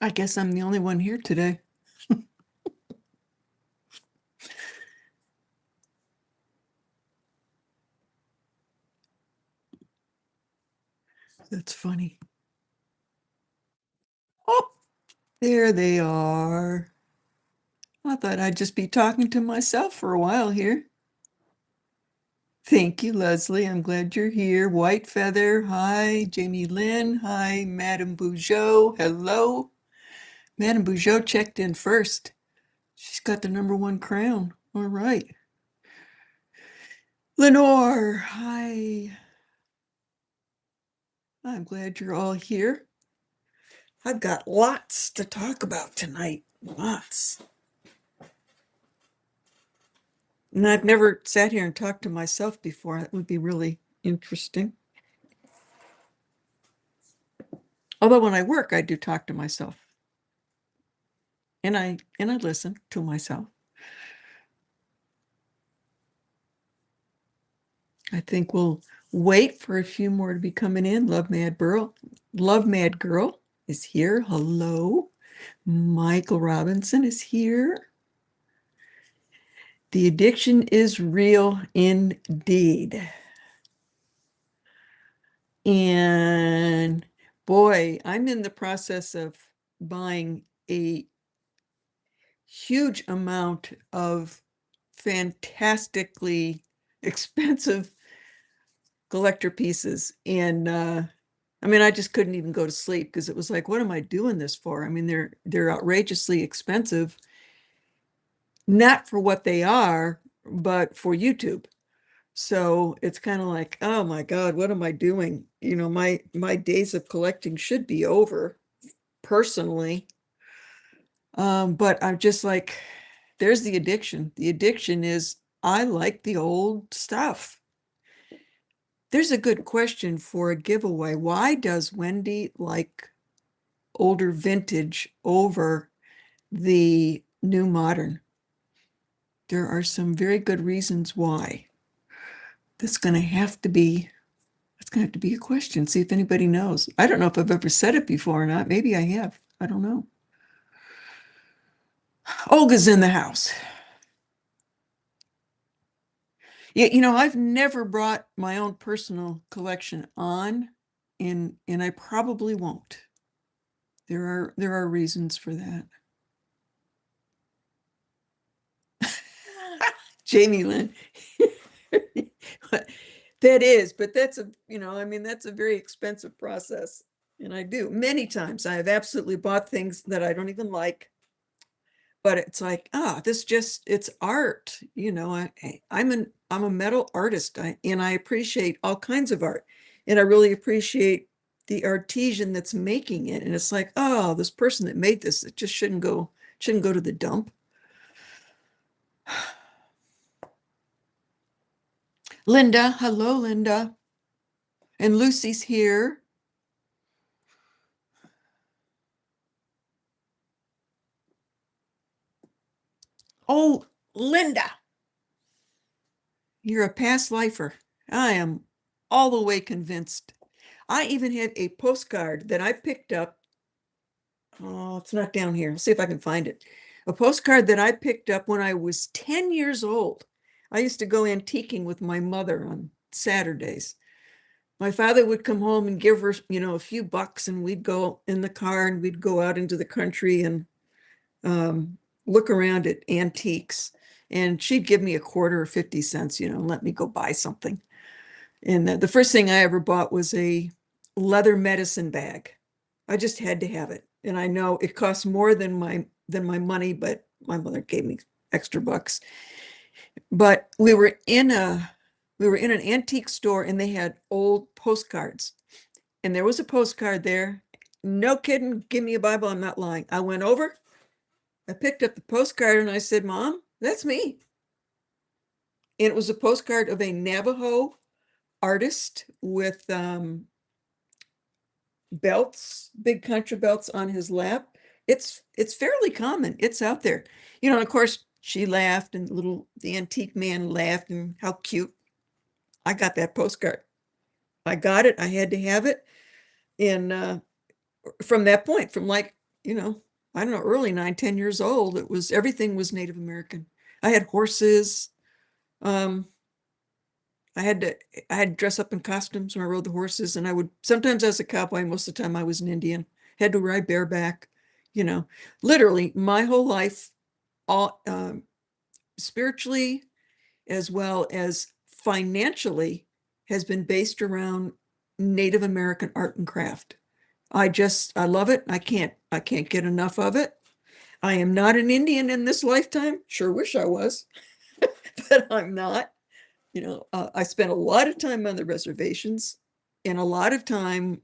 I guess I'm the only one here today. That's funny. Oh, there they are. I thought I'd just be talking to myself for a while here. Thank you, Leslie. I'm glad you're here. White Feather, hi. Jamie Lynn, hi. Madame Bougeot, hello. Madame Bougeot checked in first. She's got the #1 crown. All right. Lenore, hi. I'm glad you're all here. I've got lots to talk about tonight. Lots. And I've never sat here and talked to myself before. That would be really interesting. Although when I work, I do talk to myself. And I listen to myself. I think we'll wait for a few more to be coming in. Love Mad Girl is here. Hello. Michael Robinson is here. The addiction is real indeed. And boy, I'm in the process of buying a huge amount of fantastically expensive collector pieces. And I mean, I just couldn't even go to sleep because it was like, what am I doing this for? I mean, they're outrageously expensive, not for what they are, but for YouTube. So it's kind of like, oh my God, what am I doing? You know, my days of collecting should be over personally. But I'm just like, there's the addiction. The addiction is I like the old stuff. There's a good question for a giveaway. Why does Wendy like older vintage over the new modern? There are some very good reasons why. That's going to have to be It's going to have to be a question. See if anybody knows. I don't know if I've ever said it before or not. Maybe I have. I don't know. Olga's in the house. Yeah, I've never brought my own personal collection on, and I probably won't. There are reasons for that. Jamie Lynn. That is, but I mean, that's a very expensive process. And I do many times. I have absolutely bought things that I don't even like, but it's like, it's art. I'm a metal artist, and I appreciate all kinds of art, and I really appreciate the artisan that's making it. And it's like, oh, this person that made this, it just shouldn't go to the dump. Linda, hello, Linda, and Lucy's here. Oh, Linda, you're a past lifer. I am all the way convinced. I even had a postcard that I picked up. Oh, it's not down here. See if I can find it. A postcard that I picked up when I was 10 years old. I used to go antiquing with my mother on Saturdays. My father would come home and give her, a few bucks, and we'd go in the car and we'd go out into the country and look around at antiques. And she'd give me a quarter or 50 cents, and let me go buy something. And the first thing I ever bought was a leather medicine bag. I just had to have it. And I know it costs more than my money, but my mother gave me extra bucks. But we were in an antique store and they had old postcards. And there was a postcard there. No kidding, give me a Bible, I'm not lying. I went over, I picked up the postcard and I said, Mom, that's me. And it was a postcard of a Navajo artist with belts, big country belts on his lap. It's fairly common. It's out there. And of course she laughed and the antique man laughed and how cute. I got that postcard. I got it. I had to have it. And from that point, from like I don't know, early 9, 10 years old, everything was Native American. I had horses. Um, I had to I had to dress up in costumes when I rode the horses, and I would sometimes as a cowboy, most of the time I was an Indian. Had to ride bareback, you know, literally my whole life, all spiritually as well as financially, has been based around Native American art and craft. I love it. I can't get enough of it. I am not an Indian in this lifetime. Sure wish I was, but I'm not. I spent a lot of time on the reservations and a lot of time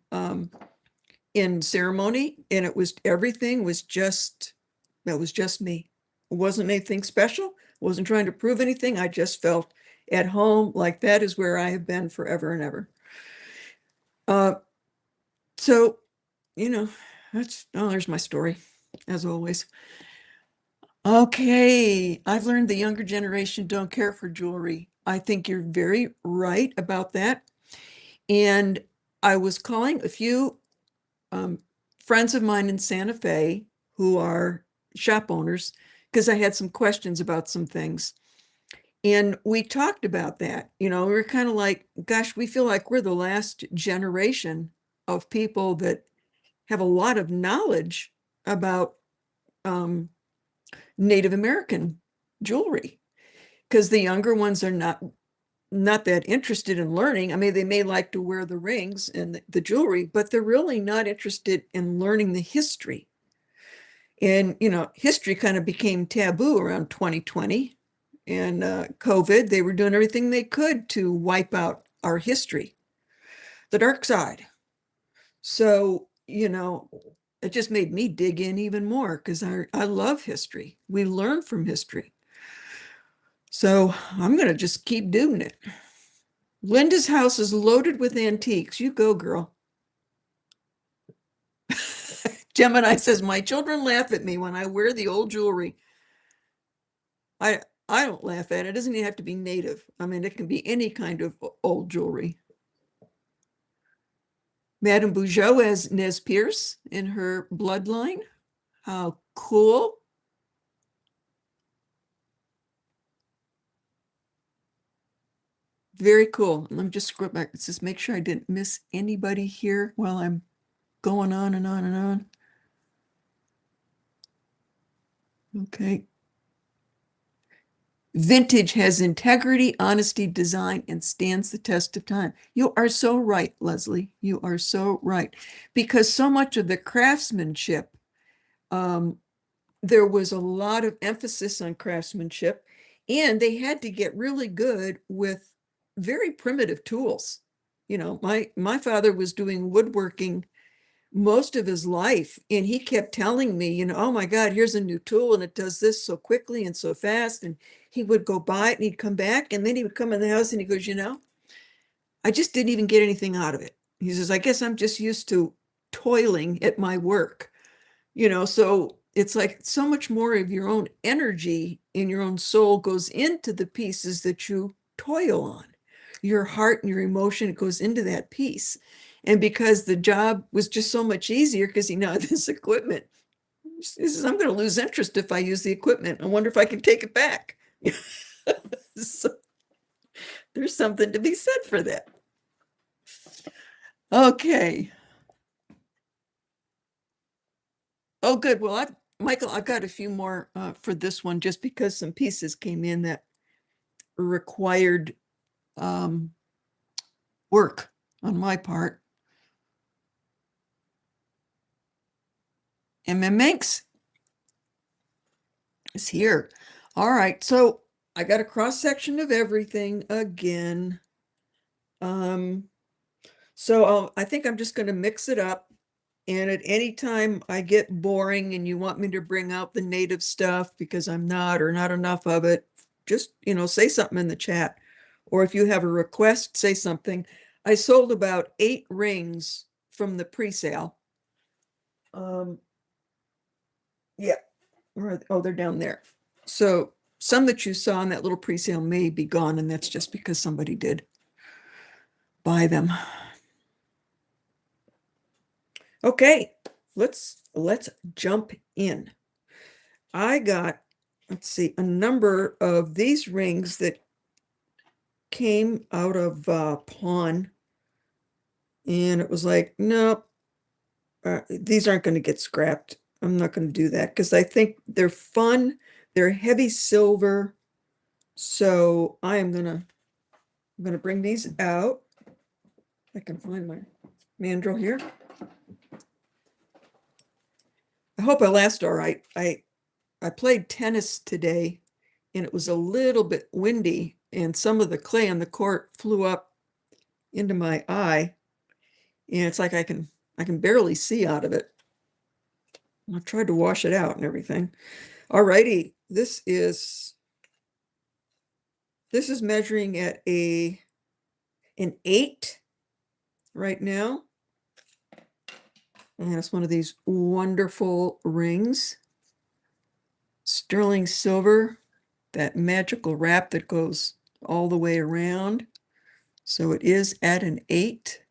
in ceremony, and everything was just that was just me. It wasn't anything special. Wasn't trying to prove anything. I just felt at home, like that is where I have been forever and ever. Uh, so, you know, there's my story, as always. Okay, I've learned the younger generation don't care for jewelry. I think you're very right about that. And I was calling a few um, friends of mine in Santa Fe who are shop owners because I had some questions about some things. And we talked about that. We were kind of like, gosh, we feel like we're the last generation of people that have a lot of knowledge about um, Native American jewelry because the younger ones are not that interested in learning. I mean, they may like to wear the rings and the jewelry, but they're really not interested in learning the history. And, history kind of became taboo around 2020 and COVID. They were doing everything they could to wipe out our history, the dark side. So, it just made me dig in even more because I love history. We learn from history. So I'm going to just keep doing it. Linda's house is loaded with antiques. You go, girl. Gemini says, my children laugh at me when I wear the old jewelry. I I don't laugh at it. It doesn't even have to be native. I mean, it can be any kind of old jewelry. Madame Bougeot has Nez Perce in her bloodline. How cool. Very cool. Let me just scroll back. Let's just make sure I didn't miss anybody here while I'm going on and on and on. Okay. Vintage has integrity, honesty, design, and stands the test of time. You are so right, Leslie. You are so right. Because so much of the craftsmanship, um, there was a lot of emphasis on craftsmanship, and they had to get really good with very primitive tools. My father was doing woodworking most of his life, and he kept telling me, oh my God, here's a new tool and it does this so quickly and so fast. And he would go buy it and he'd come back, and then he would come in the house and he goes, I just didn't even get anything out of it. He says, I guess I'm just used to toiling at my work. So it's like so much more of your own energy in your own soul goes into the pieces that you toil on. Your heart and your emotion goes into that piece. And because the job was just so much easier because he now had this equipment, he says, I'm going to lose interest if I use the equipment. I wonder if I can take it back. So there's something to be said for that. Okay. Oh, good. Well, Michael, I've got a few more for this one just because some pieces came in that required um, work on my part. Manx is here. All right, so I got a cross section of everything again. Um, so I think I'm just going to mix it up. And at any time I get boring and you want me to bring out the native stuff because I'm not or not enough of it, just, say something in the chat. Or if you have a request, say something. I sold about 8 rings from the pre-sale. Yeah. Oh, they're down there. So some that you saw in that little pre-sale may be gone, and that's just because somebody did buy them. Okay, let's let's jump in. I got, let's see, a number of these rings that came out of pawn, and it was like, nope, these aren't going to get scrapped. I'm not going to do that because I think they're fun. They're heavy silver. So I'm gonna bring these out. I can find my mandrel here. I hope I last all right. I played tennis today and it was a little bit windy and some of the clay on the court flew up into my eye and it's like I can barely see out of it. I tried to wash it out and everything. All righty, this is measuring at an 8 right now. And it's one of these wonderful rings. Sterling silver, that magical wrap that goes all the way around. So it is at an 8.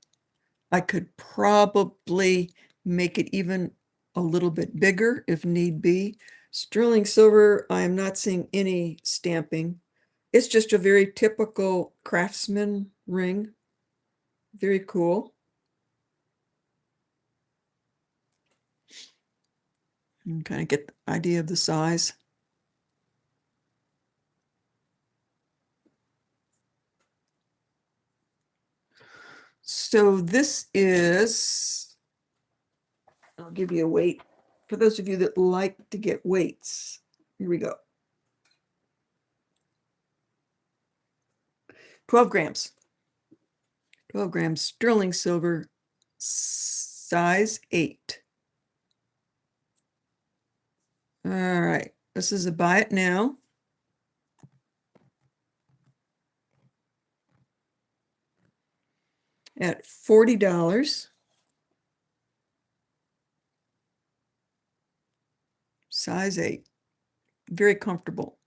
I could probably make it even a little bit bigger if need be. Sterling silver, I am not seeing any stamping. It's just a very typical craftsman ring. Very cool. And kind of get the idea of the size. So this is, I'll give you a weight. For those of you that like to get weights, here we go. 12 grams. 12 grams sterling silver, size 8. All right, this is a buy it now. At $40. Size 8. Very comfortable.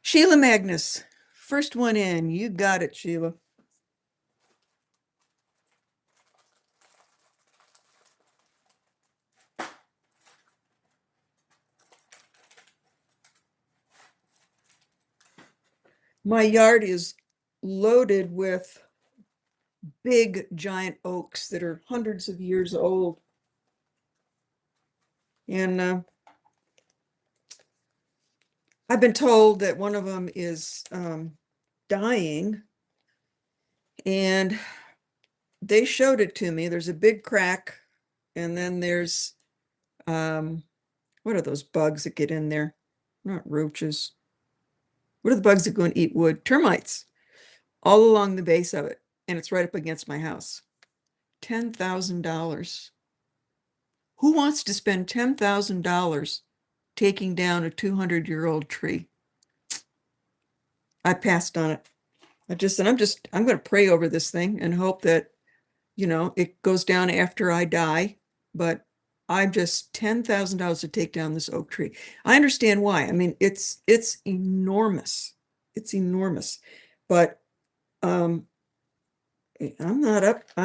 Sheila Magnus, first one in. You got it, Sheila. My yard is loaded with big giant oaks that are hundreds of years old. And I've been told that one of them is dying. And they showed it to me. There's a big crack. And then there's, what are those bugs that get in there? Not roaches. What are the bugs that go and eat wood? Termites. All along the base of it. And it's right up against my house. $10,000. Who wants to spend $10,000 taking down a 200-year-old tree? I passed on it. I'm going to pray over this thing and hope that, it goes down after I die. But I'm just $10,000 to take down this oak tree. I understand why. I mean, it's enormous. It's enormous. But I'm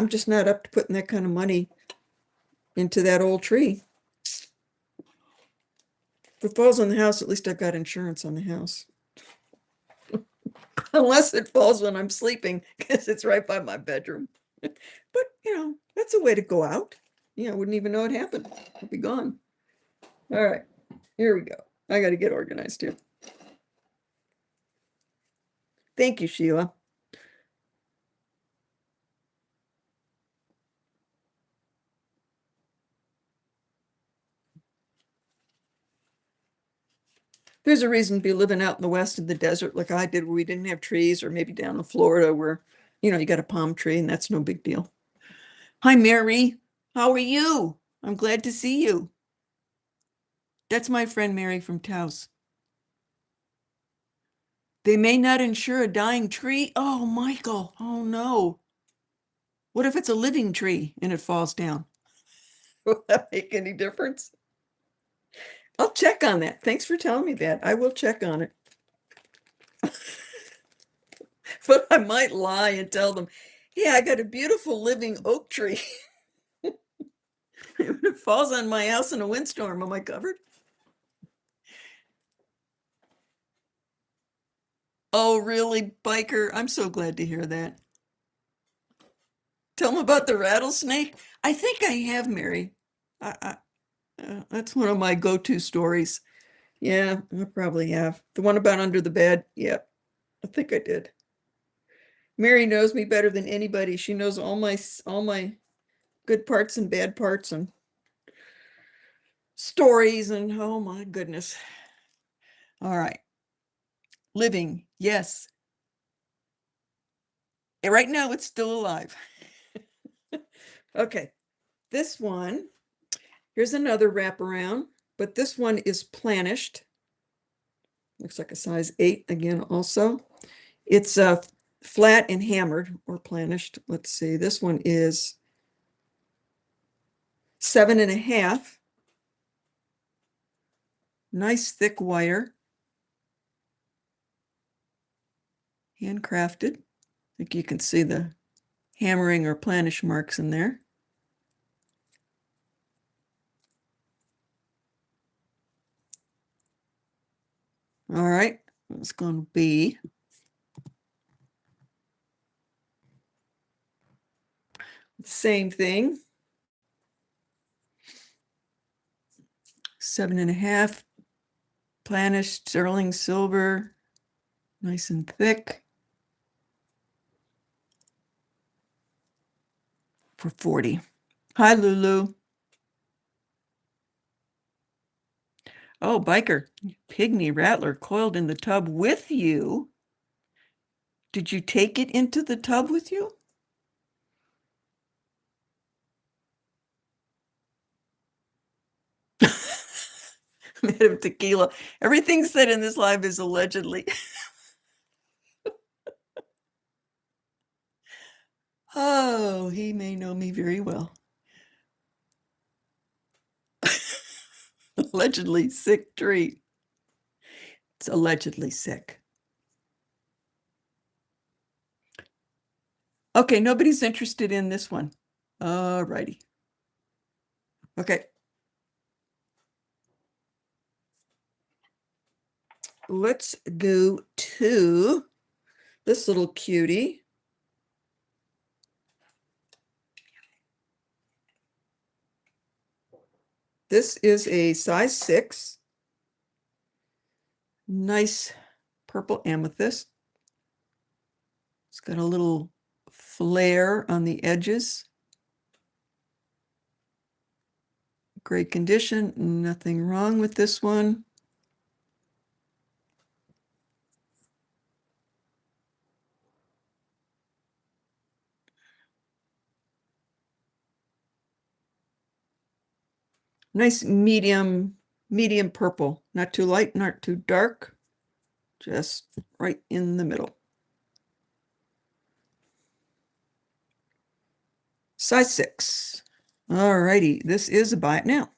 just not up to putting that kind of money into that old tree. If it falls on the house, at least I've got insurance on the house. Unless it falls when I'm sleeping, because it's right by my bedroom. But, that's a way to go out. I wouldn't even know it happened. It'd be gone. All right, here we go. I got to get organized here. Thank you, Sheila. There's a reason to be living out in the west in the desert like I did, where we didn't have trees, or maybe down in Florida where, you got a palm tree and that's no big deal. Hi, Mary. How are you? I'm glad to see you. That's my friend Mary from Taos. They may not insure a dying tree. Oh, Michael. Oh, no. What if it's a living tree and it falls down? Will that make any difference? I'll check on that. Thanks for telling me that. I will check on it. But I might lie and tell them, yeah, I got a beautiful living oak tree. If it falls on my house in a windstorm, am I covered? Oh, really, biker? I'm so glad to hear that. Tell them about the rattlesnake. I think I have, Mary. That's one of my go-to stories. Yeah, I probably have. The one about under the bed. Yep, I think I did. Mary knows me better than anybody. She knows all my good parts and bad parts and stories and oh my goodness. All right. Living. Yes. And right now it's still alive. Okay. This one, here's another wraparound, but this one is planished. Looks like a size 8 again also. It's flat and hammered or planished. Let's see. This one is 7.5. Nice thick wire. Handcrafted. I think you can see the hammering or planish marks in there. All right, it's going to be same thing. 7.5, planished sterling silver, nice and thick for 40. Hi, Lulu. Oh, biker, pygmy rattler coiled in the tub with you. Did you take it into the tub with you? Made of tequila. Everything said in this live is allegedly. Oh, he may know me very well. Allegedly sick tree. It's allegedly sick. Okay, nobody's interested in this one. All righty. Okay. Let's go to this little cutie. This is a size 6. Nice purple amethyst. It's got a little flare on the edges. Great condition, nothing wrong with this one. Nice medium purple, not too light, not too dark, just right in the middle. Size 6. All righty, this is a buy it now.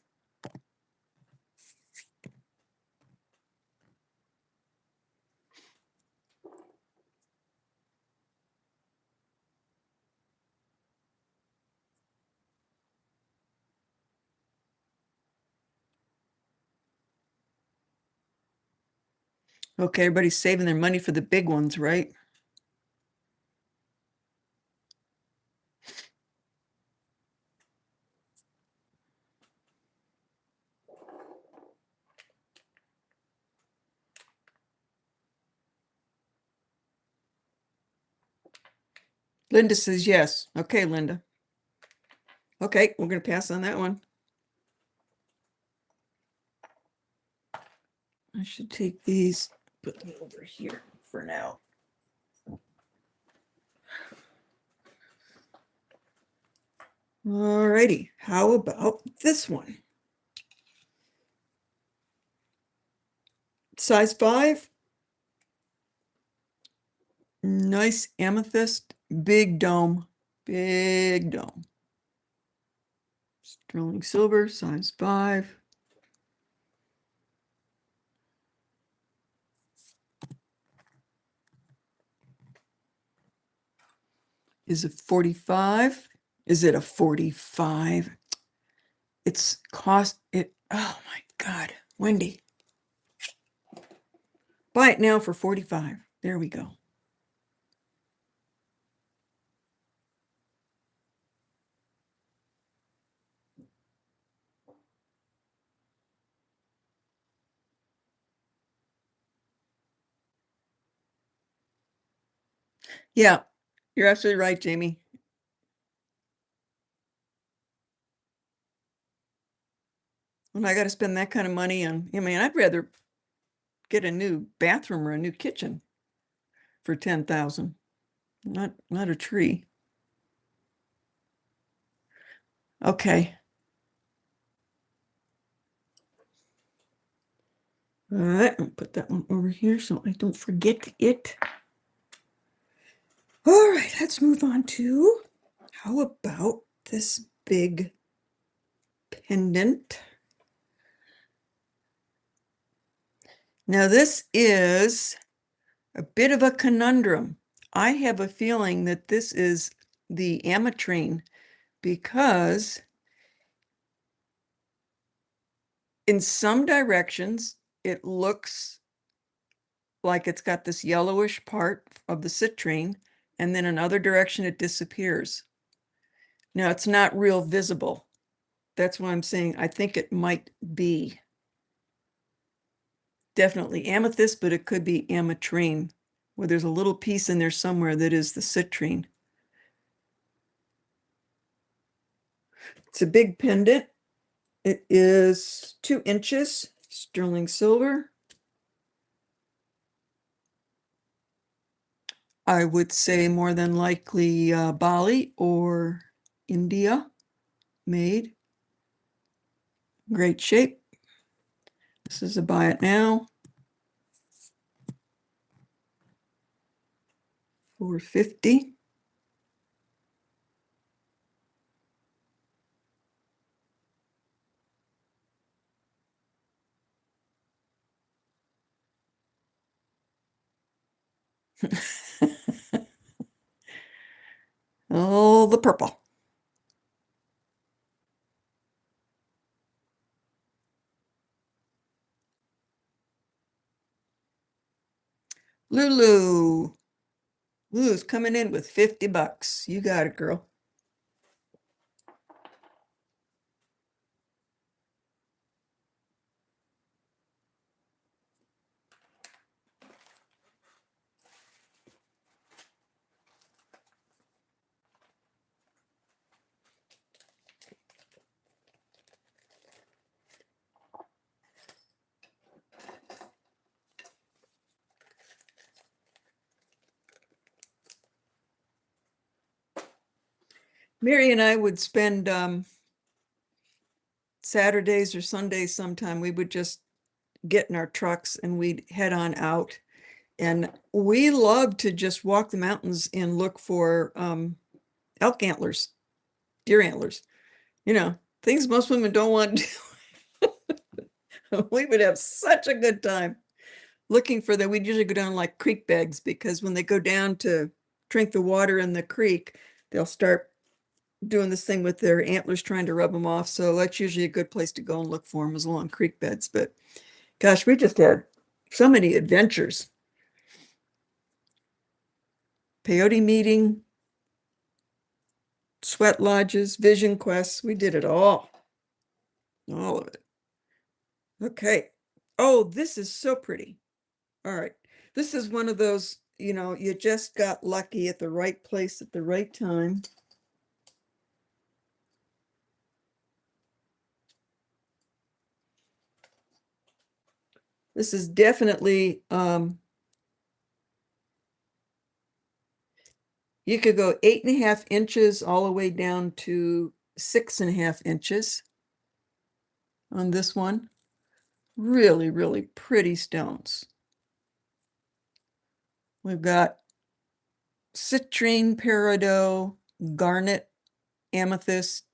Okay, everybody's saving their money for the big ones, right? Linda says yes. Okay, Linda. Okay, we're going to pass on that one. I should take these, put them over here for now. All righty, how about this one? Size 5. Nice amethyst, big dome, big dome. Sterling silver, size 5. Is it 45? Is it a 45? It's cost it. Oh my God, Wendy. Buy it now for 45. There we go. Yeah, you're absolutely right, Jamie. When I got to spend that kind of money on, I mean, I'd rather get a new bathroom or a new kitchen for 10,000, not a tree. Okay. All right, I'll put that one over here so I don't forget it. All right, let's move on to, how about this big pendant? Now, this is a bit of a conundrum. I have a feeling that this is the ametrine because in some directions, it looks like it's got this yellowish part of the citrine, and then another direction it disappears. Now, it's not real visible. That's why I'm saying I think it might be definitely amethyst, but it could be ametrine, where there's a little piece in there somewhere that is the citrine. It's a big pendant. It is 2 inches, sterling silver. I would say more than likely Bali or India made. Great shape. This is a buy it now. 450. Oh, the purple. Lulu. Lulu's coming in with 50 bucks. You got it, girl. Mary and I would spend Saturdays or Sundays sometime. We would just get in our trucks and we'd head on out. And we love to just walk the mountains and look for elk antlers, deer antlers, things most women don't want to do. We would have such a good time looking for that. We'd usually go down like creek beds because when they go down to drink the water in the creek, they'll start doing this thing with their antlers trying to rub them off. So that's usually a good place to go and look for them, is along creek beds. But gosh, we just had so many adventures. Peyote meeting, sweat lodges, vision quests. We did it all of it. Okay. Oh, this is so pretty. All right. This is one of those, you just got lucky at the right place at the right time. This is definitely, you could go 8.5 inches all the way down to 6.5 inches on this one. Really, really pretty stones. We've got citrine, peridot, garnet, amethyst.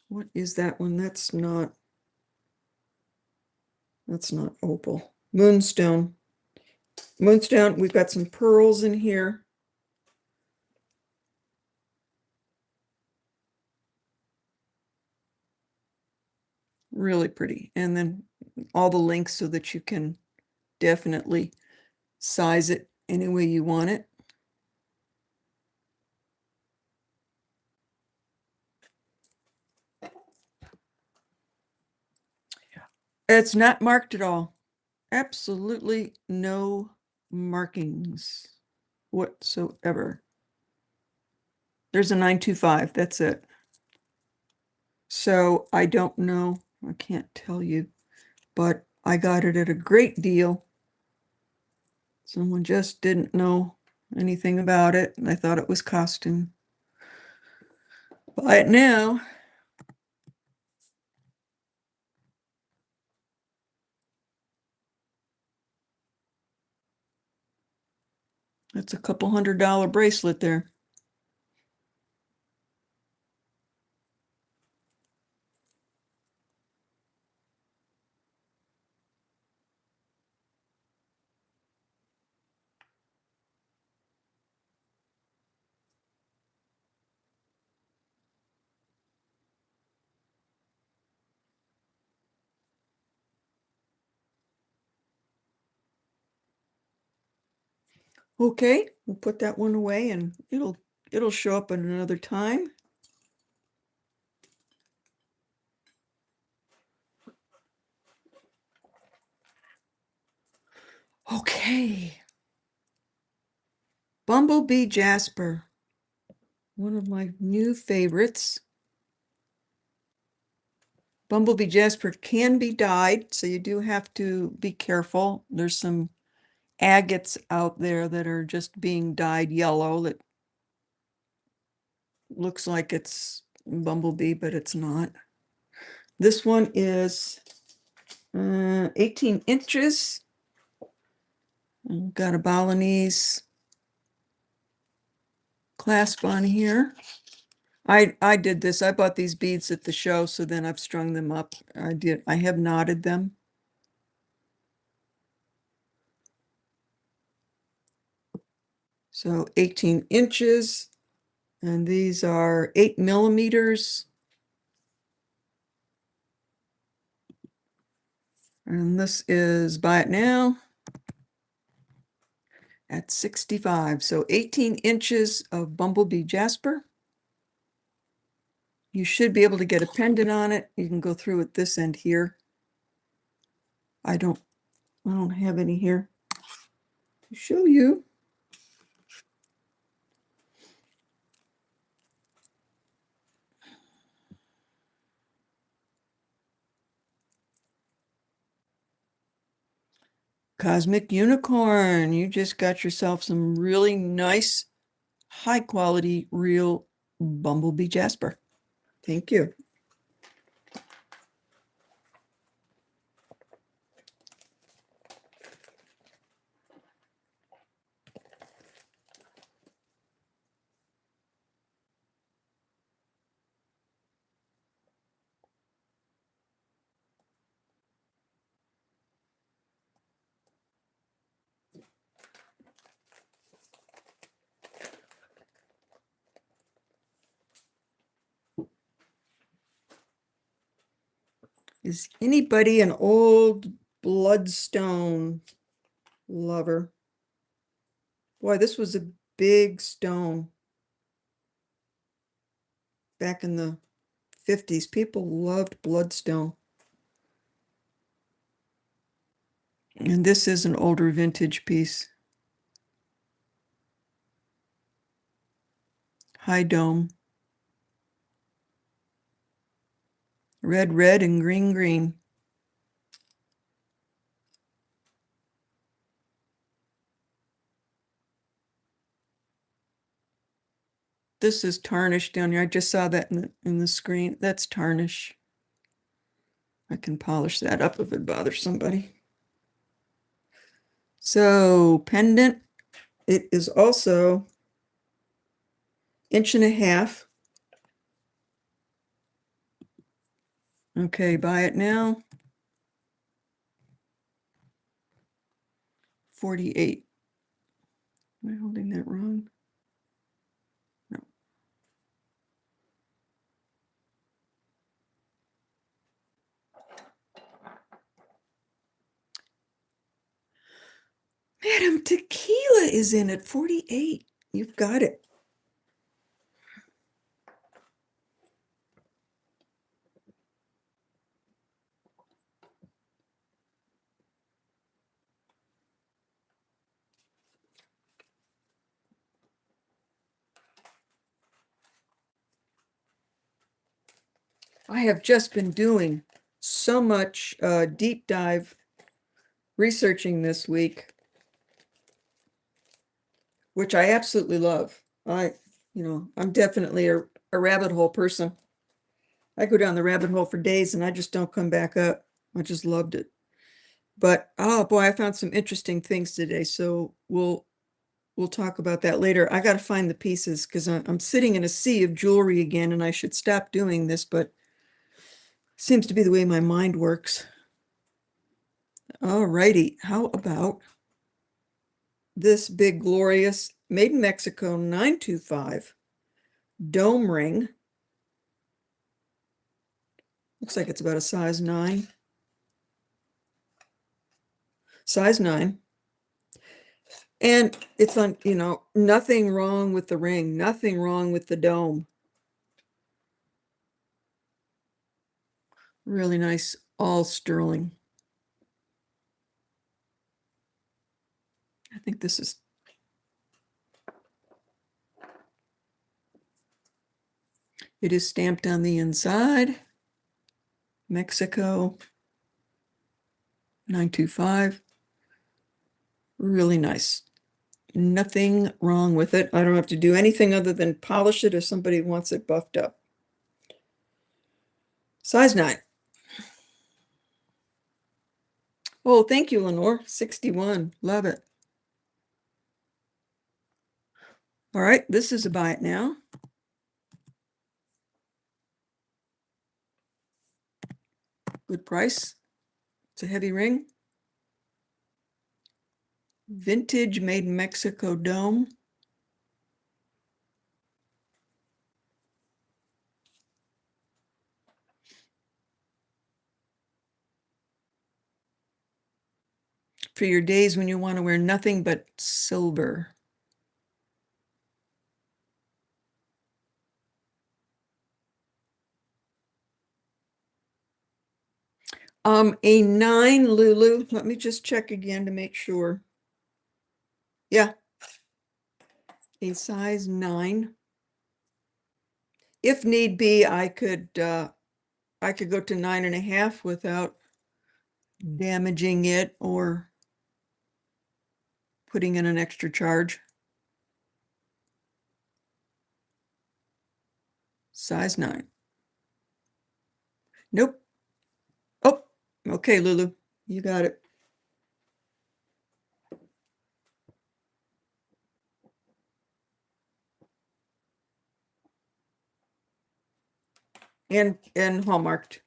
What is that one? That's not opal. Moonstone. Moonstone, we've got some pearls in here. Really pretty. And then all the links so that you can definitely size it any way you want it. It's not marked at all. Absolutely no markings whatsoever. There's a 925, that's it. So I don't know, I can't tell you, but I got it at a great deal. Someone just didn't know anything about it, and I thought it was costume. Buy it now. That's a couple $100 bracelet there. Okay, we'll put that one away and it'll show up at another time. Okay. Bumblebee Jasper. One of my new favorites. Bumblebee Jasper can be dyed, so you do have to be careful. There's some agates out there that are just being dyed yellow that looks like it's Bumblebee, but it's not. This one is 18 inches. Got a Balinese clasp on here. I did this. I bought these beads at the show, so then I've strung them up. I have knotted them. So 18 inches, and these are 8 millimeters. And this is buy it now at 65. So 18 inches of Bumblebee Jasper. You should be able to get a pendant on it. You can go through at this end here. I don't have any here to show you. Cosmic Unicorn, you just got yourself some really nice, high quality, real Bumblebee Jasper. Thank you. Is anybody an old bloodstone lover? Boy, this was a big stone back in the 50s. People loved bloodstone. And this is an older vintage piece. High dome. Red, red, and green, green. This is tarnish down here. I just saw that in the screen. That's tarnish. I can polish that up if it bothers somebody. So pendant, it is also 1.5 inches. Okay, buy it now. 48. Am I holding that wrong? No. Madam Tequila is in at 48. You've got it. I have just been doing so much deep dive researching this week, which I absolutely love. I'm definitely a rabbit hole person. I go down the rabbit hole for days and I just don't come back up. I just loved it. But oh boy, I found some interesting things today. So we'll talk about that later. I got to find the pieces because I'm sitting in a sea of jewelry again, and I should stop doing this, but seems to be the way my mind works. All righty. How about this big, glorious, made in Mexico 925 dome ring? Looks like it's about a size 9. Size 9. And it's on, nothing wrong with the ring, nothing wrong with the dome. Really nice, all sterling. I think this is it is stamped on the inside. Mexico 925. Really nice. Nothing wrong with it. I don't have to do anything other than polish it if somebody wants it buffed up. Size 9. Oh, thank you, Lenore. 61. Love it. All right, this is a buy it now. Good price. It's a heavy ring. Vintage made in Mexico dome. For your days when you want to wear nothing but silver. A 9, Lulu. Let me just check again to make sure. Yeah. A size 9. If need be, I could go to 9.5 without damaging it or putting in an extra charge. Size 9. Nope. Oh, okay, Lulu. You got it. And hallmarked.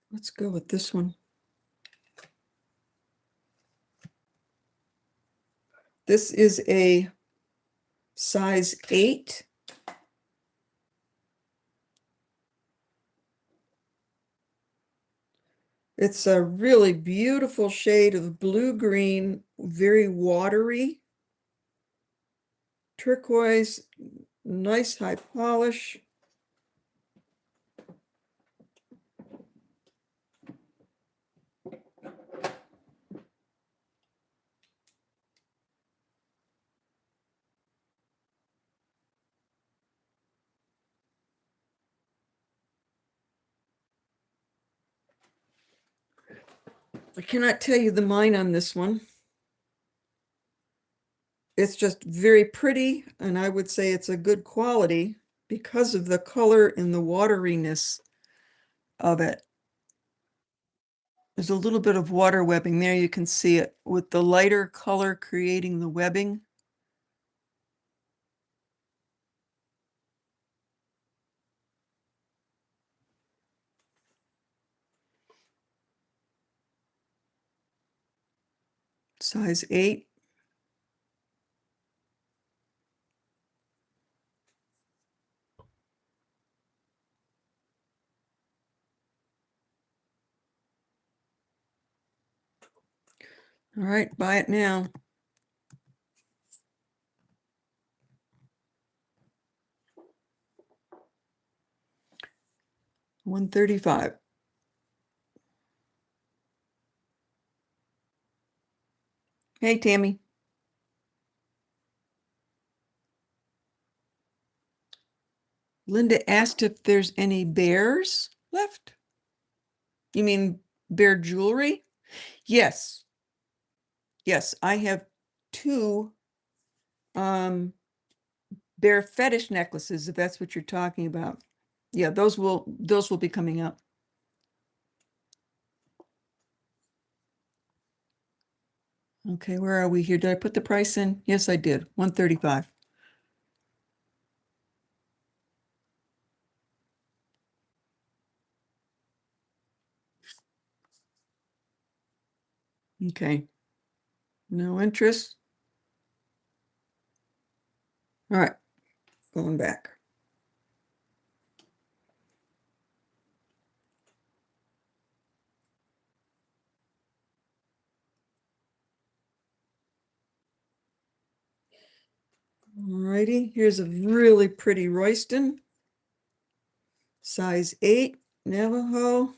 Let's go with this one. This is a size 8. It's a really beautiful shade of blue-green, very watery. Turquoise, nice high polish. I cannot tell you the mine on this one. It's just very pretty, and I would say it's a good quality because of the color and the wateriness of it. There's a little bit of water webbing there. You can see it with the lighter color creating the webbing. Size 8. All right, buy it now. $135. Hey, Tammy. Linda asked if there's any bears left. You mean bear jewelry? Yes. Yes, I have 2 bear fetish necklaces, if that's what you're talking about. Yeah, those will be coming out. Okay, where are we here? Did I put the price in? Yes, I did. 135. Okay. No interest. All right, going back. All righty, here's a really pretty Royston. Size 8, Navajo.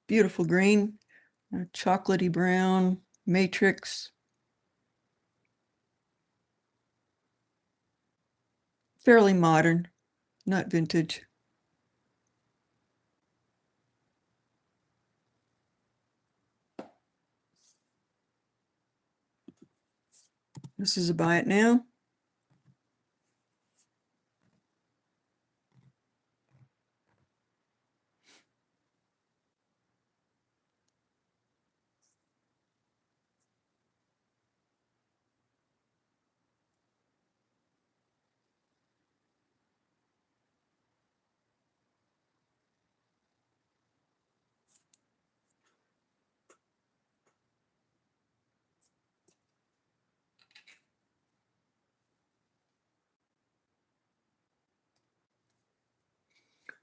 Beautiful green, chocolatey brown, matrix. Fairly modern, not vintage. This is a buy it now.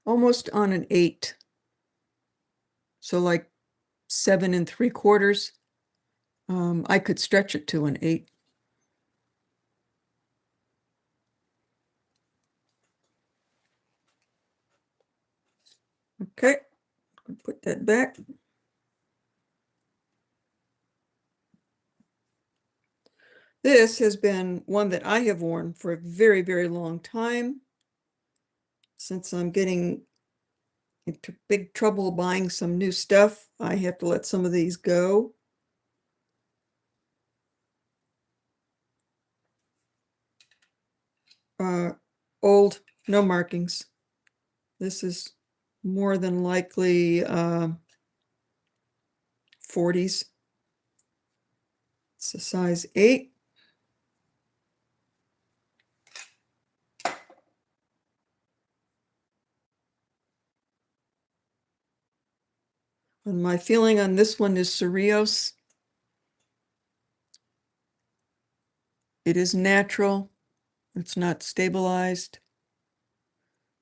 Almost on an 8. So like 7 3/4. I could stretch it to an 8. Okay, put that back. This has been one that I have worn for a very, very long time. Since I'm getting into big trouble buying some new stuff, I have to let some of these go. Old, no markings. This is more than likely 40s. It's a size 8. And my feeling on this one is Cerritos. It is natural. It's not stabilized.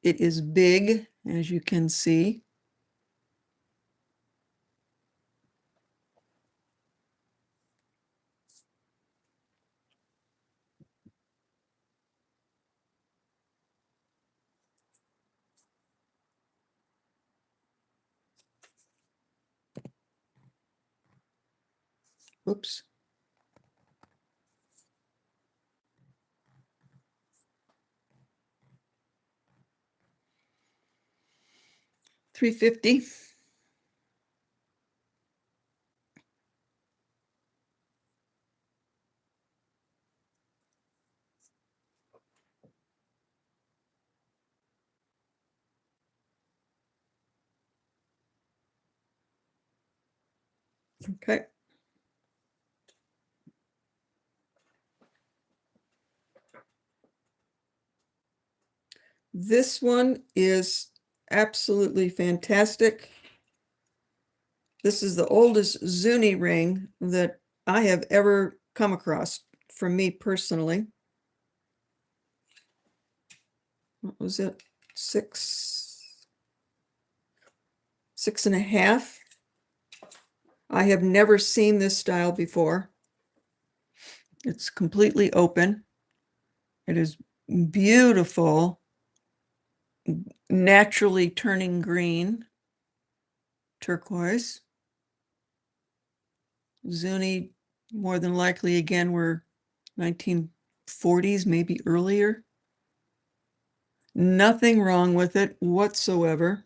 It is big, as you can see. Oops. $350. Okay. This one is absolutely fantastic. This is the oldest Zuni ring that I have ever come across for me personally. What was it? Six and a half. I have never seen this style before. It's completely open. It is beautiful, naturally turning green, turquoise. Zuni, more than likely, again, were 1940s, maybe earlier. Nothing wrong with it whatsoever.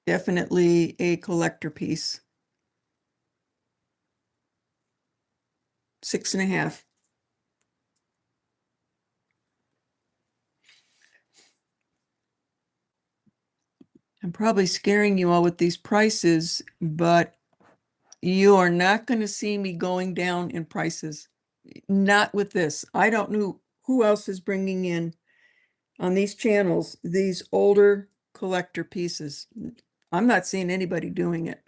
Definitely a collector piece. 6.5. I'm probably scaring you all with these prices, but you are not going to see me going down in prices. Not with this. I don't know who else is bringing in on these channels these older collector pieces. I'm not seeing anybody doing it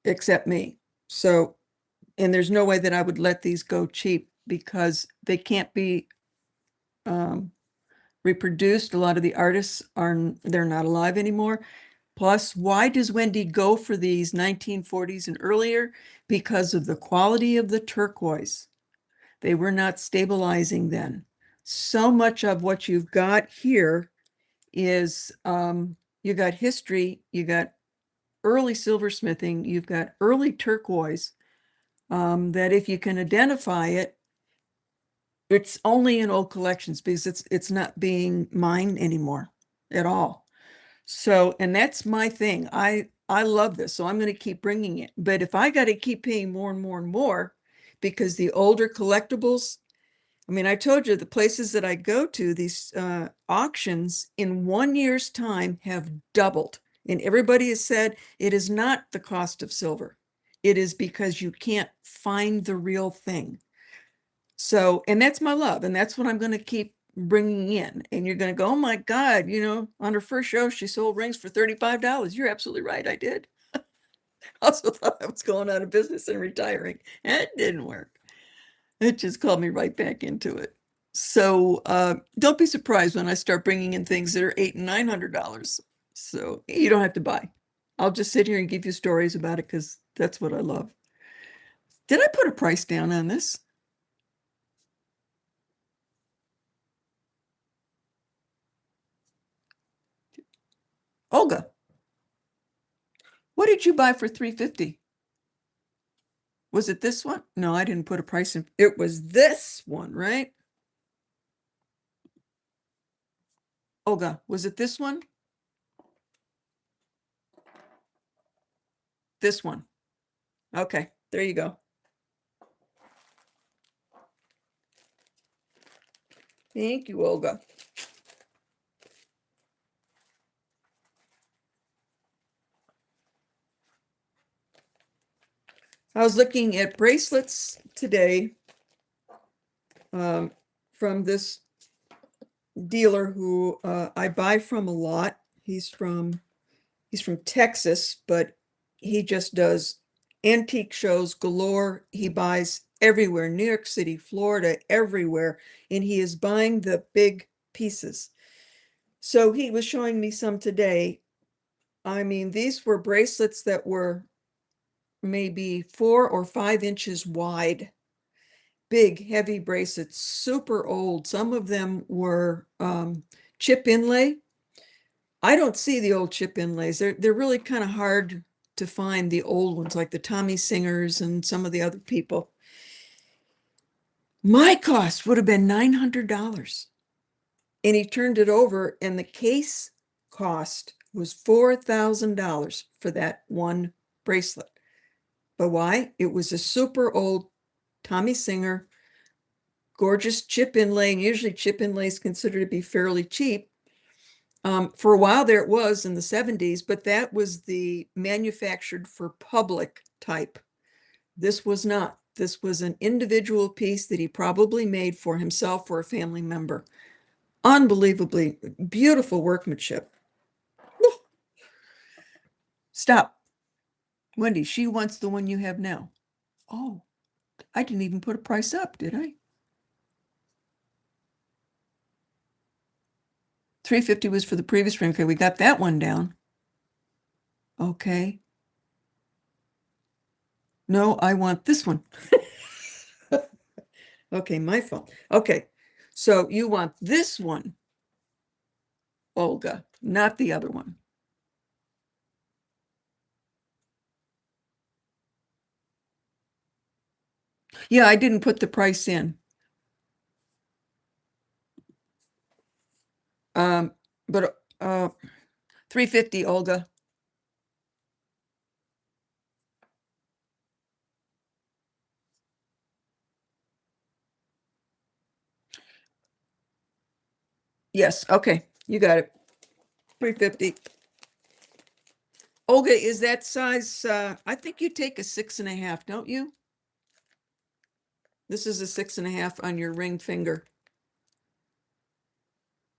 except me. So, and there's no way that I would let these go cheap because they can't be reproduced. A lot of the artists they're not alive anymore. Plus, why does Wendy go for these 1940s and earlier? Because of the quality of the turquoise. They were not stabilizing then. So much of what you've got here is you got history, you got early silversmithing, you've got early turquoise, that if you can identify it, it's only in old collections because it's not being mined anymore at all. So, and that's my thing. I love this, so I'm going to keep bringing it. But if I got to keep paying more and more and more because the older collectibles, I mean, I told you the places that I go to, these auctions in 1 year's time have doubled. And everybody has said it is not the cost of silver. It is because you can't find the real thing. So, and that's my love. And that's what I'm going to keep bringing in. And you're going to go, oh my God, on her first show, she sold rings for $35. You're absolutely right. I did. Also thought I was going out of business and retiring. And it didn't work. It just called me right back into it. So don't be surprised when I start bringing in things that are $800 and $900. So you don't have to buy. I'll just sit here and give you stories about it because that's what I love. Did I put a price down on this? Olga, what did you buy for $350? Was it this one? No, I didn't put a price in. It was this one, right? Olga, was it this one? This one. Okay, there you go. Thank you, Olga. I was looking at bracelets today from this dealer who I buy from a lot. He's from Texas, but he just does antique shows galore. He buys everywhere, New York City, Florida, everywhere, and he is buying the big pieces. So he was showing me some today. I mean, these were bracelets that were maybe 4 or 5 inches wide, big, heavy bracelets, super old. Some of them were chip inlay. I don't see the old chip inlays. They're really kind of hard to find, the old ones, like the Tommy Singers and some of the other people. My cost would have been $900. And he turned it over, and the case cost was $4,000 for that one bracelet. But why? It was a super old Tommy Singer gorgeous chip inlay, and usually chip inlay is considered to be fairly cheap. For a while there it was in the 70s, but that was the manufactured for public type. This was not. This was an individual piece that he probably made for himself or a family member. Unbelievably beautiful workmanship. Woo. Stop. Wendy, she wants the one you have now. Oh, I didn't even put a price up, did I? $350 was for the previous ring. Okay, we got that one down. Okay. No, I want this one. Okay, my fault. Okay, so you want this one, Olga, not the other one. Yeah, I didn't put the price in. But 350, Olga. Yes, okay, you got it. 350. Olga, is that size? I think you take a 6.5, don't you? This is a 6.5 on your ring finger.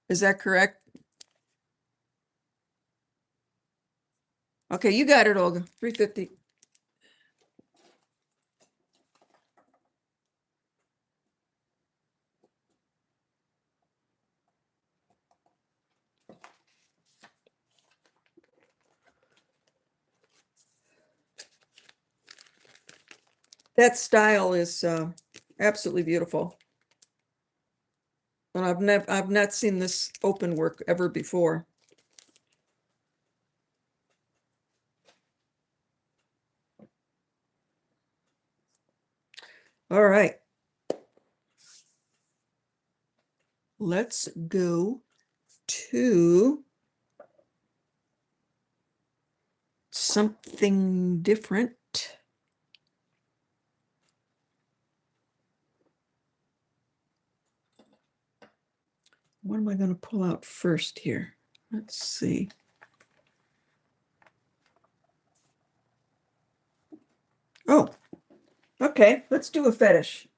Is that correct? Okay, you got it, Olga. 350. That style is absolutely beautiful. And I've not seen this open work ever before. All right. Let's go to something different. What am I going to pull out first here? Let's see. Oh, okay. Let's do a fetish.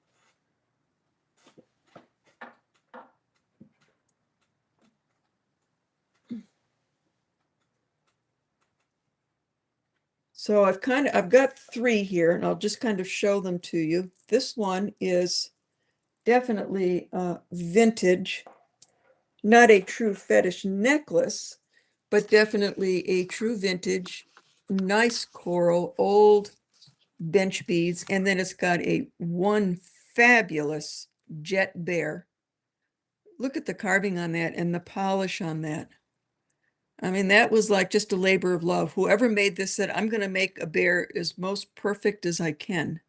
So I've got three here, and I'll just kind of show them to you. This one is definitely vintage, not a true fetish necklace, but definitely a true vintage, nice coral, old bench beads, and then it's got one fabulous jet bear. Look at the carving on that and the polish on that. I mean, that was like just a labor of love. Whoever made this said, I'm going to make a bear as most perfect as I can.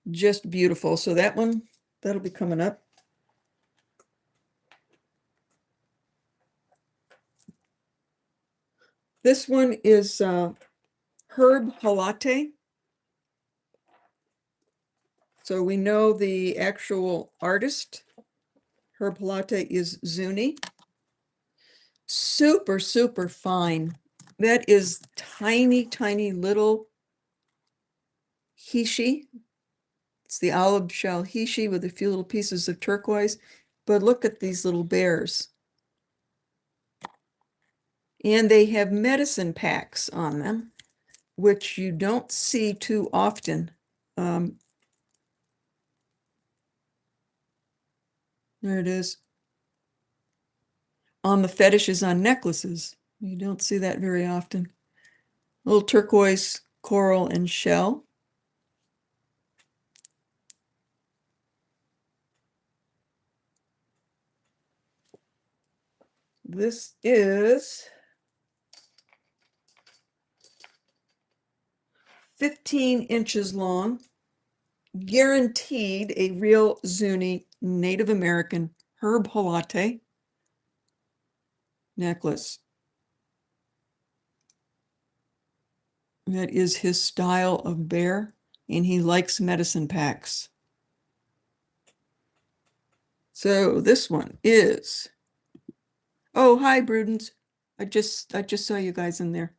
Just beautiful. So that one, that'll be coming up. This one is Herb Halate. So we know the actual artist, Herb Halate, is Zuni. Super, super fine. That is tiny, tiny little hishi. It's the olive shell hishi with a few little pieces of turquoise. But look at these little bears. And they have medicine packs on them, which you don't see too often. There it is. On the fetishes on necklaces. You don't see that very often. Little turquoise, coral, and shell. This is 15 inches long, guaranteed a real Zuni Native American Herb Halate necklace. That is his style of bear. and he likes medicine packs. So this one is, oh, hi, Brudens. I just saw you guys in there.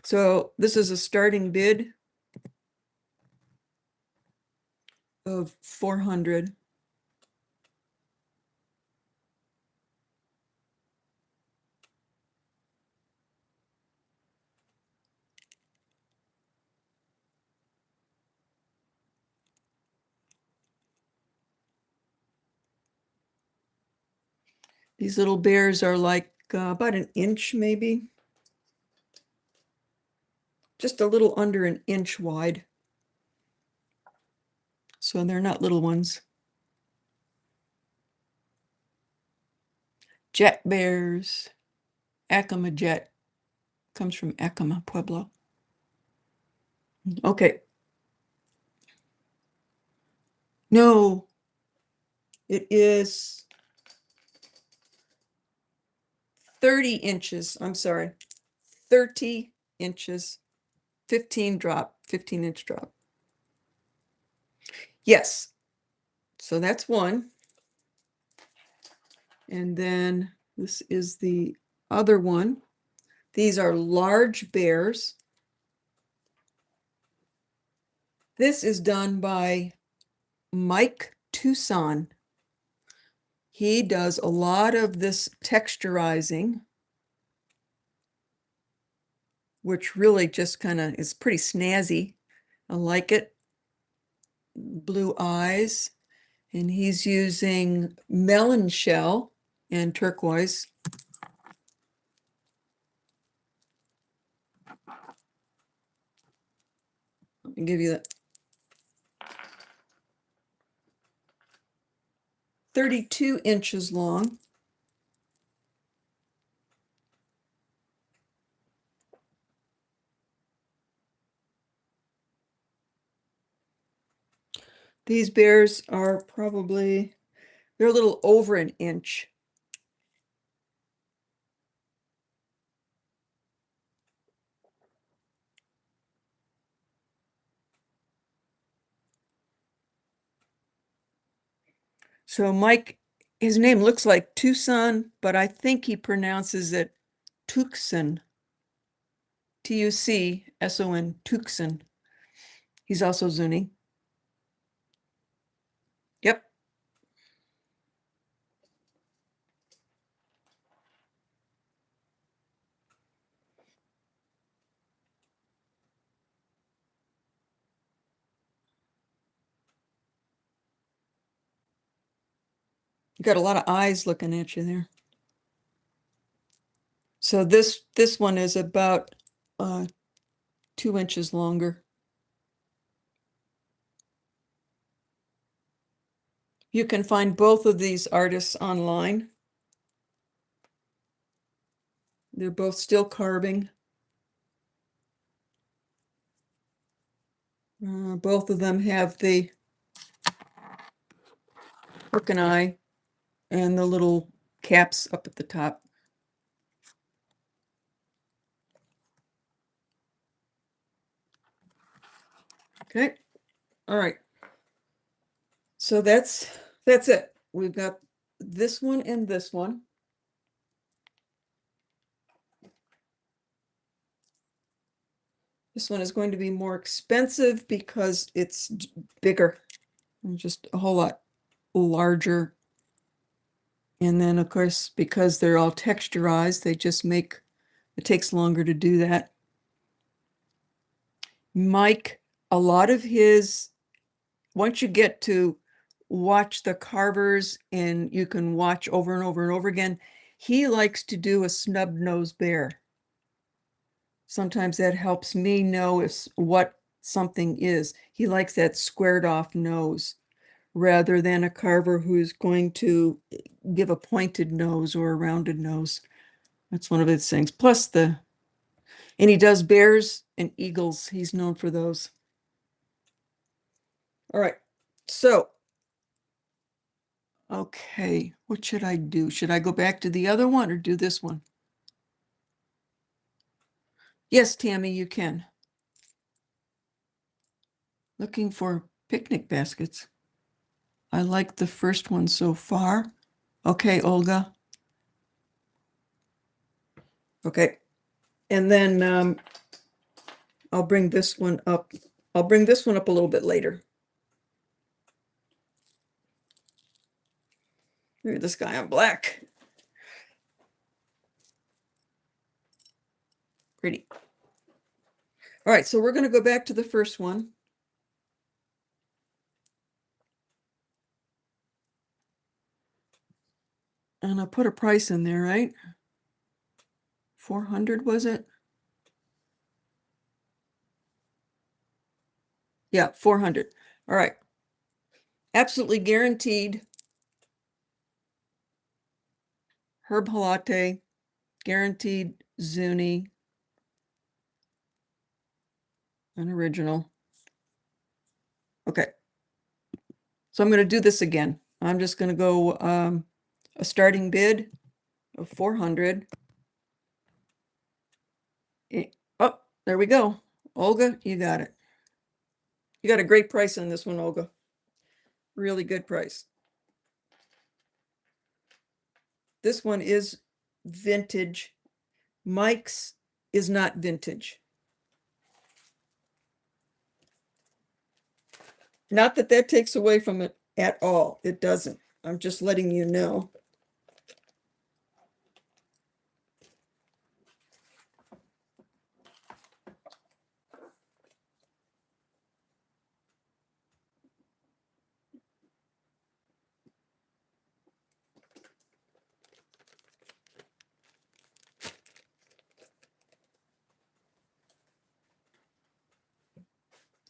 So this is a starting bid of 400. These little bears are like about an inch, maybe. Just a little under an inch wide. So they're not little ones. Jet bears. Acoma jet. Comes from Acoma, Pueblo. Okay. No, it is 30 inches. I'm sorry. 30 inches. 15 drop. 15-inch drop. Yes. So that's one. And then this is the other one. These are large bears. This is done by Mike Tucson. He does a lot of this texturizing, which really just kind of is pretty snazzy. I like it. Blue eyes. And he's using melon shell and turquoise. Let me give you that. 32 inches long. These bears are probably, they're a little over an inch. So Mike, his name looks like Tucson, but I think he pronounces it Tucson. Tucson, Tucson. He's also Zuni. Yep. You got a lot of eyes looking at you there. So this one is about 2 inches longer. You can find both of these artists online. They're both still carving. Both of them have the hook and eye and the little caps up at the top. Okay. All right. So that's it. We've got this one and this one. This one is going to be more expensive because it's bigger and just a whole lot larger. And then, of course, because they're all texturized, they just make, it takes longer to do that. Mike, a lot of his, once you get to watch the carvers and you can watch over and over and over again, he likes to do a snub nose bear. Sometimes that helps me know what something is. He likes that squared off nose rather than a carver who's going to give a pointed nose or a rounded nose. That's one of his things. Plus and he does bears and eagles. He's known for those. All right. So Okay, what should I do? Should I go back to the other one or do this one? Yes, Tammy, you can. Looking for picnic baskets. I like the first one so far. Okay, Olga. Okay. And then I'll bring this one up. I'll bring this one up a little bit later. Look at this guy on black. Pretty. All right, so we're going to go back to the first one. And I'll put a price in there, right? 400 was it? Yeah, 400. All right. Absolutely guaranteed. Herb Halate, guaranteed Zuni, an original. Okay. So I'm going to do this again. I'm just going to go a starting bid of 400. Oh, there we go. Olga, you got it. You got a great price on this one, Olga. Really good price. This one is vintage. Mike's is not vintage. Not that that takes away from it at all. It doesn't. I'm just letting you know.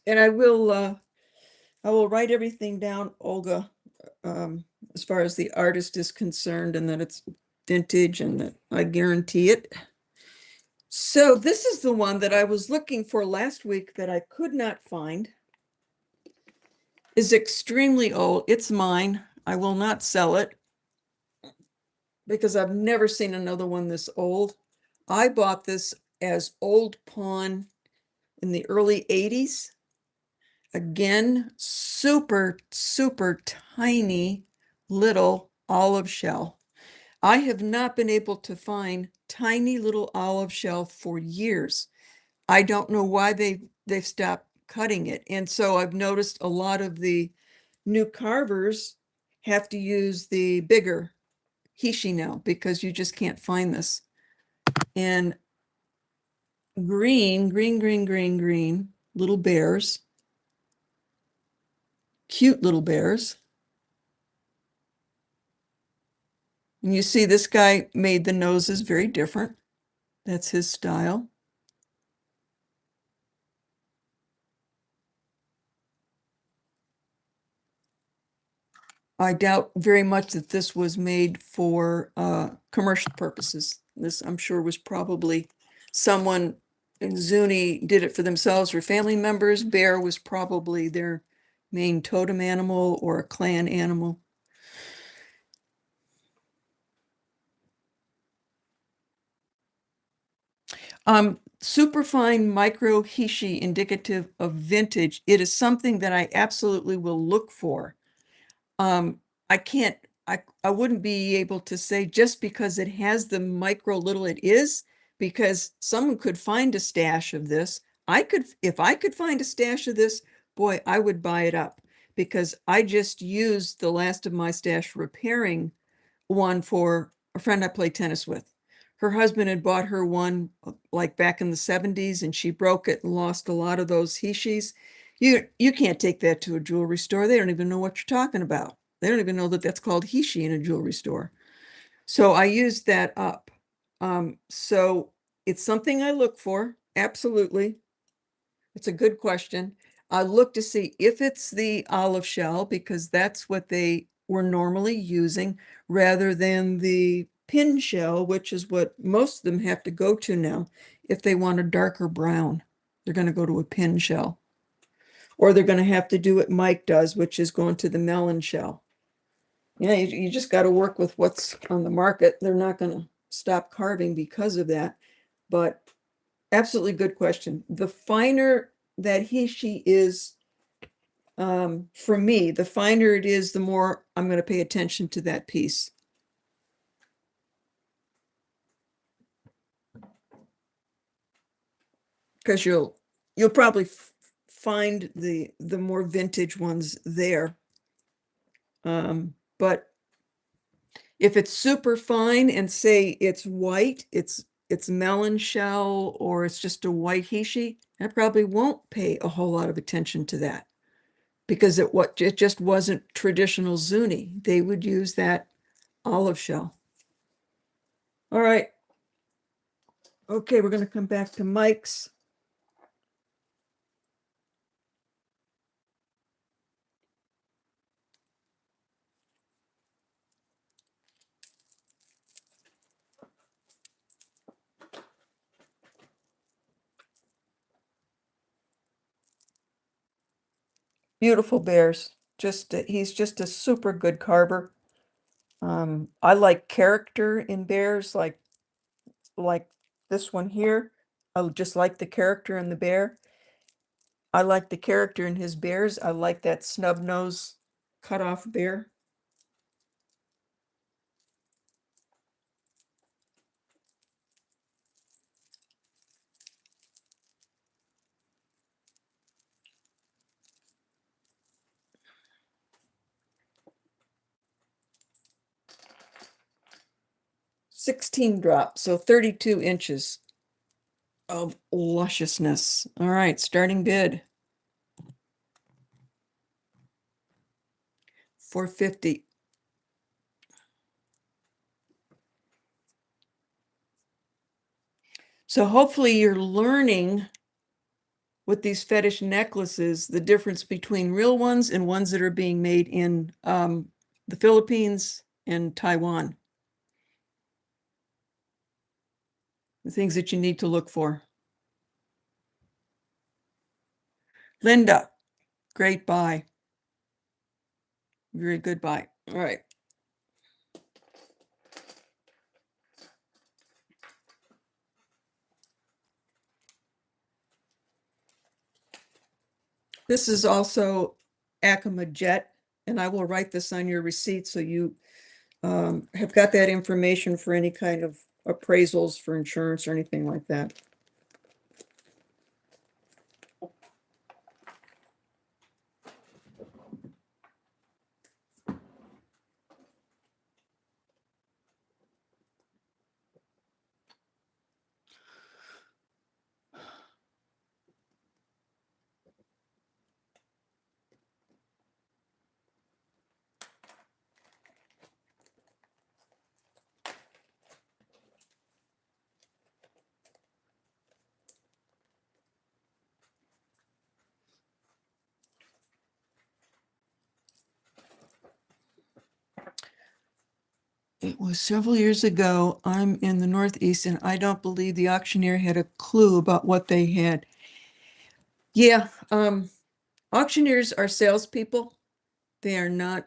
And I will write everything down, Olga, as far as the artist is concerned, and that it's vintage and that I guarantee it. So this is the one that I was looking for last week that I could not find. Is extremely old. It's mine. I will not sell it because I've never seen another one this old. I bought this as old pawn in the early 80s. Again, super, super tiny little olive shell. I have not been able to find tiny little olive shell for years. I don't know why they've stopped cutting it. And so I've noticed a lot of the new carvers have to use the bigger Hishi now because you just can't find this. And green, green, green, green, green, little bears, cute little bears. And you see this guy made the noses very different. That's his style. I doubt very much that this was made for commercial purposes. This, I'm sure, was probably someone in Zuni did it for themselves or family members. Bear was probably their main totem animal or a clan animal. Superfine micro Hishi indicative of vintage. It is something that I absolutely will look for. I can't, I wouldn't be able to say just because it has the micro little it is, because someone could find a stash of this. If I could find a stash of this, boy, I would buy it up because I just used the last of my stash repairing one for a friend I play tennis with. Her husband had bought her one like back in the 70s and she broke it and lost a lot of those Hishis. You can't take that to a jewelry store. They don't even know what you're talking about. They don't even know that that's called Hishi in a jewelry store. So I used that up. So it's something I look for. Absolutely. It's a good question. I look to see if it's the olive shell because that's what they were normally using rather than the pin shell, which is what most of them have to go to now. If they want a darker brown, they're going to go to a pin shell. Or they're going to have to do what Mike does, which is going to the melon shell. Yeah, you just got to work with what's on the market. They're not going to stop carving because of that. But absolutely good question. The finer that she is, for me, the finer it is, the more I'm going to pay attention to that piece. Because you'll probably find the more vintage ones there. But if it's super fine and say it's white, it's melon shell, or it's just a white hishi, I probably won't pay a whole lot of attention to that because it just wasn't traditional zuni. They would use that olive shell. All right. Okay, we're going to come back to Mike's. Beautiful bears. He's just a super good carver. I like character in bears, like this one here. I just like the character in the bear. I like the character in his bears. I like that snub nose cut off bear. $16 drops, so 32 inches of lusciousness. All right, starting bid. $450. So hopefully you're learning with these fetish necklaces the difference between real ones and ones that are being made in the Philippines and Taiwan. The things that you need to look for. Linda, great buy. Very good buy. All right. This is also Acoma Jet, and I will write this on your receipt so you have got that information for any kind of appraisals for insurance or anything like that. It was several years ago. I'm in the Northeast, and I don't believe the auctioneer had a clue about what they had. Yeah, auctioneers are salespeople. They are not,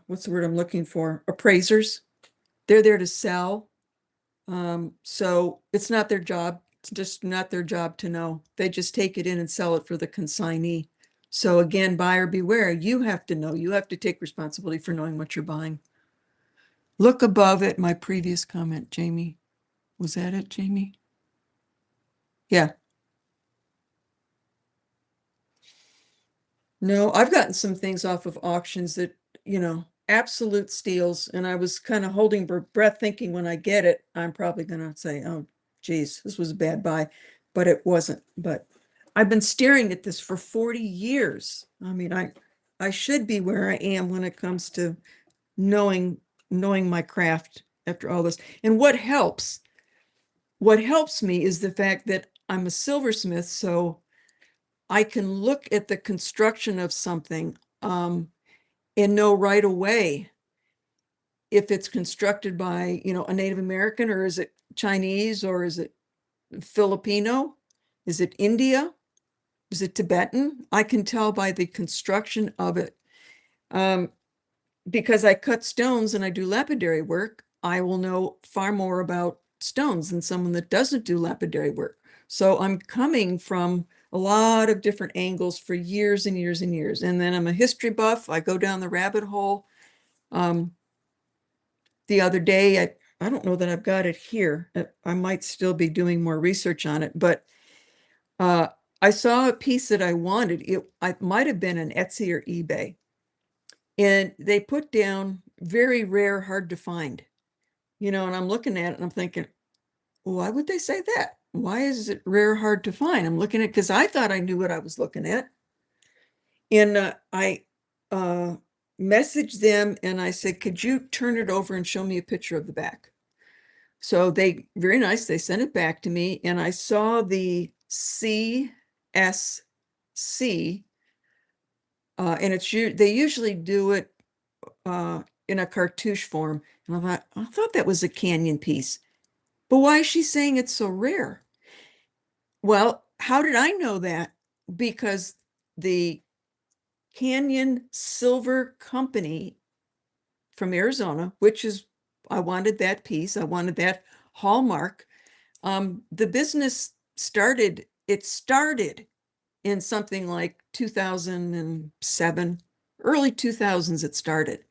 what's the word I'm looking for? Appraisers. They're there to sell. So it's not their job. It's just not their job to know. They just take it in and sell it for the consignee. So again, buyer beware. You have to know. You have to take responsibility for knowing what you're buying. Look above it, my previous comment, Jamie. Was that it, Jamie? Yeah. No, I've gotten some things off of auctions that, absolute steals. And I was kind of holding breath thinking when I get it, I'm probably going to say, oh, geez, this was a bad buy, but it wasn't. But I've been staring at this for 40 years. I mean, I should be where I am when it comes to knowing my craft after all this. And what helps me is the fact that I'm a silversmith, so I can look at the construction of something and know right away if it's constructed by, a Native American, or is it Chinese, or is it Filipino? Is it India? Is it Tibetan? I can tell by the construction of it. Because I cut stones and I do lapidary work, I will know far more about stones than someone that doesn't do lapidary work. So I'm coming from a lot of different angles for years and years and years. And then I'm a history buff. I go down the rabbit hole. The other day, I don't know that I've got it here. I might still be doing more research on it, but I saw a piece that I wanted. It might have been an Etsy or eBay. And they put down very rare, hard to find, and I'm looking at it and I'm thinking, why would they say that? Why is it rare, hard to find? I'm looking at, because I thought I knew what I was looking at. And I messaged them and I said, could you turn it over and show me a picture of the back? So very nice, they sent it back to me and I saw the CSC, and they usually do it in a cartouche form. And I thought that was a canyon piece. But why is she saying it's so rare? Well, how did I know that? Because the Canyon Silver Company from Arizona, which is, I wanted that piece, I wanted that hallmark. The business started in something like 2007, early 2000s it started.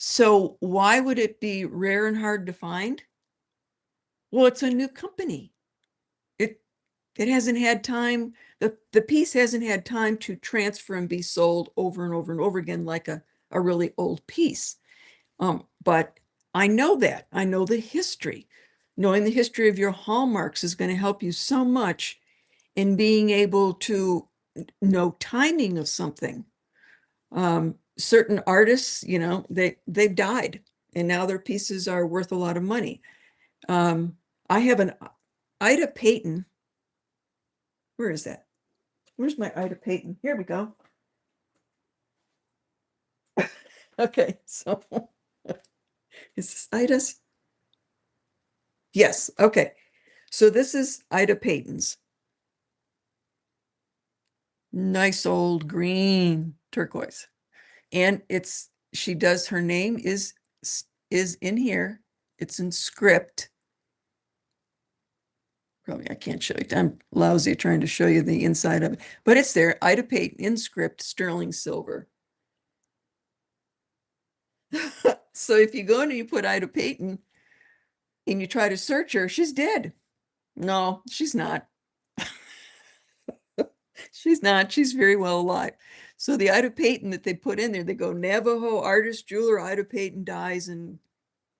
So why would it be rare and hard to find? Well, it's a new company. It hasn't had time, the piece hasn't had time to transfer and be sold over and over and over again like a really old piece. But I know that. I know the history. Knowing the history of your hallmarks is going to help you so much in being able to know timing of something. Certain artists, they've died and now their pieces are worth a lot of money. I have an Ida Payton. Where is that? Where's my Ida Payton? Here we go. Okay, so is this Ida's? Yes, okay. So this is Ida Payton's. Nice old green turquoise. And her name is in here. It's in script. Probably I can't show you. I'm lousy trying to show you the inside of it, but it's there. Ida Payton in script, sterling silver. So if you go and you put Ida Payton and you try to search her, she's dead. No, she's not. She's not. She's very well alive. So the Ida Payton that they put in there, they go Navajo artist jeweler Ida Payton dies in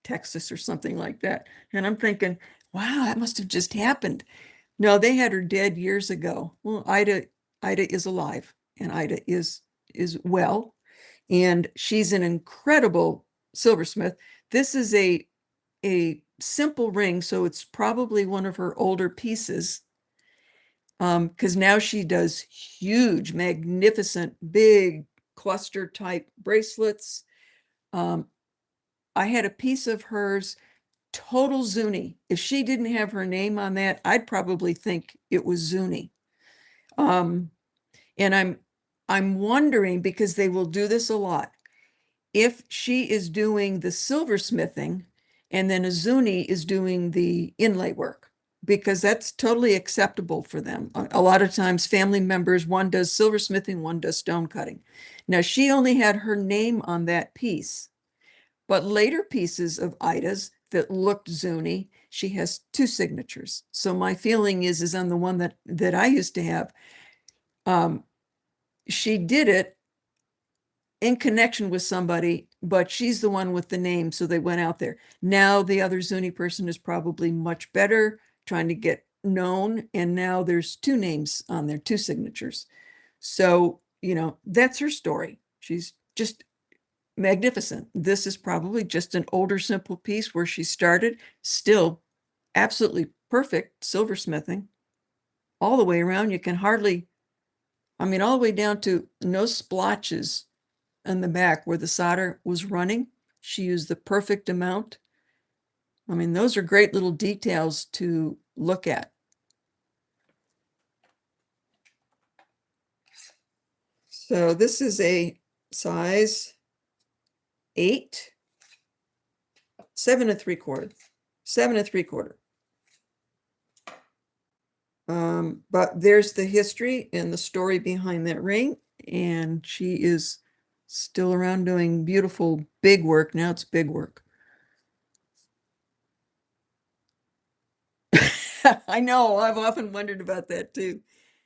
Texas or something like that. And I'm thinking, wow, that must have just happened. No, they had her dead years ago. Well, Ida is alive and Ida is well, and she's an incredible silversmith. This is a simple ring, so it's probably one of her older pieces. Because now she does huge, magnificent, big cluster type bracelets. I had a piece of hers, total Zuni. If she didn't have her name on that, I'd probably think it was Zuni. And I'm wondering, because they will do this a lot, if she is doing the silversmithing and then a Zuni is doing the inlay work, because that's totally acceptable for them. A lot of times family members, one does silversmithing, one does stone cutting. Now she only had her name on that piece, but later pieces of Ida's that looked Zuni, she has two signatures. So my feeling is on the one that I used to have, she did it in connection with somebody, but she's the one with the name, so they went out there. Now the other Zuni person is probably much better, trying to get known, and now there's two names on there, two signatures. So, that's her story. She's just magnificent. This is probably just an older, simple piece where she started, still absolutely perfect silversmithing all the way around. You can hardly, all the way down to no splotches in the back where the solder was running. She used the perfect amount. Those are great little details to look at. So this is a size 8, 7 3/4, 7 3/4. But there's the history and the story behind that ring, and she is still around doing beautiful big work. Now it's big work. I know, I've often wondered about that too.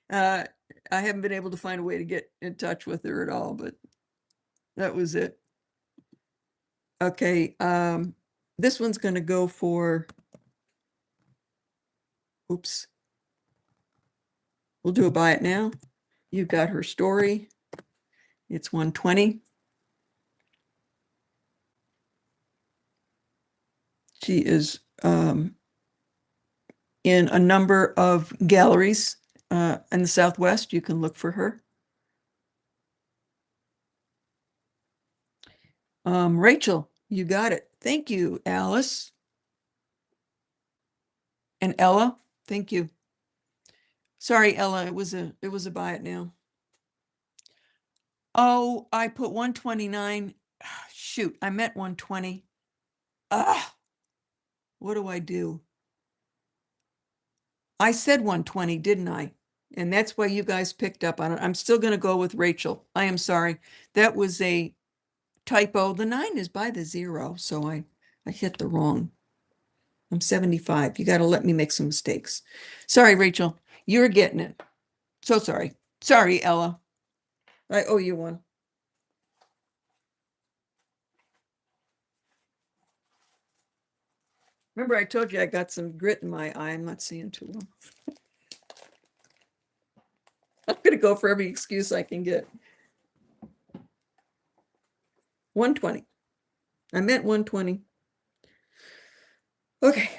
I haven't been able to find a way to get in touch with her at all, but that was it. Okay, this one's going to go for, oops, we'll do a buy it now. You've got her story. It's 120. She is in a number of galleries in the Southwest. You can look for her. Rachel, you got it. Thank you, Alice. And Ella, thank you. Sorry, Ella, it was a buy it now. Oh, I put 129. Shoot, I meant 120. What do I do? I said 120, didn't I? And that's why you guys picked up on it. I'm still going to go with Rachel. I am sorry. That was a typo. The 9 is by the 0, so I hit the wrong. I'm 75. You got to let me make some mistakes. Sorry, Rachel. You're getting it. So sorry. Sorry, Ella. I owe you one. Remember, I told you I got some grit in my eye. I'm not seeing too well. I'm going to go for every excuse I can get. 120. I meant 120. Okay.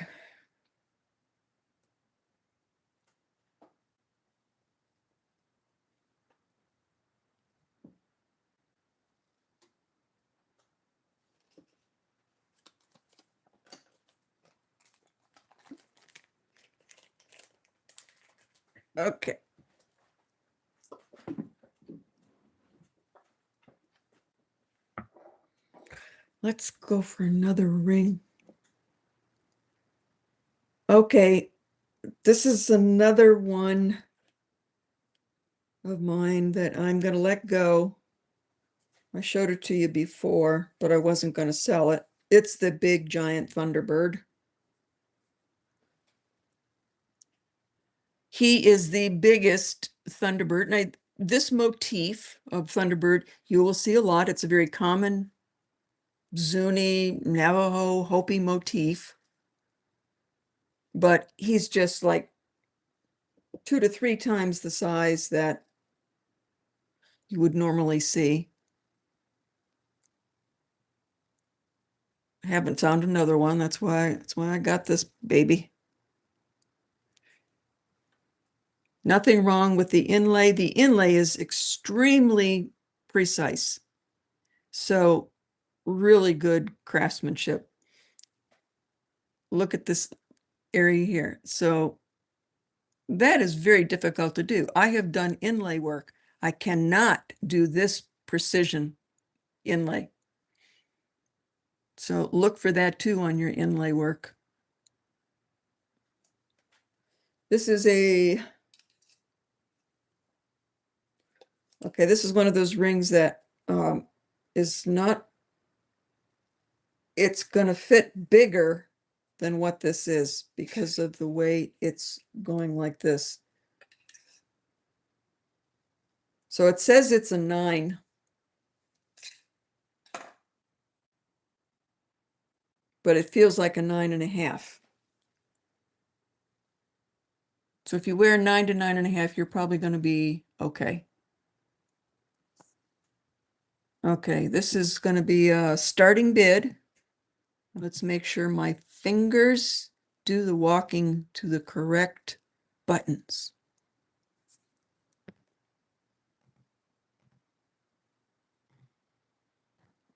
Okay. Let's go for another ring. Okay. This is another one of mine that I'm going to let go. I showed it to you before, but I wasn't going to sell it. It's the big giant Thunderbird. He is the biggest Thunderbird. And this motif of Thunderbird, you will see a lot. It's a very common Zuni, Navajo, Hopi motif. But he's just like 2 to 3 times the size that you would normally see. I haven't found another one. That's why I got this baby. Nothing wrong with the inlay. The inlay is extremely precise. So really good craftsmanship. Look at this area here. So that is very difficult to do. I have done inlay work. I cannot do this precision inlay. So look for that too on your inlay work. This is okay, this is one of those rings that is not, it's going to fit bigger than what this is because of the way it's going like this. So it says it's a 9. But it feels like a 9.5. So if you wear 9 to 9.5, you're probably going to be okay. Okay, this is going to be a starting bid. Let's make sure my fingers do the walking to the correct buttons.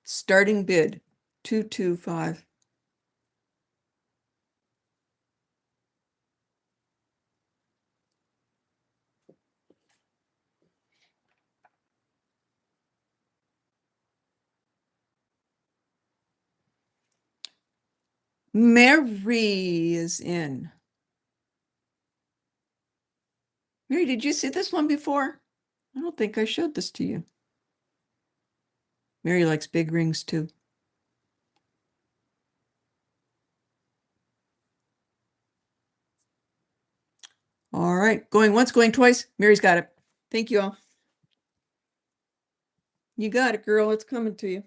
Starting bid 225. Mary is in. Mary, did you see this one before? I don't think I showed this to you. Mary likes big rings too. All right, going once, going twice. Mary's got it. Thank you all. You got it, girl. It's coming to you.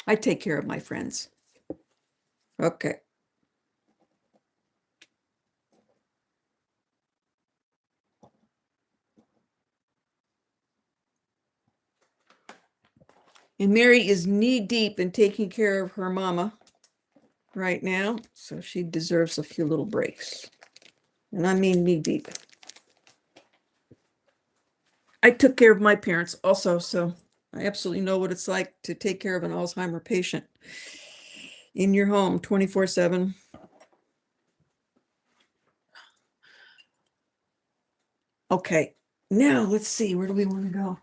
I take care of my friends. Okay. And Mary is knee deep in taking care of her mama right now, so she deserves a few little breaks. And I mean knee deep. I took care of my parents also, so I absolutely know what it's like to take care of an Alzheimer patient in your home 24/7. Okay, now let's see, where do we want to go?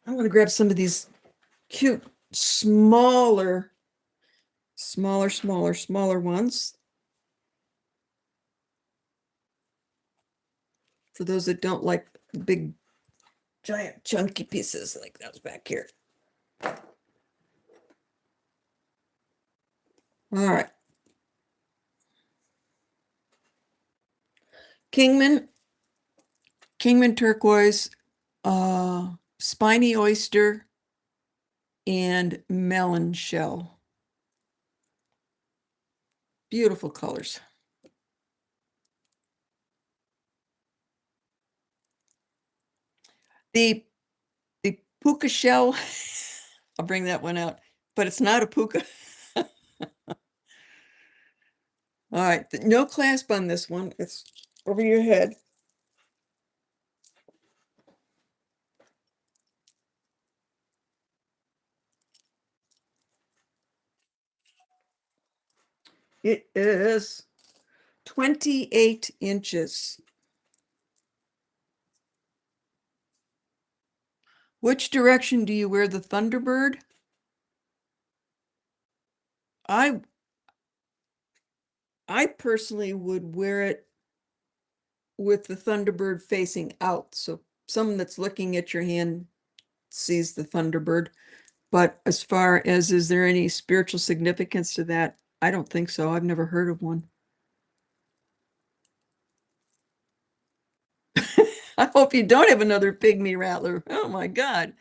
I want to grab some of these cute, smaller ones. For those that don't like big, giant, chunky pieces like those back here. All right. Kingman turquoise, spiny oyster, and melon shell. Beautiful colors. The puka shell, I'll bring that one out, but it's not a puka. All right, no clasp on this one. It's over your head. It is 28 inches. Which direction do you wear the Thunderbird? I personally would wear it with the Thunderbird facing out. So someone that's looking at your hand sees the Thunderbird. But as far as, is there any spiritual significance to that? I don't think so. I've never heard of one. I hope you don't have another pygmy rattler. Oh my God.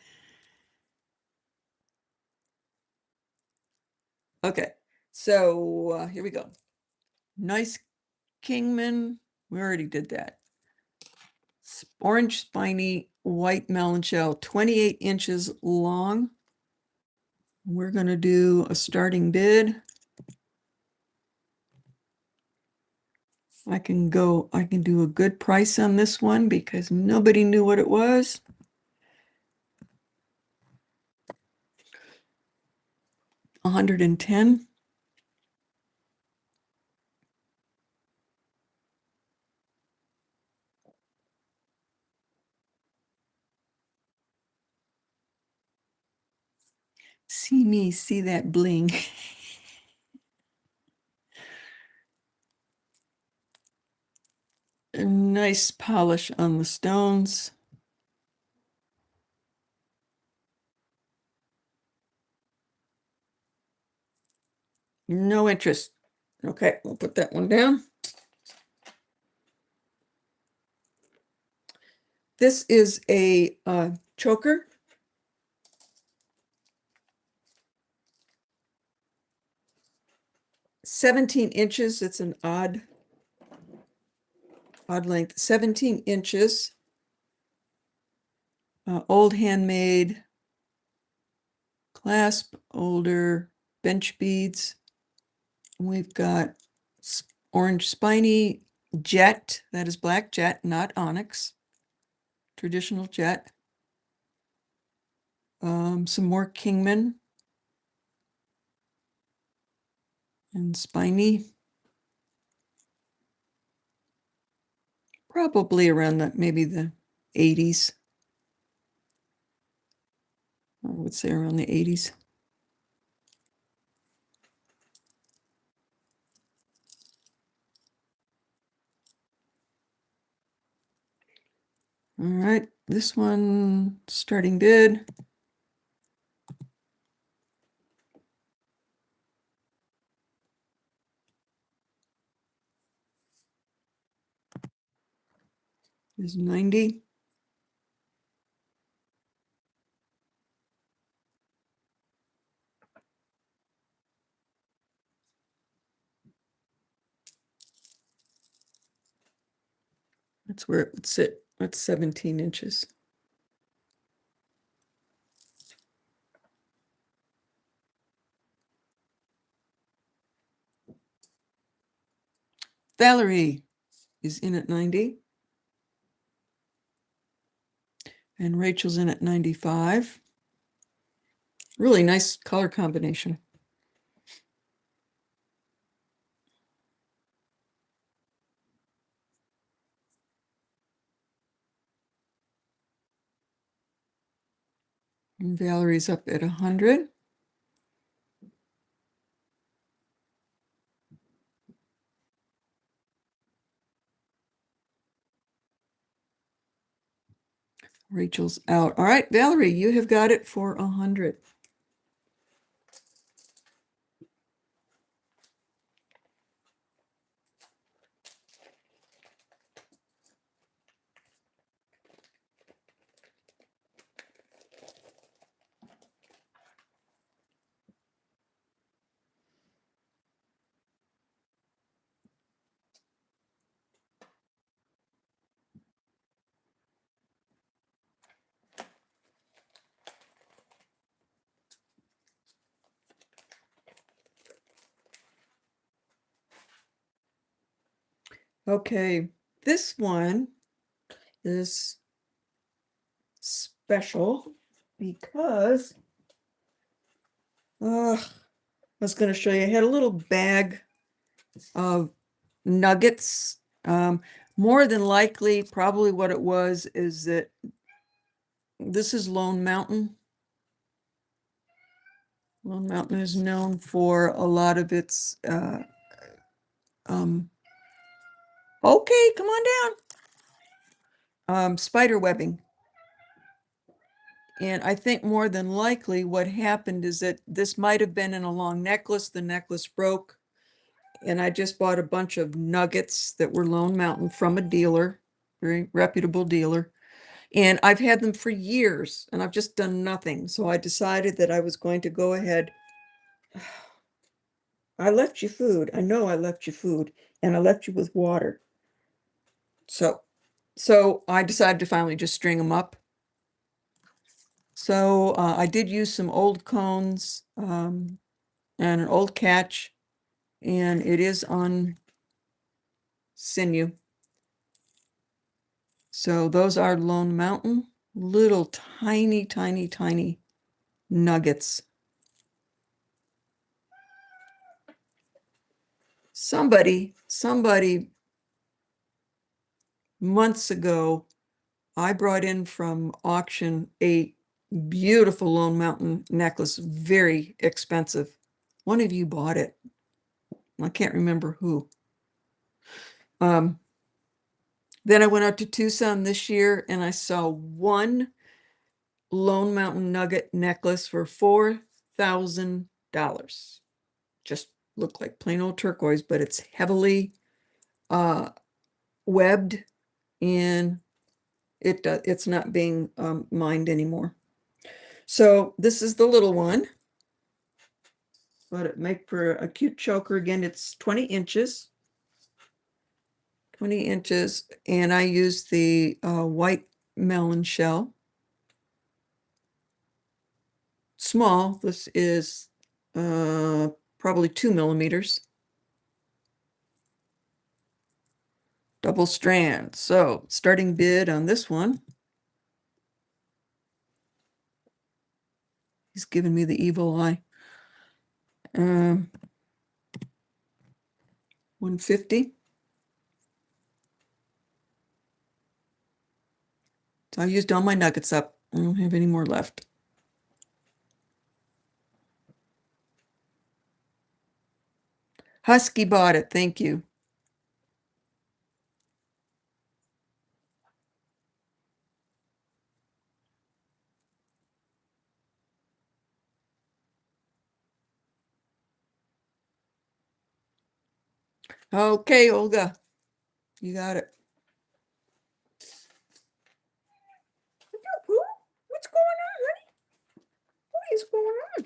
Okay, so here we go. Nice Kingman. We already did that. Orange spiny white melon shell, 28 inches long. We're going to do a starting bid. I can do a good price on this one because nobody knew what it was. $110. See me, see that bling. A nice polish on the stones. No interest. Okay, we'll put that one down. This is a choker. 17 inches. It's an odd length. 17 inches. Old handmade clasp, older bench beads. We've got orange spiny jet. That is black jet, not onyx. traditional jet. Some more Kingman and spiny. Probably around maybe the 80s. I would say around the 80s. All right, this one, starting bid. Is 90. That's where it would sit. That's 17 inches. Valerie is in at 90. And Rachel's in at 95. Really nice color combination. And Valerie's up at 100. Rachel's out. All right, Valerie, you have got it for 100. Okay, this one is special because I was going to show you. I had a little bag of nuggets. More than likely, probably what it was is that this is Lone Mountain. Lone Mountain is known for a lot of its okay, come on down. Spider webbing. And I think more than likely what happened is that this might have been in a long necklace. The necklace broke. And I just bought a bunch of nuggets that were Lone Mountain from a dealer, very reputable dealer. And I've had them for years and I've just done nothing. So I decided that I was going to go ahead. I left you food. I know I left you food and I left you with water. So I decided to finally just string them up. So I did use some old cones and an old catch, and it is on sinew. So those are Lone Mountain, little tiny, tiny, tiny nuggets. Somebody months ago, I brought in from auction a beautiful Lone Mountain necklace, very expensive. One of you bought it. I can't remember who. Then I went out to Tucson this year and I saw one Lone Mountain nugget necklace for $4,000. Just looked like plain old turquoise, but it's heavily webbed and it's not being mined anymore. So this is the little one, but it make for a cute choker. Again, it's 20 inches. 20 inches, and I use the white melon shell. Small, this is probably 2 millimeters. Double strand. So starting bid on this one He's giving me the evil eye. 150. So I used all my nuggets up. I don't have any more left. Husky bought it. Thank you. Okay, Olga, you got it. What's going on, honey? What is going on?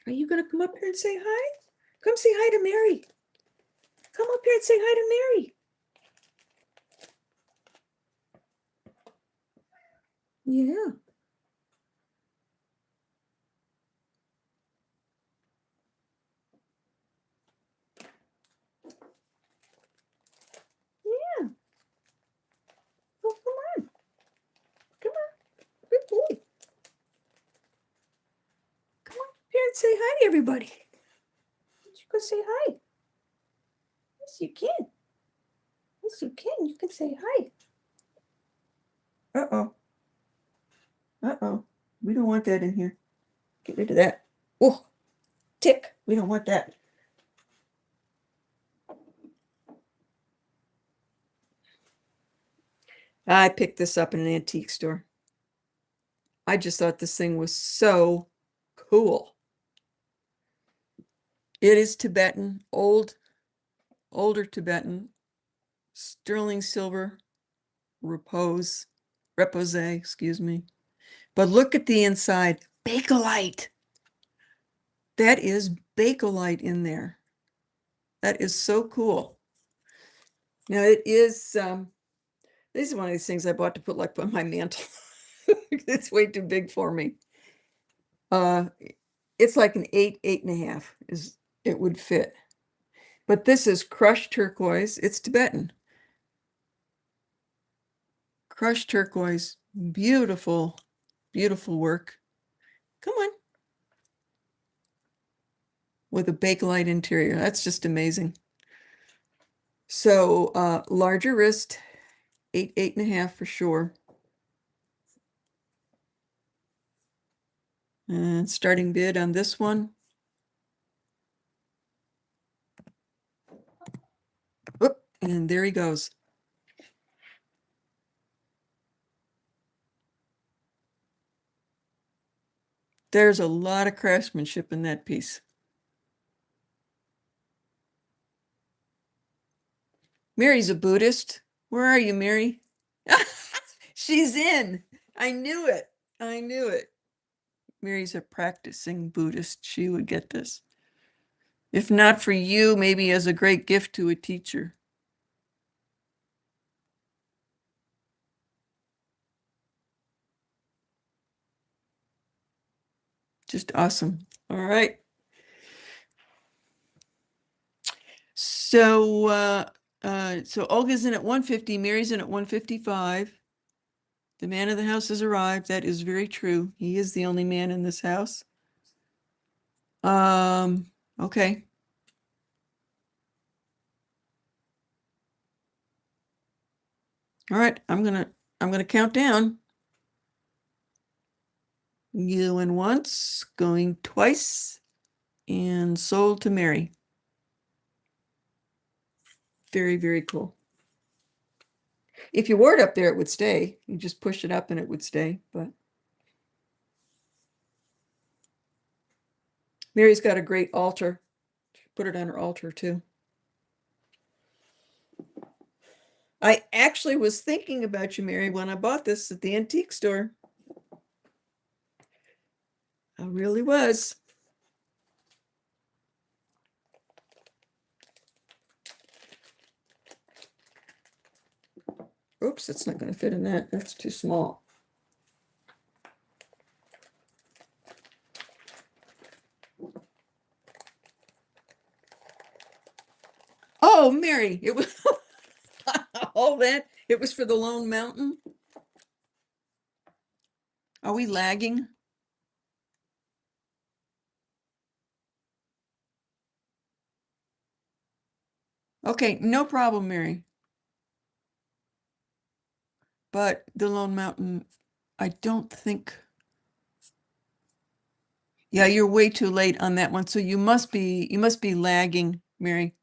Are you going to come up here and say hi? Come say hi to Mary. Come up here and say hi to Mary. Yeah. Yeah. Oh, come on. Come on. Good boy. Come on up here and say hi to everybody. You go say hi. Yes, you can. Yes, you can. You can say hi. Uh-oh. Uh-oh. We don't want that in here. Get rid of that. Oh, tick. We don't want that. I picked this up in an antique store. I just thought this thing was so cool. It is Tibetan, older Tibetan, sterling silver, repose, excuse me. But look at the inside, Bakelite. That is Bakelite in there. That is so cool. Now it is, this is one of these things I bought to put like on my mantle. It's way too big for me. It's like an 8.5 is it would fit. But this is crushed turquoise. It's Tibetan. Crushed turquoise. Beautiful, beautiful work. Come on. With a Bakelite interior. That's just amazing. So larger wrist, 8.5 for sure. And starting bid on this one. Oop, and there he goes. There's a lot of craftsmanship in that piece. Mary's a Buddhist. Where are you, Mary? She's in. I knew it. I knew it. Mary's a practicing Buddhist. She would get this. If not for you, maybe as a great gift to a teacher. Just awesome. All right. So so Olga's in at 150, Mary's in at 155. The man of the house has arrived. That is very true. He is the only man in this house. Okay. All right, I'm gonna count down. Going once, going twice, and sold to Mary. Very, very cool. If you wore it up there, it would stay. You just push it up and it would stay, but Mary's got a great altar. Put it on her altar too. I actually was thinking about you, Mary, when I bought this at the antique store. I really was. Oops, it's not going to fit in that. That's too small. Oh, Mary, it was all that. It was for the Lone Mountain. Are we lagging? Okay, no problem, Mary. But the Lone Mountain, I don't think. Yeah, you're way too late on that one. So you must be lagging, Mary.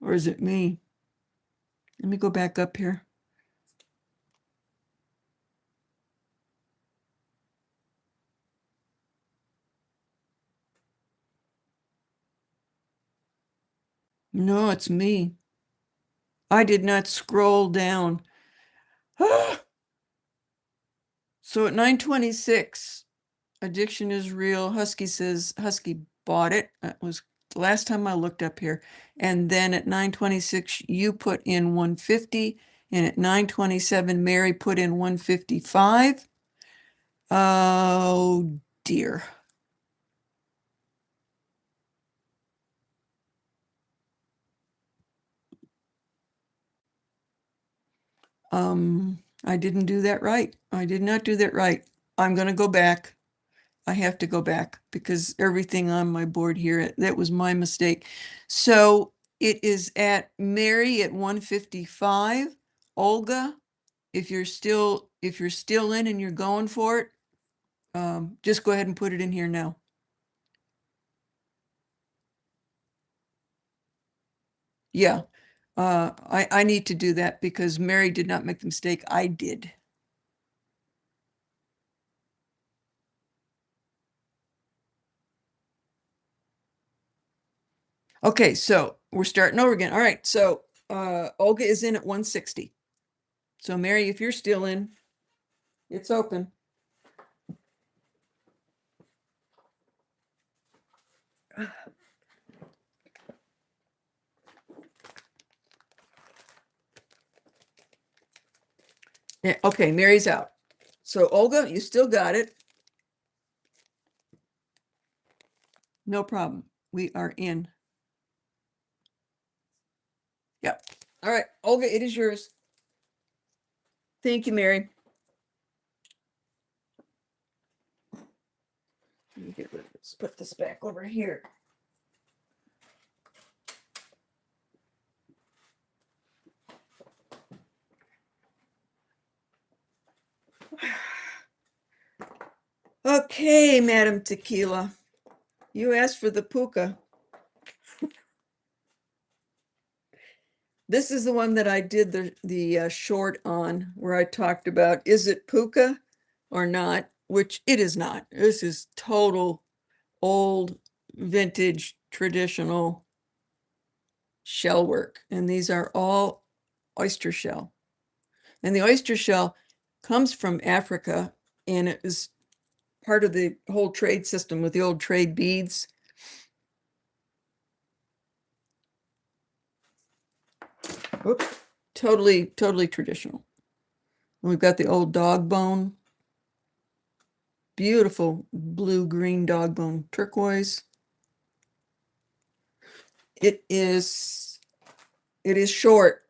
Or is it me? Let me go back up here. No, it's me. I did not scroll down. So at 9:26, addiction is real. Husky says Husky bought it. That was the last time I looked up here. And then at 9:26, you put in 150. And at 9:27, Mary put in 155. Oh dear. I didn't do that right. I did not do that right. I'm gonna go back. I have to go back because everything on my board here, that was my mistake. So it is at Mary at 155. Olga, if you're still in and you're going for it, just go ahead and put it in here now. Yeah. I need to do that because Mary did not make the mistake. I did. Okay, so we're starting over again. All right, so Olga is in at 160. So Mary, if you're still in, it's open. Yeah, okay, Mary's out. So Olga, you still got it. No problem. We are in. Yep. All right, Olga, it is yours. Thank you, Mary. Let me get rid of this. Put this back over here. Okay, Madam Tequila. You asked for the puka. This is the one that I did the short on, where I talked about, is it puka or not? Which it is not. This is total old, vintage, traditional shell work. And these are all oyster shell. And the oyster shell comes from Africa, and it is part of the whole trade system with the old trade beads. Oops. Totally, totally traditional. And we've got the old dog bone. Beautiful blue-green dog bone turquoise. It is short.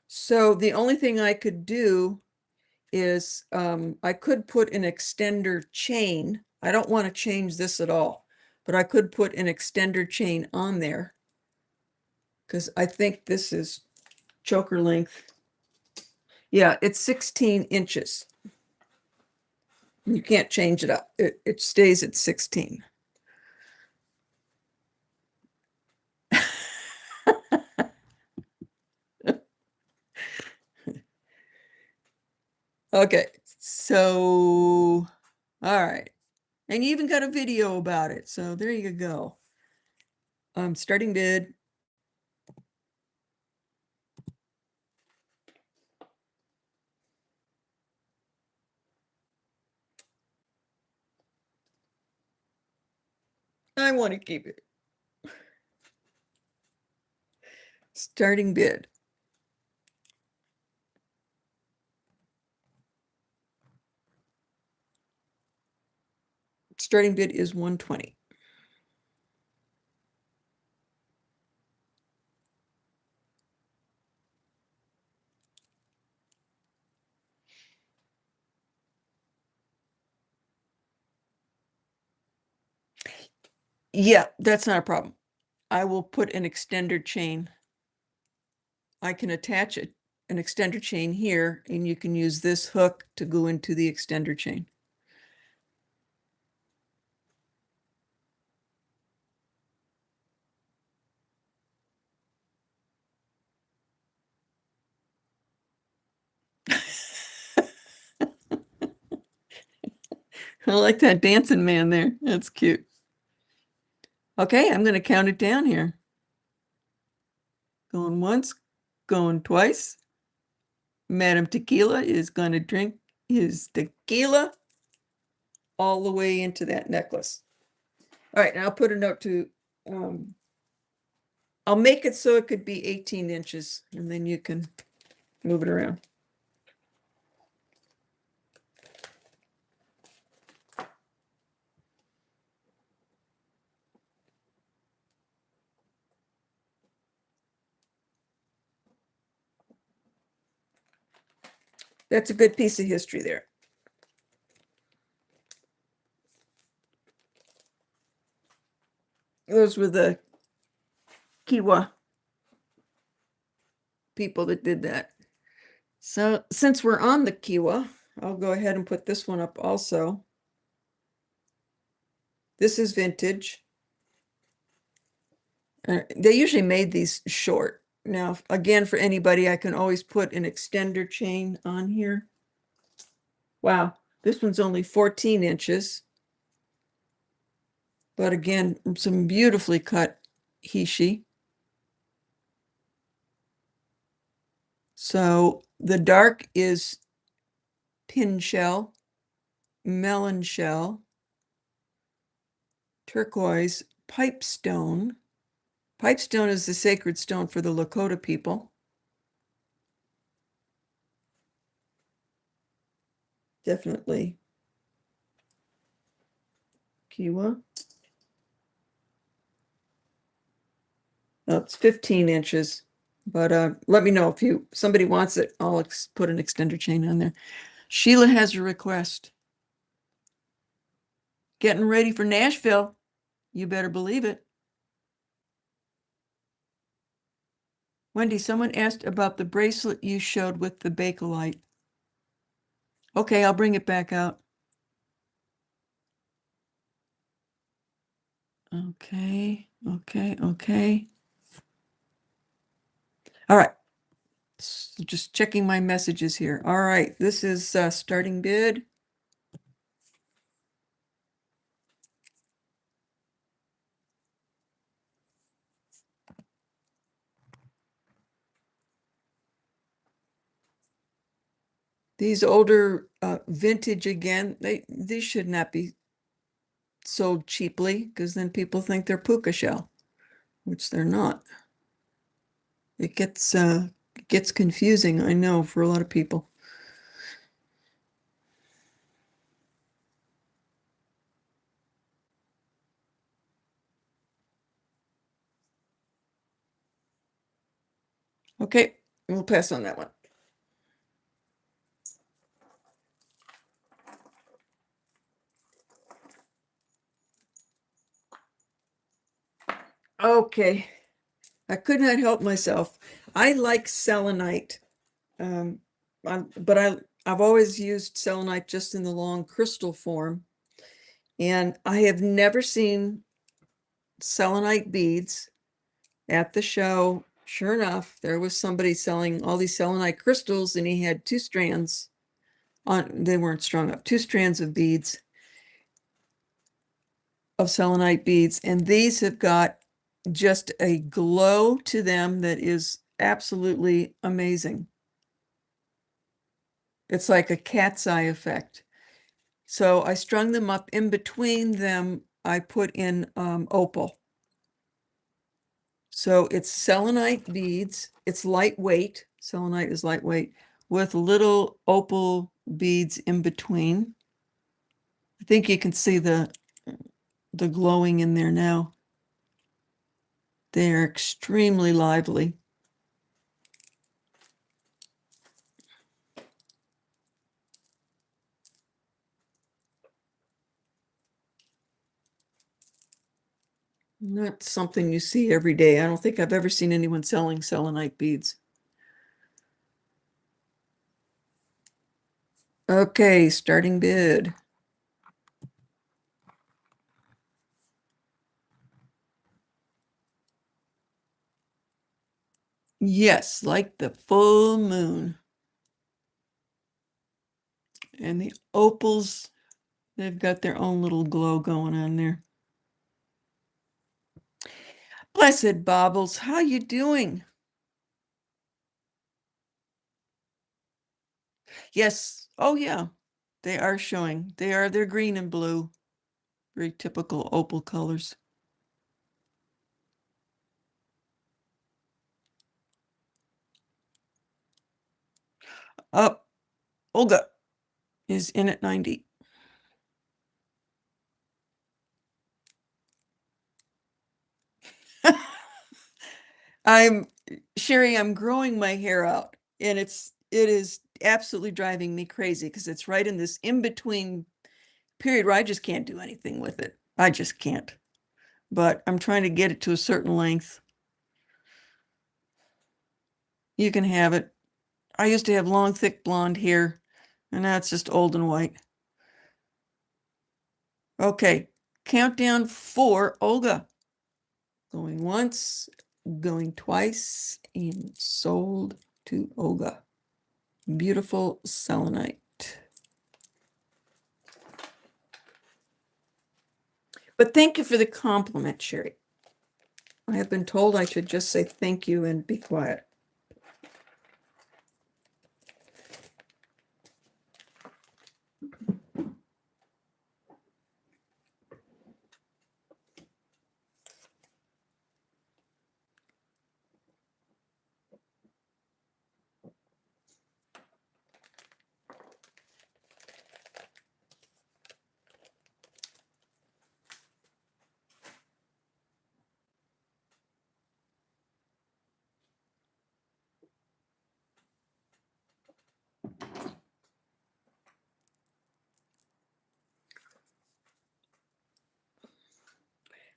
So the only thing I could do is I could put an extender chain. I don't want to change this at all, but I could put an extender chain on there because I think this is choker length. Yeah, it's 16 inches. You can't change it up. It stays at 16. Okay, so, all right. And you even got a video about it. So there you go. Starting bid. I want to keep it. Starting bid. Starting bid is 120. Yeah, that's not a problem. I will put an extender chain. I can attach an extender chain here, and you can use this hook to go into the extender chain. I like that dancing man there. That's cute. Okay, I'm going to count it down here. Going once, going twice. Madam Tequila is going to drink his tequila all the way into that necklace. All right, now I'll put a note to, I'll make it so it could be 18 inches, and then you can move it around. That's a good piece of history there. Those were the Kiwa people that did that. So since we're on the Kiwa, I'll go ahead and put this one up also. This is vintage. They usually made these short. Now, again, for anybody, I can always put an extender chain on here. Wow, this one's only 14 inches. But again, some beautifully cut hishi. So the dark is pin shell, melon shell, turquoise, pipestone. Pipestone is the sacred stone for the Lakota people. Definitely Kiwa. Oh, it's 15 inches. But let me know if somebody wants it. I'll put an extender chain on there. Sheila has a request. Getting ready for Nashville. You better believe it. Wendy, someone asked about the bracelet you showed with the Bakelite. Okay, I'll bring it back out. Okay. All right. Just checking my messages here. All right, this is starting bid. These older vintage again, these should not be sold cheaply because then people think they're puka shell, which they're not. It gets confusing, I know, for a lot of people. Okay, we'll pass on that one. Okay, I could not help myself. I like selenite, um, but I've always used selenite just in the long crystal form, and I have never seen selenite beads at the show. Sure enough, there was somebody selling all these selenite crystals, and he had two strands on. They weren't strung up. Two strands of beads of selenite beads, and these have got just a glow to them that is absolutely amazing. It's like a cat's eye effect. So I strung them up. In between them, I put in opal. So it's selenite beads. It's lightweight. Selenite is lightweight with little opal beads in between. I think you can see the glowing in there now. They're extremely lively. Not something you see every day. I don't think I've ever seen anyone selling selenite beads. Okay, starting bid. Yes, like the full moon. And the opals, they've got their own little glow going on there. Blessed Baubles, how you doing? Yes. Oh yeah. They are showing. They're green and blue. Very typical opal colors. Up. Olga is in at 90. I'm Sherry, I'm growing my hair out and it is absolutely driving me crazy because it's right in this in-between period where I just can't do anything with it. I just can't. But I'm trying to get it to a certain length. You can have it. I used to have long, thick blonde hair, and now it's just old and white. Okay, countdown for Olga. Going once, going twice, and sold to Olga. Beautiful selenite. But thank you for the compliment, Sherry. I have been told I should just say thank you and be quiet.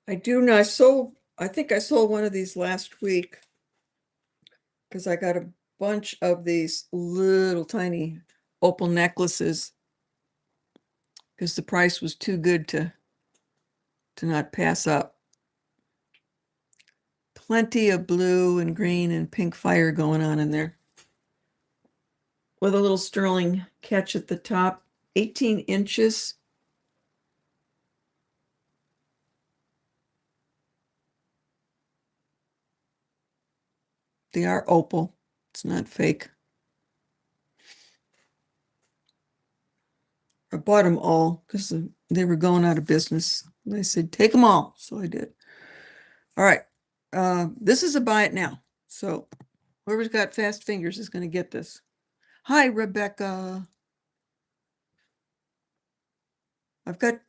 I do know. I think I sold one of these last week because I got a bunch of these little tiny opal necklaces because the price was too good to not pass up. Plenty of blue and green and pink fire going on in there. With a little sterling catch at the top, 18 inches. They are opal. It's not fake. I bought them all because they were going out of business. And I said, take them all. So I did. All right. This is a buy it now. So whoever's got fast fingers is going to get this. Hi, Rebecca. I've got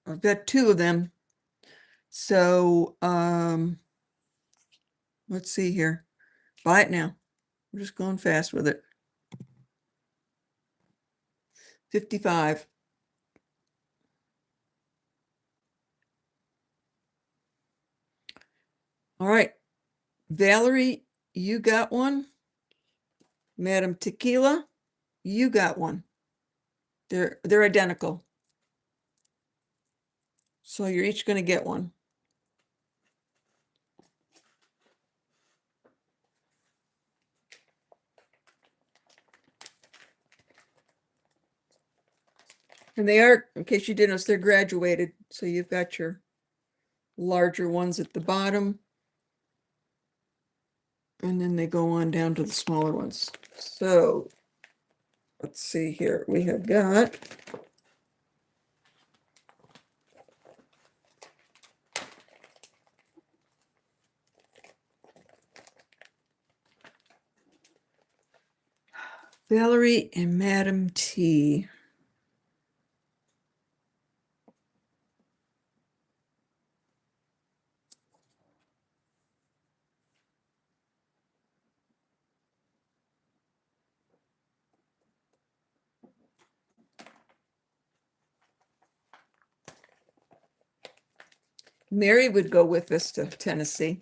I've got two of them. So let's see here. Buy it now. We're just going fast with it. 55. All right. Valerie, you got one. Madam Tequila, you got one. They're identical. So you're each going to get one. And they are, in case you didn't notice, they're graduated. So you've got your larger ones at the bottom. And then they go on down to the smaller ones. So let's see here. We have got Valerie and Madam T. Mary would go with us to Tennessee.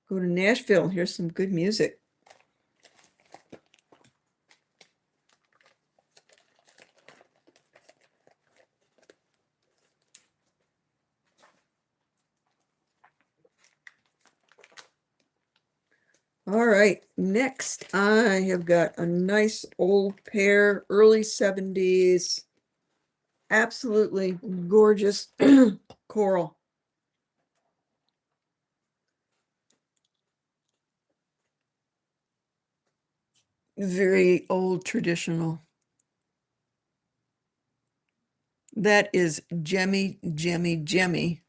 Go to Nashville, here's some good music. All right, next I have got a nice old pair, early 70s, absolutely gorgeous coral. Very old traditional. That is gemmy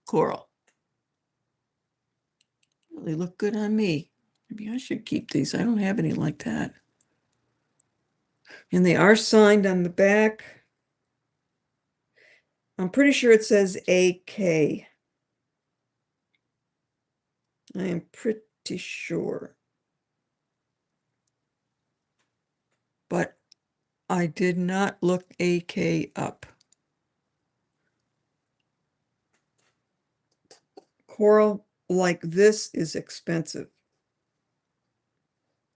coral. Really look good on me. Maybe I should keep these. I don't have any like that. And they are signed on the back. I'm pretty sure it says AK. I am pretty sure. But I did not look AK up. Coral like this is expensive.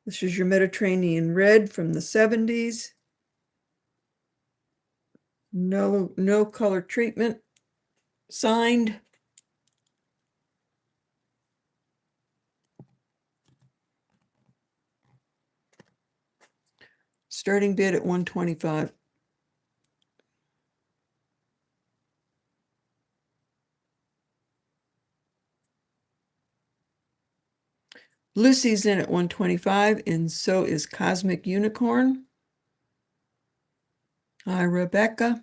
This is your Mediterranean red from the 70s. No color treatment. Signed. Starting bid at 125. Lucy's in at 125, and so is Cosmic Unicorn. Hi, Rebecca.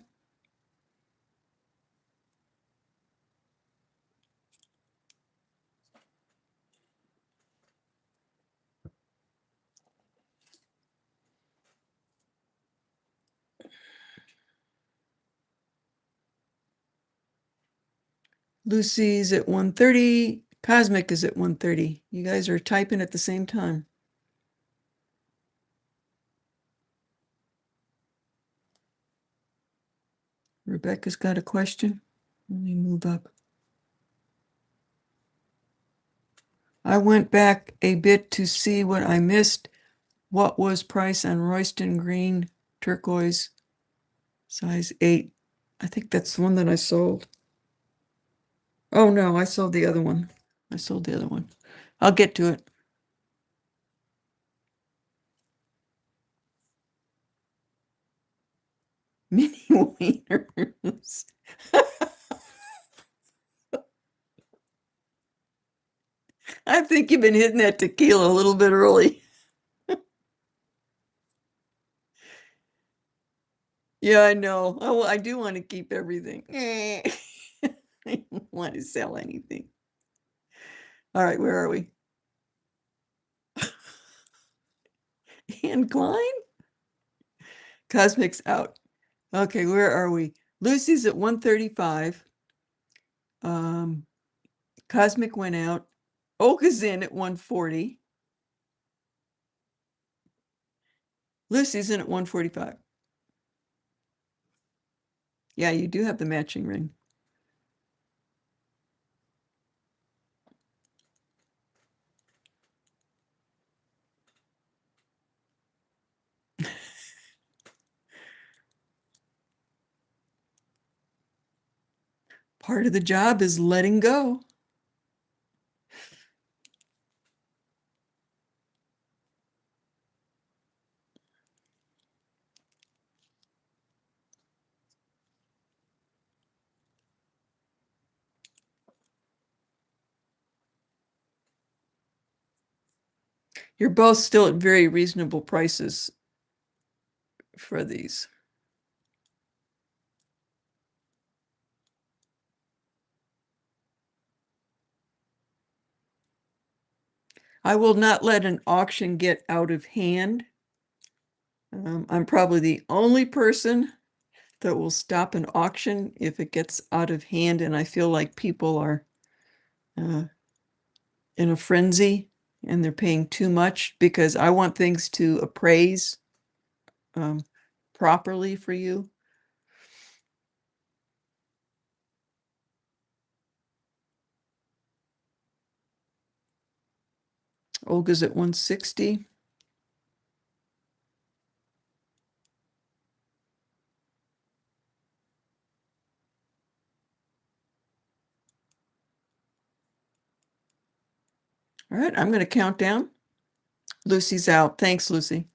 Lucy's at 130. Cosmic is at 130. You guys are typing at the same time. Rebecca's got a question. Let me move up. I went back a bit to see what I missed. What was price on Royston Green turquoise size 8? I think that's the one that I sold. Oh no, I sold the other one. I sold the other one. I'll get to it. Mini wieners. I think you've been hitting that tequila a little bit early. Yeah, I know. Oh, I do want to keep everything. I don't want to sell anything. All right, where are we? Anne Klein? Cosmic's out. Okay, where are we? Lucy's at 135. Cosmic went out. Oak is in at 140. Lucy's in at 145. Yeah, you do have the matching ring. Part of the job is letting go. You're both still at very reasonable prices for these. I will not let an auction get out of hand. I'm probably the only person that will stop an auction if it gets out of hand and I feel like people are in a frenzy and they're paying too much, because I want things to appraise properly for you. Olga's at 160. All right, I'm going to count down. Lucy's out. Thanks, Lucy.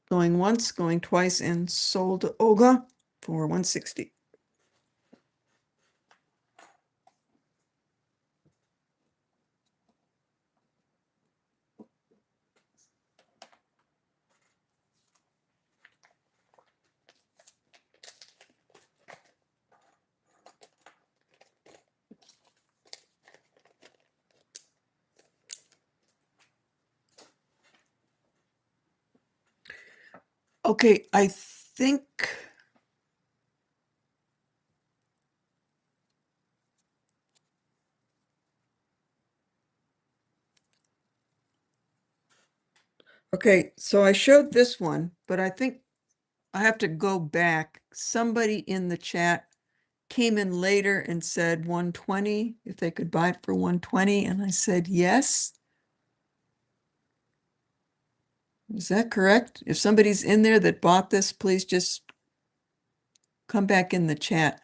Going once, going twice, and sold to Olga for 160. Okay, I think okay, so I showed this one, but I think I have to go back. Somebody in the chat came in later and said 120, if they could buy it for 120, and I said yes. Is that correct? If somebody's in there that bought this, please just come back in the chat.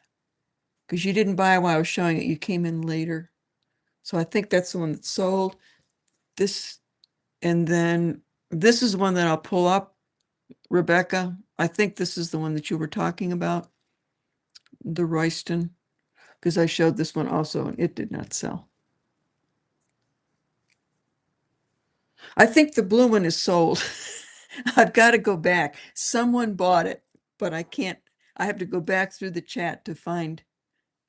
Because you didn't buy while I was showing it, you came in later. So I think that's the one that sold. This, and then this is the one that I'll pull up. Rebecca, I think this is the one that you were talking about, the Royston, because I showed this one also and it did not sell. I think the blue one is sold. I've got to go back. Someone bought it, but I can't, I have to go back through the chat to find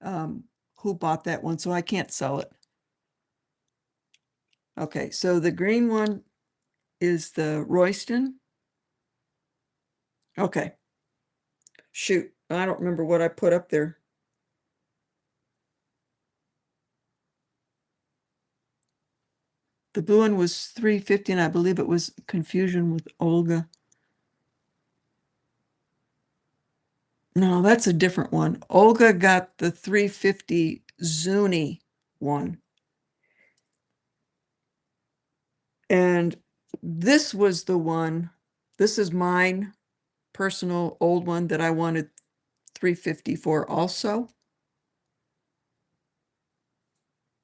who bought that one, so I can't sell it. Okay, so the green one is the Royston. Okay. Shoot, I don't remember what I put up there. The blue one was 350, and I believe it was confusion with Olga. No, that's a different one. Olga got the 350 Zuni one. And this was the one, this is mine, personal old one that I wanted 350 for also.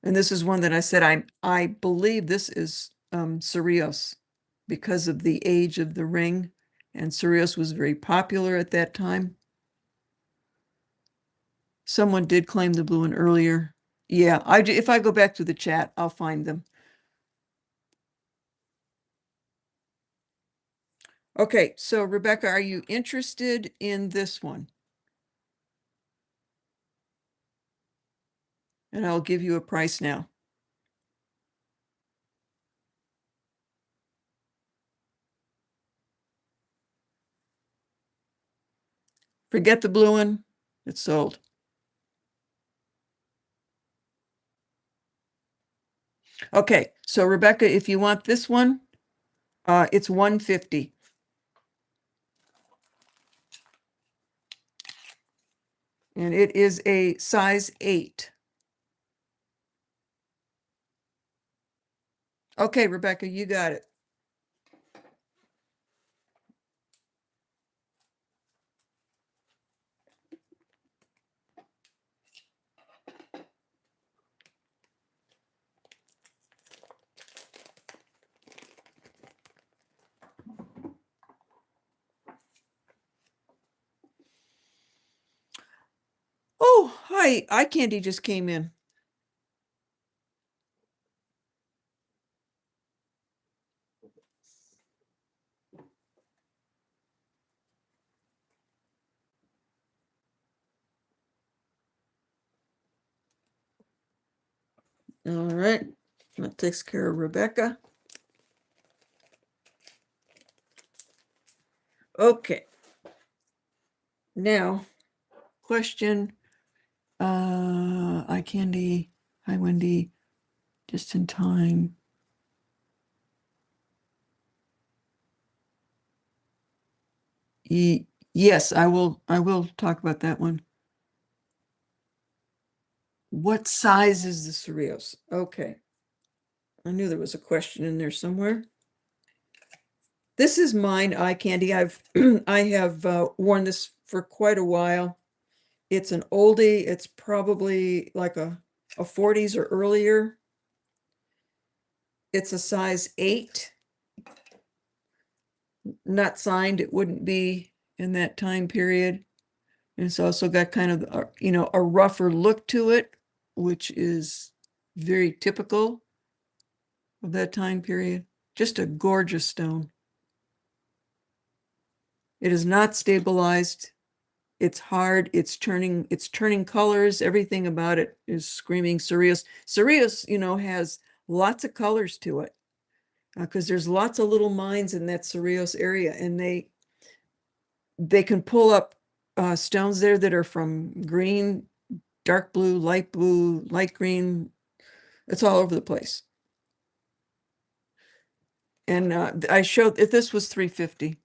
And this is one that I said I believe this is Cerritos because of the age of the ring. And Cerritos was very popular at that time. Someone did claim the blue one earlier. Yeah, if I go back to the chat, I'll find them. Okay, so Rebecca, are you interested in this one? And I'll give you a price now. Forget the blue one, it's sold. Okay, so Rebecca, if you want this one, it's 150. And it is a size 8. Okay, Rebecca, you got it. Oh, hi, Eye Candy just came in. All right, that takes care of Rebecca. Okay. Now, question, Eye Candy, hi Wendy, just in time. Yes, I will talk about that one. What size is the Cerritos? Okay. I knew there was a question in there somewhere. This is mine eye candy. I have worn this for quite a while. It's an oldie. It's probably like a 40s or earlier. It's a size 8. Not signed. It wouldn't be in that time period. And it's also got kind of a rougher look to it, which is very typical of that time period. Just a gorgeous stone. It is not stabilized. It's hard. It's turning colors. Everything about it is screaming cereus. Cereus, has lots of colors to it because there's lots of little mines in that cereus area, and they can pull up stones there that are from green, dark blue, light green. It's all over the place. And I showed if this was 350.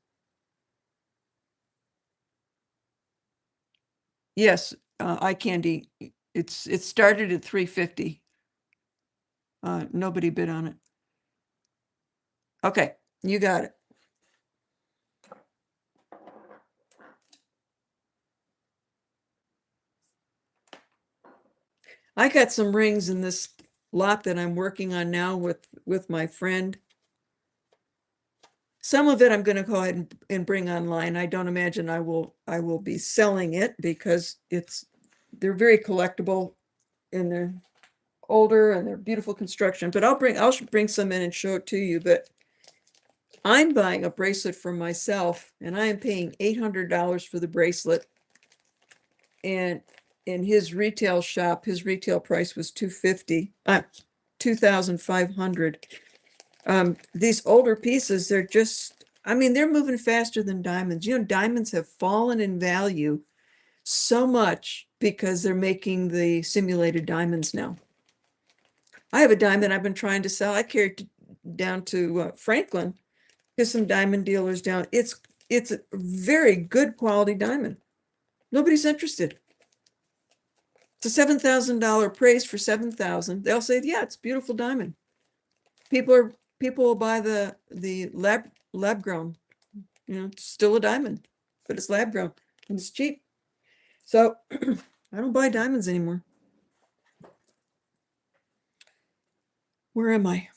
Yes, eye candy. It started at 350. Nobody bid on it. Okay, you got it. I got some rings in this lot that I'm working on now with my friend. Some of it I'm going to go ahead and bring online. I don't imagine I will be selling it because they're very collectible and they're older and they're beautiful construction. But I'll bring some in and show it to you. But I'm buying a bracelet for myself, and I am paying $800 for the bracelet. And in his retail shop, his retail price was $2,500. These older pieces, they're moving faster than diamonds. Diamonds have fallen in value so much because they're making the simulated diamonds now. I have a diamond I've been trying to sell. I carried down to Franklin. There's some diamond dealers down. It's a very good quality diamond. Nobody's interested. It's a $7,000 praise for $7,000. They'll say, yeah, it's a beautiful diamond. People will buy the lab grown. It's still a diamond, but it's lab grown and it's cheap. So I don't buy diamonds anymore. Where am I?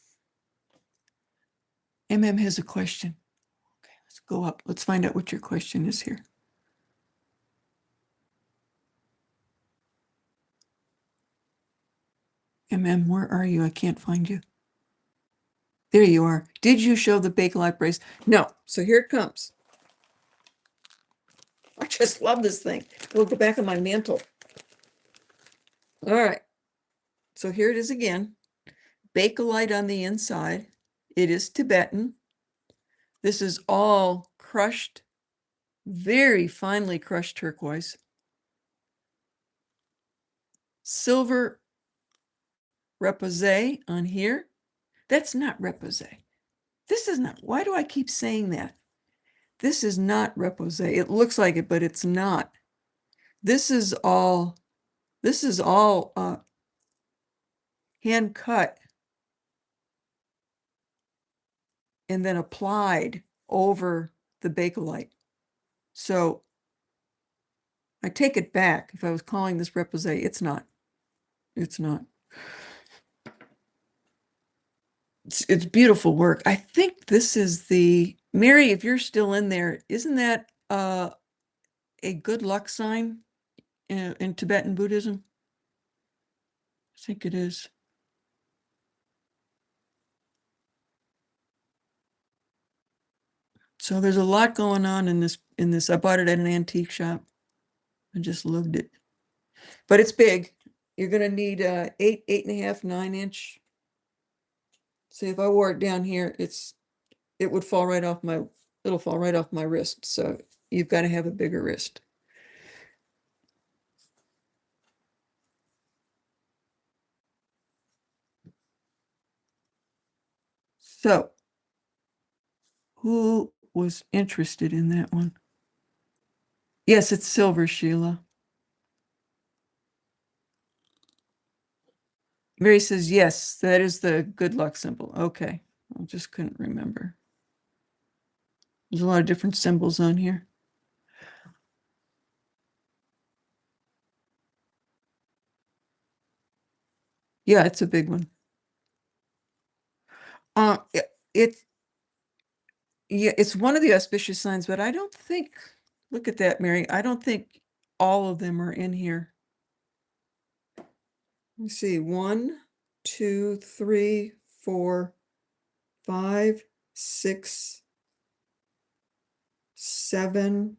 MM has a question. Okay, let's go up. Let's find out what your question is here. MM, where are you? I can't find you. There you are. Did you show the Bakelite brace? No. So here it comes. I just love this thing. It'll go back on my mantle. All right. So here it is again. Bakelite on the inside. It is Tibetan. This is all crushed, very finely crushed turquoise. Silver repoussé on here. That's not repoussé. This is not. Why do I keep saying that? This is not repoussé. It looks like it, but it's not. This is all hand cut and then applied over the Bakelite. So I take it back. If I was calling this repoussé, it's not. It's not. It's beautiful work. I think this is Mary, if you're still in there, isn't that a good luck sign in Tibetan Buddhism? I think it is. So there's a lot going on in this. I bought it at an antique shop. I just loved it. But it's big. You're gonna need 8.5, 9-inch. See, if I wore it down here, it would fall right off it'll fall right off my wrist. So you've got to have a bigger wrist. So who was interested in that one? Yes, it's silver, Sheila. Mary says, yes, that is the good luck symbol. Okay. I just couldn't remember. There's a lot of different symbols on here. Yeah, it's a big one. Uh, it, yeah, it's one of the auspicious signs, but I don't think, look at that, Mary. I don't think all of them are in here. Let me see, 1, 2, 3, 4, 5, 6, 7,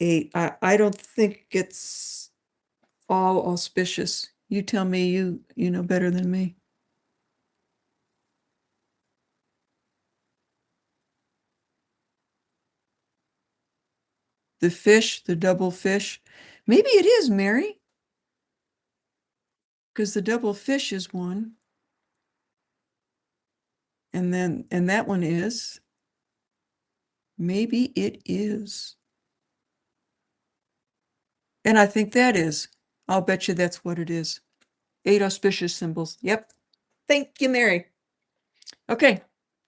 8. I don't think it's all auspicious. You tell me, you know better than me. The fish, the double fish. Maybe it is, Mary, because the double fish is one. And that one is. Maybe it is. And I think that is. I'll bet you that's what it is. 8 auspicious symbols. Yep. Thank you, Mary. Okay.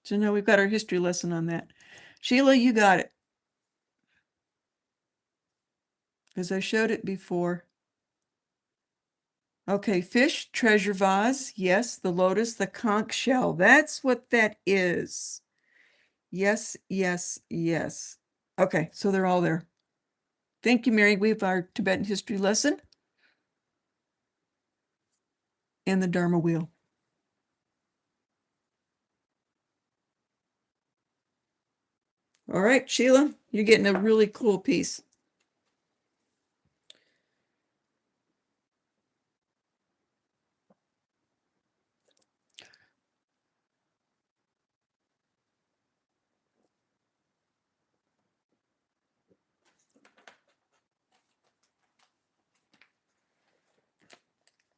So now we've got our history lesson on that. Sheila, you got it. Because I showed it before. Okay, fish, treasure vase. Yes, the lotus, the conch shell. That's what that is. Yes, yes, yes. Okay, so they're all there. Thank you, Mary. We have our Tibetan history lesson and the Dharma wheel. All right, Sheila, you're getting a really cool piece.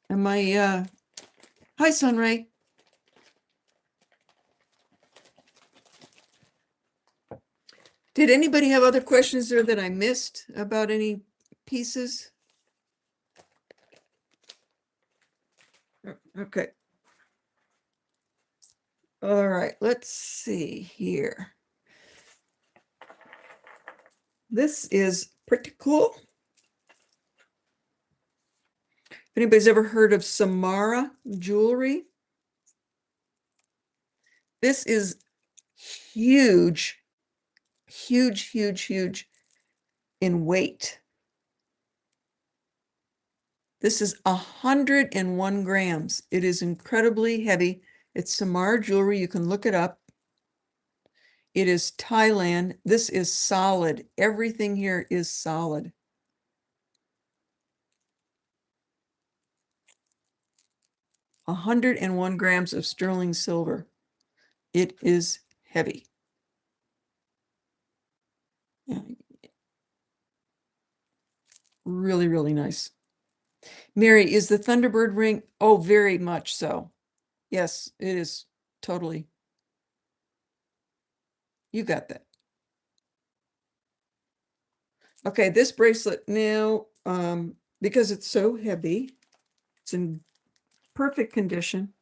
And hi, Sunray. Did anybody have other questions there that I missed about any pieces? Okay. All right, let's see here. This is pretty cool. If anybody's ever heard of Samara jewelry, this is huge, huge, huge, huge in weight. This is 101 grams. It is incredibly heavy. It's Samara jewelry. You can look it up. It is Thailand. This is solid. Everything here is solid. 101 grams of sterling silver. It is heavy. Yeah. Really, really nice. Mary, is the Thunderbird ring? Oh, very much so. Yes, it is totally. You got that. Okay, this bracelet now, because it's so heavy, it's in perfect condition.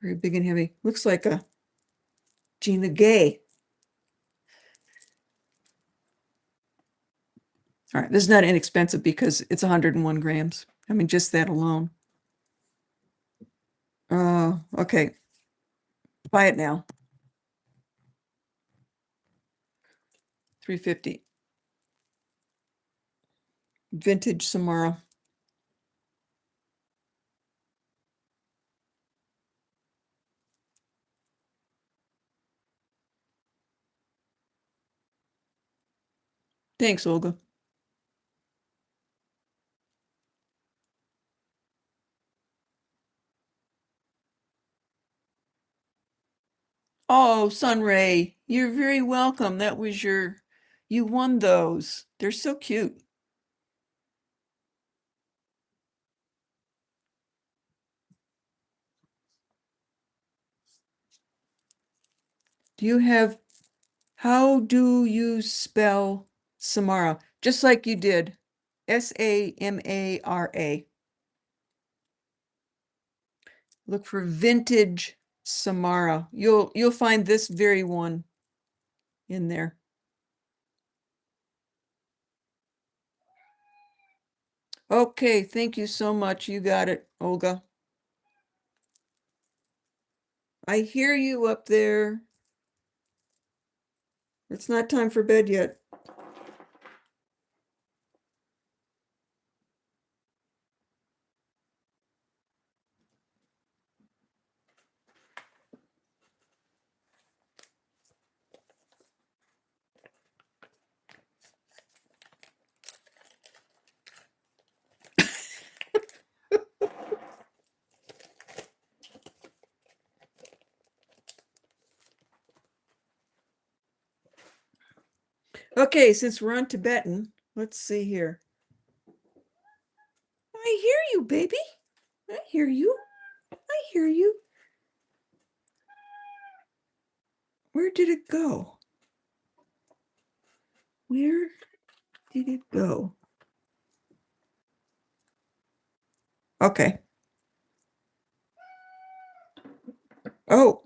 Very big and heavy. Looks like a Gina Gay. All right, this is not inexpensive because it's 101 grams. I mean, just that alone. Okay. Buy it now. 350. Vintage Samara. Thanks, Olga. Oh, Sunray, you're very welcome. That was you won those. They're so cute. Do you have, how do you spell Samara? Just like you did. Samara. Look for vintage Samara. You'll find this very one in there. Okay, thank you so much. You got it, Olga. I hear you up there. It's not time for bed yet. Okay, since we're on Tibetan, let's see here. I hear you, baby. I hear you. I hear you. Where did it go? Where did it go? Okay. Oh,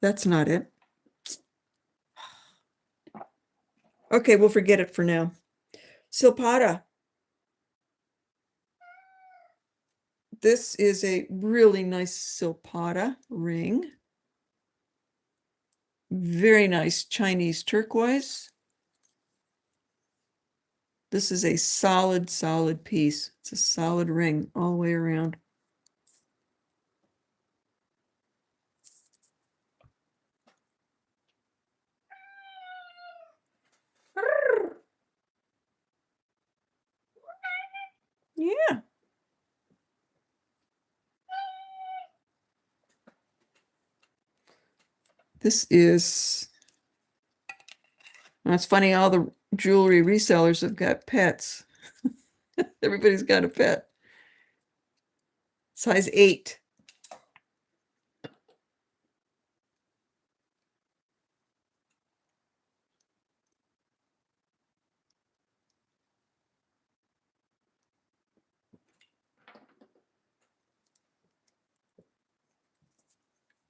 that's not it. Okay, we'll forget it for now. Silpada. This is a really nice Silpada ring. Very nice Chinese turquoise. This is a solid, solid piece. It's a solid ring all the way around. Yeah. This is, it's funny, all the jewelry resellers have got pets. Everybody's got a pet. Size 8.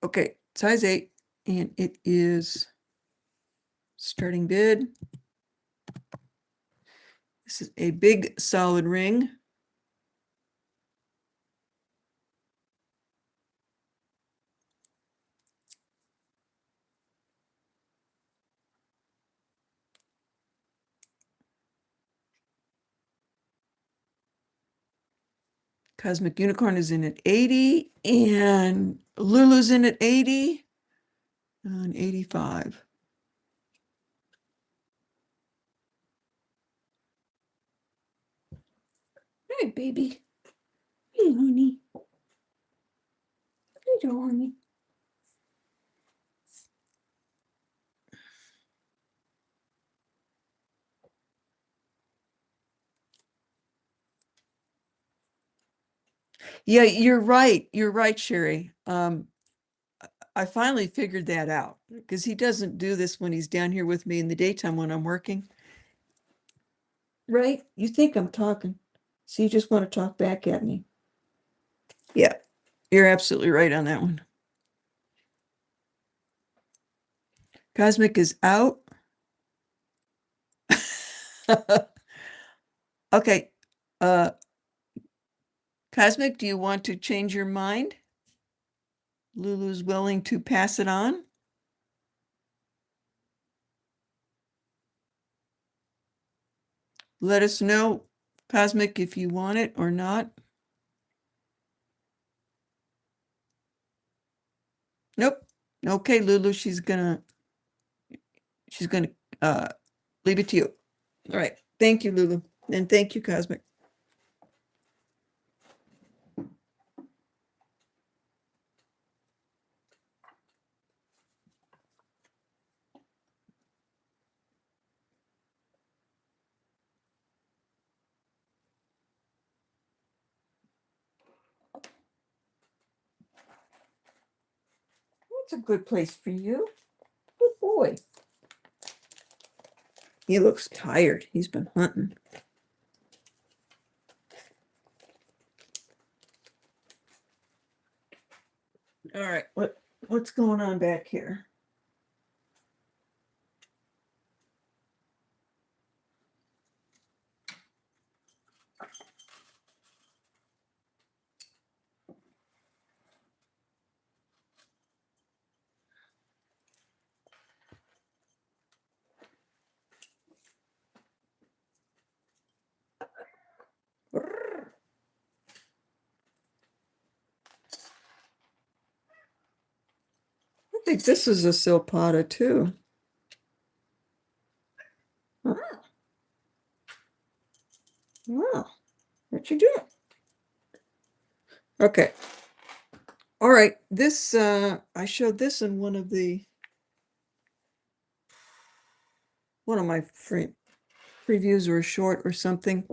Okay, size 8, and it is starting bid. This is a big solid ring. Cosmic Unicorn is in at 80, and Lulu's in at 80 and 85. Hey, baby. Hey, honey. Hey, honey. Yeah, you're right. You're right, Sherry. I finally figured that out because he doesn't do this when he's down here with me in the daytime when I'm working. Right? You think I'm talking, so you just want to talk back at me. Yeah, you're absolutely right on that one. Cosmic is out. Okay. Uh, Cosmic, do you want to change your mind? Lulu's willing to pass it on. Let us know, Cosmic, if you want it or not. Nope. Okay, Lulu, she's gonna leave it to you. All right. Thank you, Lulu. And thank you, Cosmic. That's a good place for you. Good boy. He looks tired. He's been hunting. All right, what's going on back here? I think this is a silpata too. Oh, wow. What you doing? Okay. All right. This I showed this in one of my free previews or a short or something.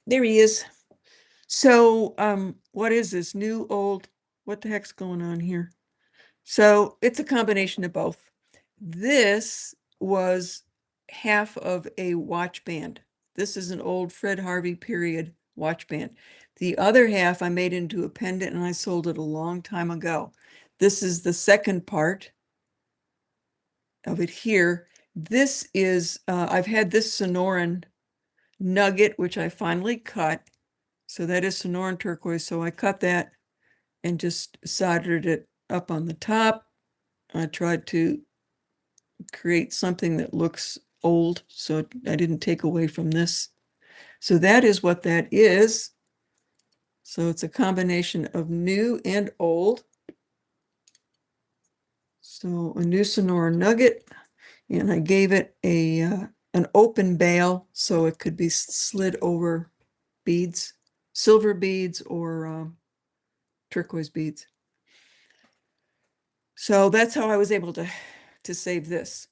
There he is. So what is this? New, old? What the heck's going on here? So it's a combination of both. This was half of a watch band. This is an old Fred Harvey period watch band. The other half I made into a pendant and I sold it a long time ago. This is the second part of it here. This is, I've had this Sonoran nugget, which I finally cut. So that is Sonoran turquoise. So I cut that and just soldered it up on the top. I tried to create something that looks old, so I didn't take away from this. So that is what that is. So it's a combination of new and old. So a new Sonora nugget, and I gave it a an open bail so it could be slid over beads, silver beads or turquoise beads. So that's how I was able to save this.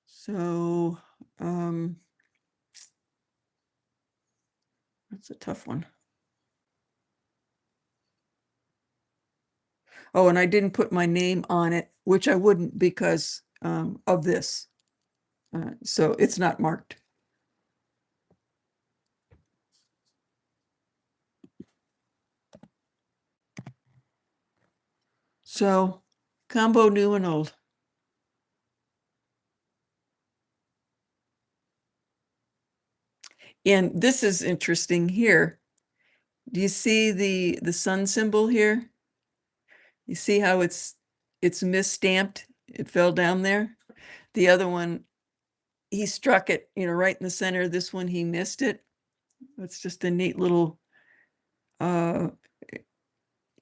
So that's a tough one. Oh, and I didn't put my name on it, which I wouldn't because of this. So it's not marked. So combo new and old. And this is interesting here. Do you see the sun symbol here? You see how it's misstamped? It fell down there. The other one, he struck it, right in the center. This one, he missed it. It's just a neat little uh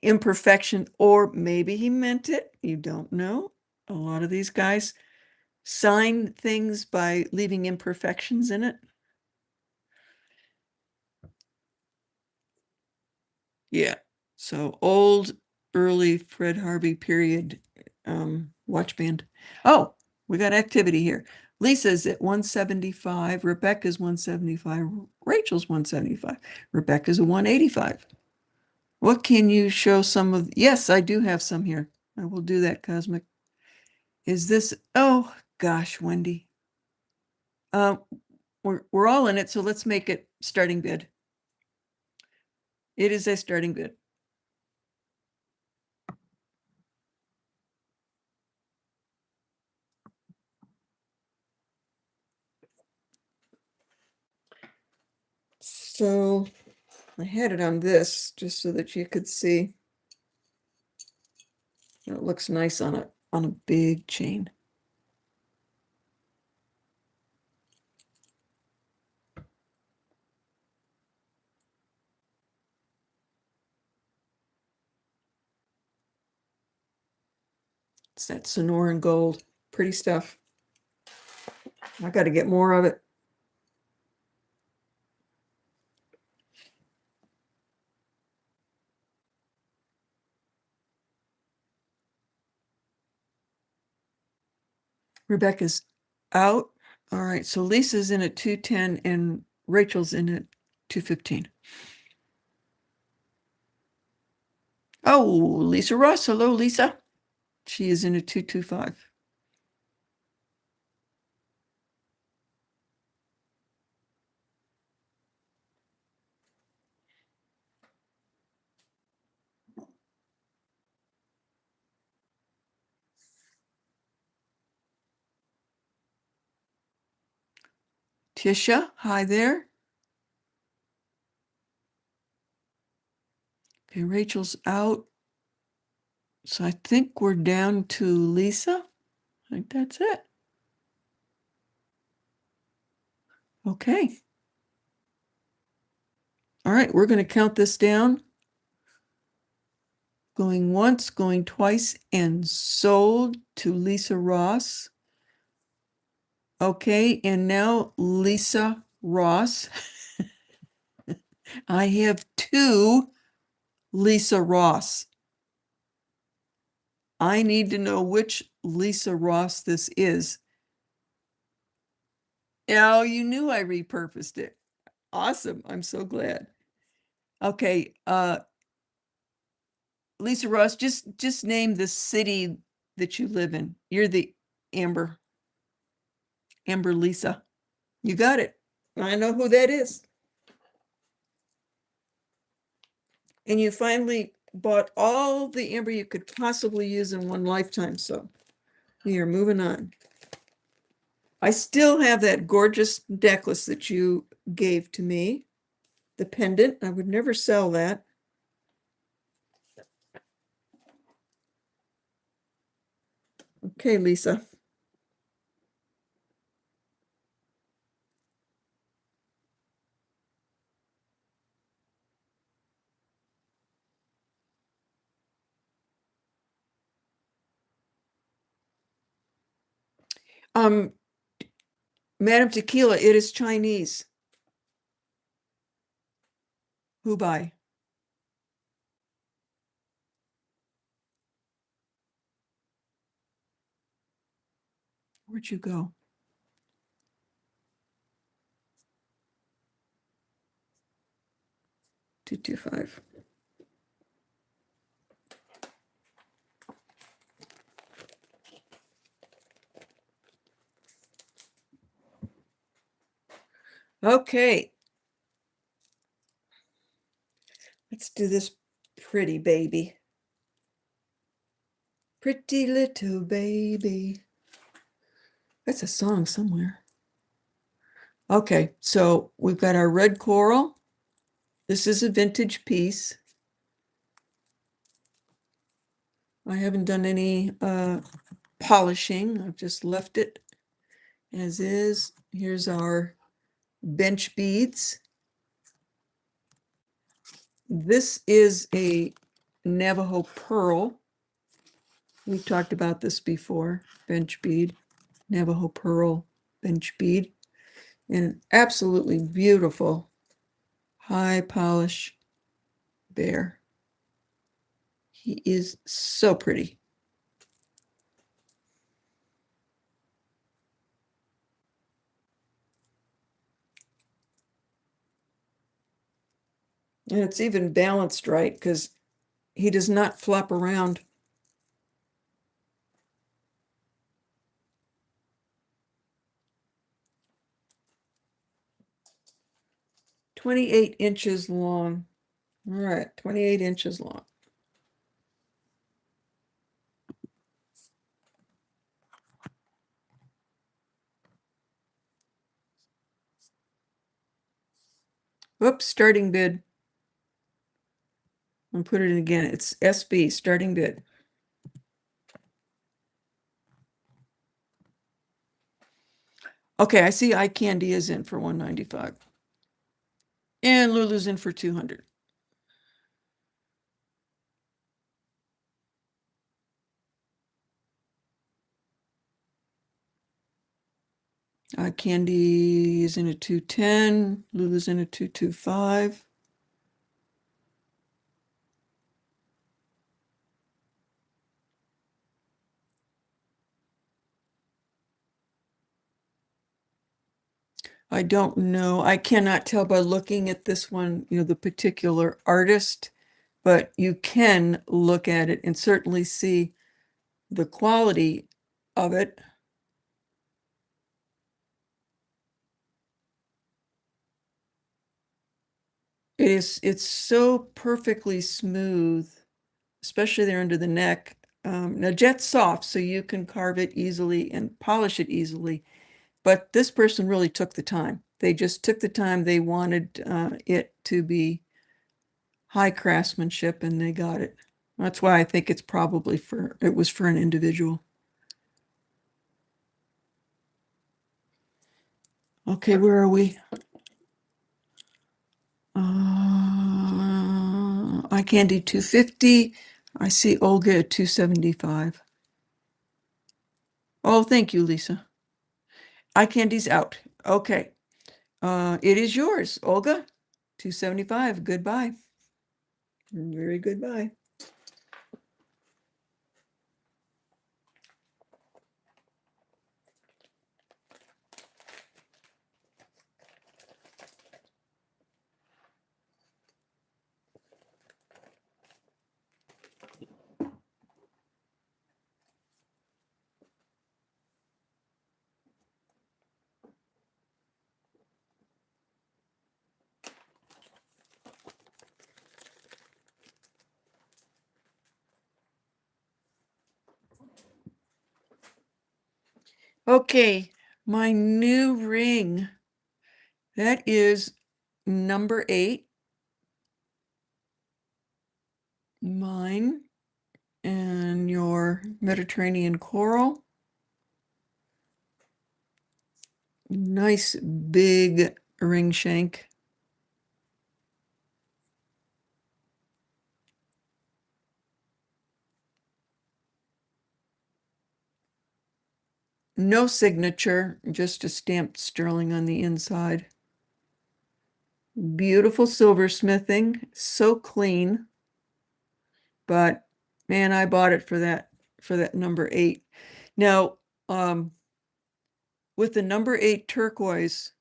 imperfection, or maybe he meant it. You don't know. A lot of these guys sign things by leaving imperfections in it. Yeah. So old, early Fred Harvey period watch band. Oh, we got activity here. Lisa's at 175, Rebecca's 175, Rachel's 175, Rebecca's a 185. What can you show some of? Yes, I do have some here. I will do that, Cosmic. Is this, oh gosh, Wendy. Uh, we're all in it, so let's make it starting bid. It is a starting bid. So I had it on this just so that you could see. It looks nice on a big chain. It's that Sonoran gold. Pretty stuff. I got to get more of it. Rebecca's out. All right, so Lisa's in at 210 and Rachel's in at 215. Oh, Lisa Ross. Hello, Lisa. She is in a 225. Tisha, hi there. Okay, Rachel's out. So I think we're down to Lisa. I think that's it. Okay. All right, we're going to count this down. Going once, going twice, and sold to Lisa Ross. Okay, and now Lisa Ross. I have two Lisa Ross. I need to know which Lisa Ross this is. Oh, you knew I repurposed it. Awesome. I'm so glad. Okay, Lisa Ross, just name the city that you live in. You're the Amber Lisa. You got it. I know who that is. And you finally bought all the amber you could possibly use in one lifetime. So we are moving on. I still have that gorgeous necklace that you gave to me, the pendant. I would never sell that. Okay, Lisa. Um, Madam Tequila, it is Chinese. Who buy? Where'd you go? 225. Okay, let's do this pretty baby. Pretty little baby. That's a song somewhere. Okay, so we've got our red coral. This is a vintage piece. I haven't done any polishing. I've just left it as is. Here's our bench beads. This is a Navajo pearl. We've talked about this before, bench bead, Navajo pearl bench bead, and absolutely beautiful high polish bear. He is so pretty. And it's even balanced right because he does not flop around. "28 inches long." All right, 28 inches long. Whoops, starting bid. I'll put it in again. It's SB, starting bid. Okay, I see eye candy is in for 195. And Lulu's in for 200. Candy is in a 210. Lulu's in a 225. I don't know. I cannot tell by looking at this one, the particular artist. but you can look at it and certainly see the quality of it. It's so perfectly smooth, especially there under the neck. Now jet's soft, so you can carve it easily and polish it easily. But this person really took the time. They just took the time. They wanted it to be high craftsmanship, and they got it. That's why I think it's probably it was for an individual. Okay, where are we? Eye candy 250. I see Olga at 275. Oh, thank you, Lisa. Eye candy's out. Okay. It is yours, Olga. 275. Goodbye. Very goodbye. Okay, my new ring. That is number 8. Mine and your Mediterranean coral. Nice big ring shank. No signature, just a stamped sterling on the inside. Beautiful silversmithing, so clean. But man, I bought it for that number 8. Now, with the number 8 turquoise,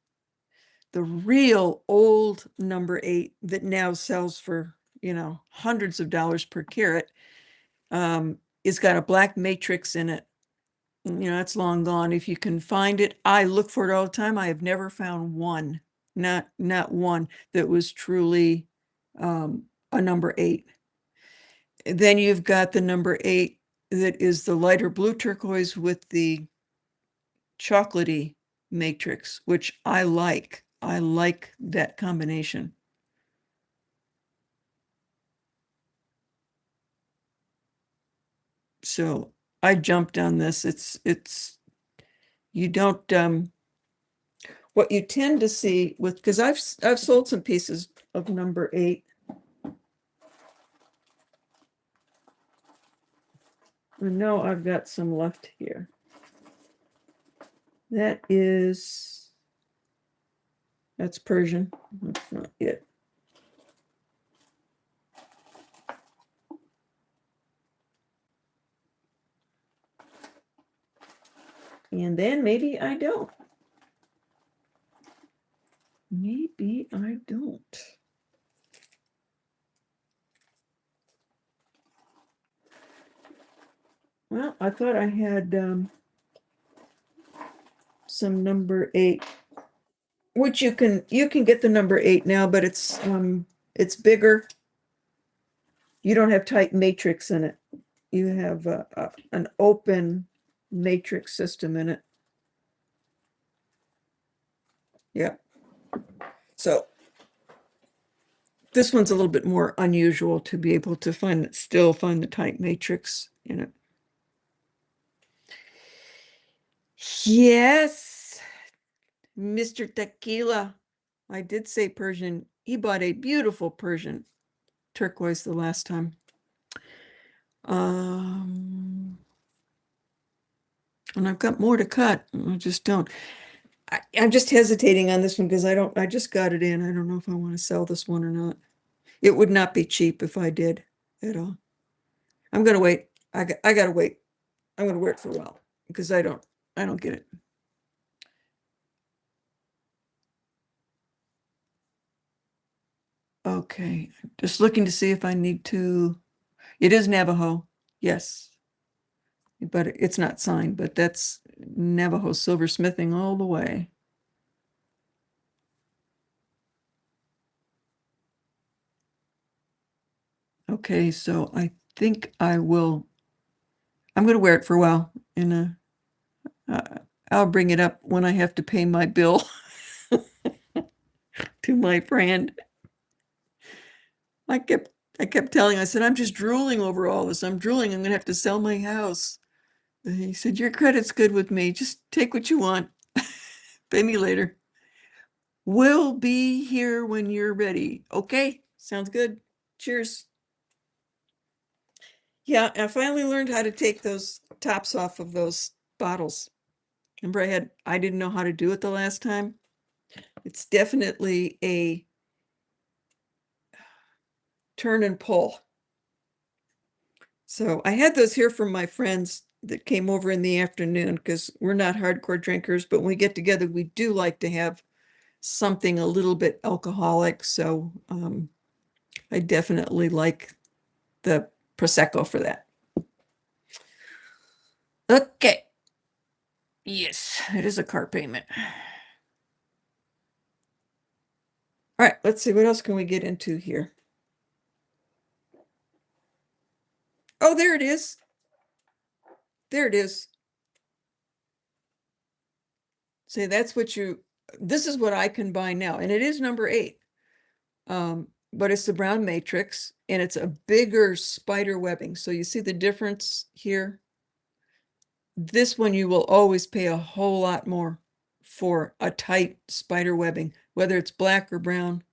the real old number 8 that now sells for, hundreds of dollars per carat, it's got a black matrix in it. It's long gone. If you can find it, I look for it all the time. I have never found one, not one that was truly a number 8. Then you've got the number 8 that is the lighter blue turquoise with the chocolatey matrix, which I like. I like that combination. So I jumped on this. It's you don't what you tend to see with, because I've sold some pieces of number 8. I know I've got some left here. That's Persian. That's not it. And then maybe I don't. Maybe I don't. Well, I thought I had some number 8, which you can get the number 8 now, but it's bigger. You don't have tight matrix in it. You have an open matrix system in it. Yeah. So this one's a little bit more unusual to be able to still find the tight matrix in it. Yes, Mr. Tequila. I did say Persian. He bought a beautiful Persian turquoise the last time. And I've got more to cut. I just don't. I'm just hesitating on this one because I just got it in. I don't know if I want to sell this one or not. It would not be cheap if I did at all. I'm gonna wait. I gotta wait. I'm gonna wear it for a while because I don't get it. Okay. Okay, just looking to see if I need to. It is Navajo, yes. But it's not signed, but that's Navajo silversmithing all the way. Okay, so I think I'm going to wear it for a while. I'll bring it up when I have to pay my bill to my friend. I kept telling, I said, I'm just drooling over all this. I'm drooling. I'm going to have to sell my house. And he said, your credit's good with me. Just take what you want. Pay me later. We'll be here when you're ready. Okay, sounds good. Cheers. Yeah, I finally learned how to take those tops off of those bottles. Remember I didn't know how to do it the last time. It's definitely a turn and pull. So I had those here from my friends that came over in the afternoon because we're not hardcore drinkers, but when we get together, we do like to have something a little bit alcoholic. So I definitely like the Prosecco for that. Okay. Yes, it is a car payment. All right, let's see, what else can we get into here? Oh, there it is. There it is. See, this is what I can buy now, and it is number 8. But it's the brown matrix, and it's a bigger spider webbing. So you see the difference here? This one you will always pay a whole lot more for a tight spider webbing, whether it's black or brown.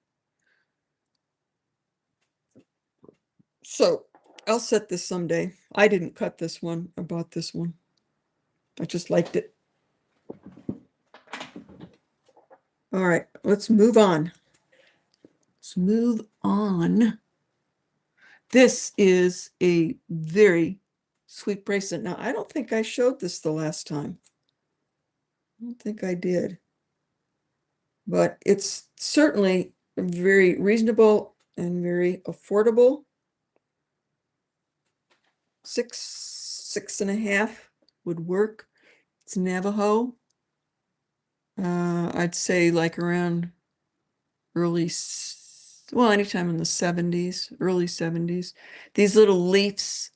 So I'll set this someday. I didn't cut this one. I bought this one. I just liked it. All right, let's move on. Let's move on. This is a very sweet bracelet. Now, I don't think I showed this the last time. I don't think I did. But it's certainly very reasonable and very affordable. 6.5 would work. It's Navajo. I'd say like around anytime in the 70s, early 70s. These little leaves,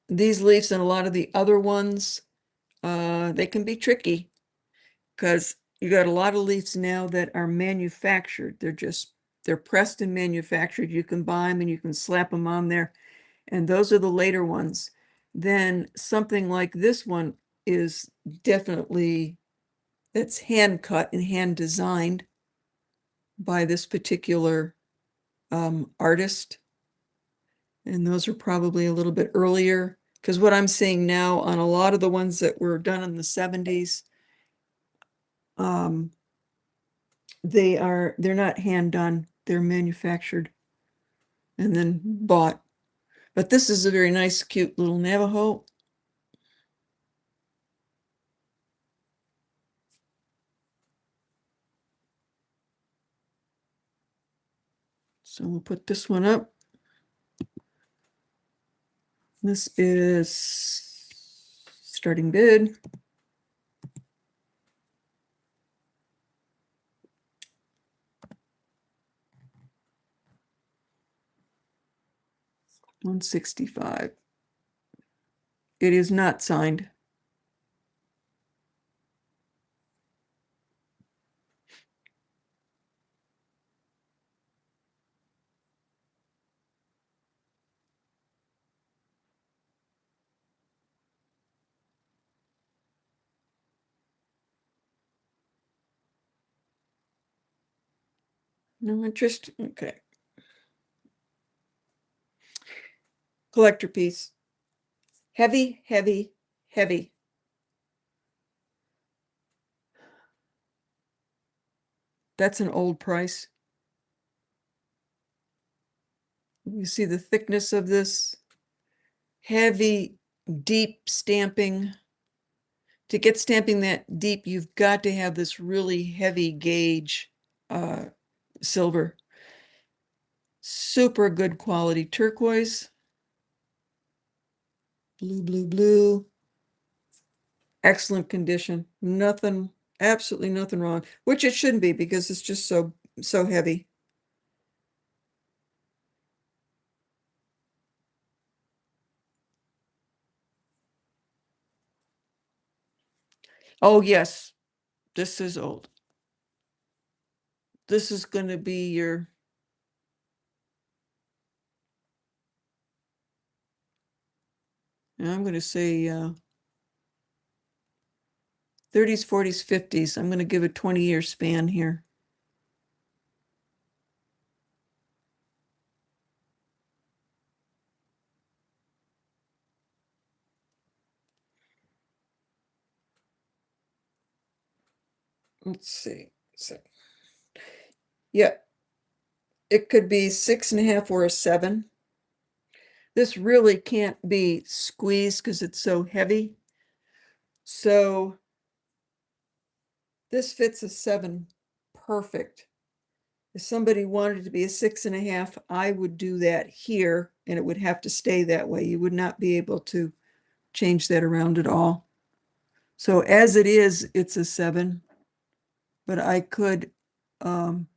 these leaves and a lot of the other ones, they can be tricky because you got a lot of leaves now that are manufactured. They're pressed and manufactured. You can buy them and you can slap them on there. And those are the later ones. Then something like this one is definitely, that's hand cut and hand designed by this particular artist. And those are probably a little bit earlier, because what I'm seeing now on a lot of the ones that were done in the 70s, they're not hand done, they're manufactured and then bought. But this is a very nice, cute little Navajo. So we'll put this one up. This is starting bid. $165. It is not signed. No interest. Okay. Collector piece. Heavy, heavy, heavy. That's an old price. You see the thickness of this? Heavy, deep stamping. to get stamping that deep, you've got to have this really heavy gauge silver. Super good quality turquoise. Blue, blue, blue. Excellent condition. Nothing, absolutely nothing wrong, which it shouldn't be because it's just so heavy. Oh, yes, this is old. This is going to be your I'm going to say 30s, 40s, 50s. I'm going to give a 20-year span here. Let's see. So, yeah, it could be 6.5 or a 7. This really can't be squeezed because it's so heavy. So this fits a 7 perfect. If somebody wanted to be a 6.5, I would do that here and it would have to stay that way. You would not be able to change that around at all. So as it is, it's a 7, but um,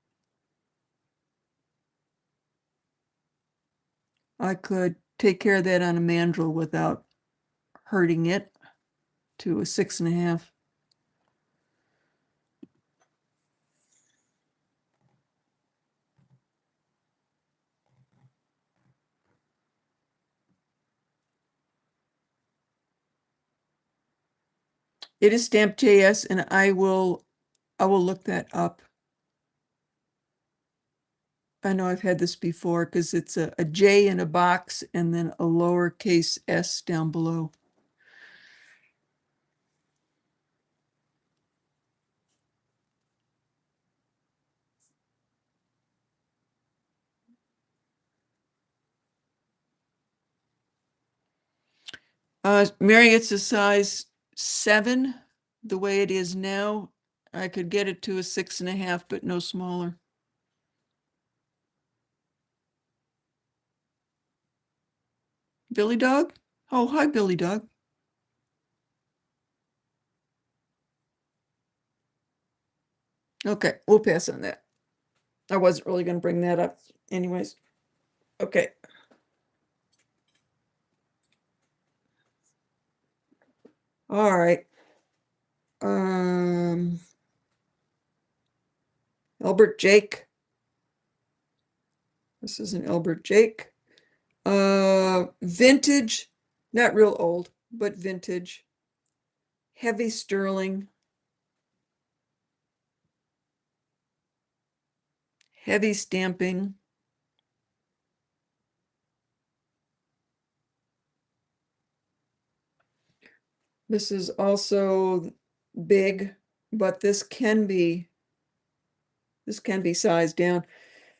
I could take care of that on a mandrel without hurting it to a 6.5. It is stamped JS, and I will look that up. I know I've had this before because it's a J in a box and then a lowercase s down below. Marriott's a size 7, the way it is now. I could get it to a 6.5, but no smaller. Billy Dog? Oh, hi, Billy Dog. Okay, we'll pass on that. I wasn't really going to bring that up anyways. Okay. All right. Um, Albert Jake. This is an Albert Jake. Vintage, not real old, but vintage. Heavy sterling. Heavy stamping. This is also big, but this can be sized down.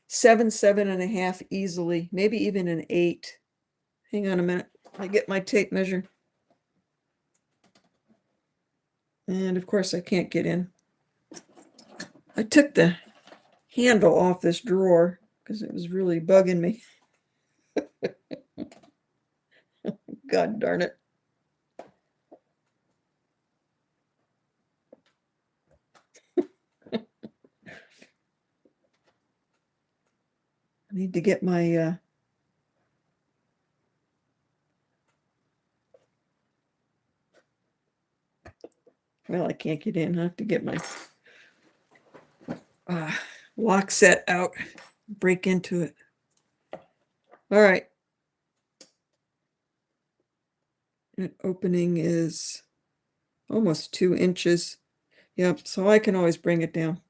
7, 7.5 easily, maybe even an 8. Hang on a minute. I get my tape measure. And of course I can't get in. I took the handle off this drawer because it was really bugging me. God darn it. I need to get my well, I can't get in. I have to get my uh, lock set out, break into it. All right. And opening is almost 2 inches. Yep, so I can always bring it down.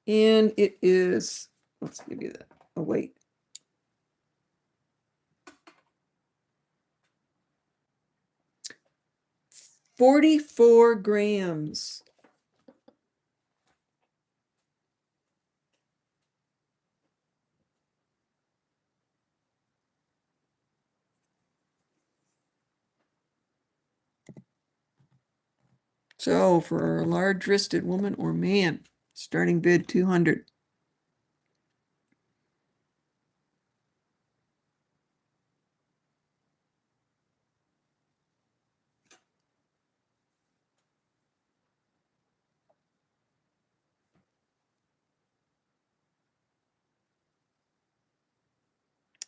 And it is, let's give you that. Oh, wait. 44 grams. So for a large-wristed woman or man, starting bid 200.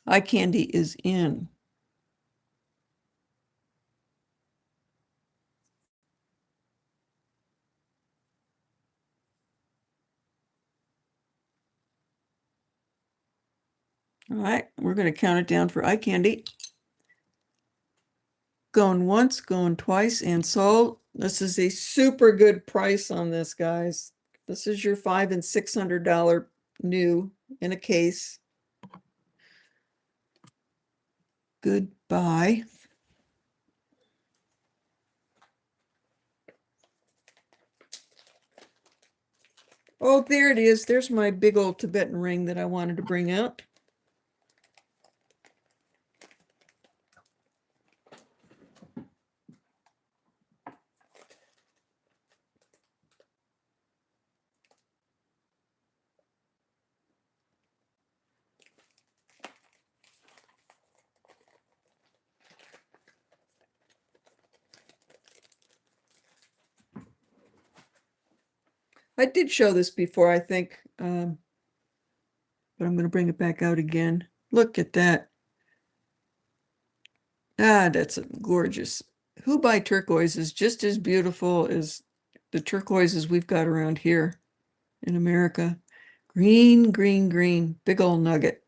Eye candy is in. All right, we're going to count it down for eye candy. Going once, going twice, and sold. This is a super good price on this, guys. This is your $500 and $600 new in a case. Goodbye. Oh, there it is. There's my big old Tibetan ring that I wanted to bring out. I did show this before, I think, but I'm going to bring it back out again. Look at that. Ah, that's gorgeous. Who by turquoise is just as beautiful as the turquoises we've got around here in America. Green, green, green. Big old nugget.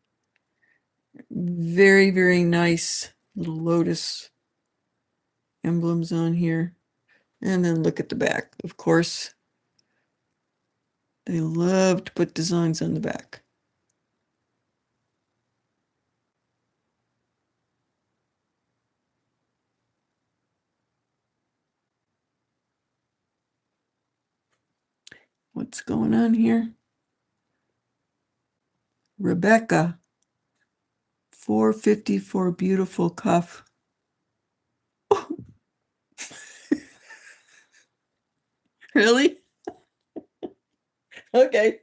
Very, very nice little lotus emblems on here. And then look at the back. Of course, they love to put designs on the back. What's going on here? Rebecca, 450 for a beautiful cuff. Really? Okay.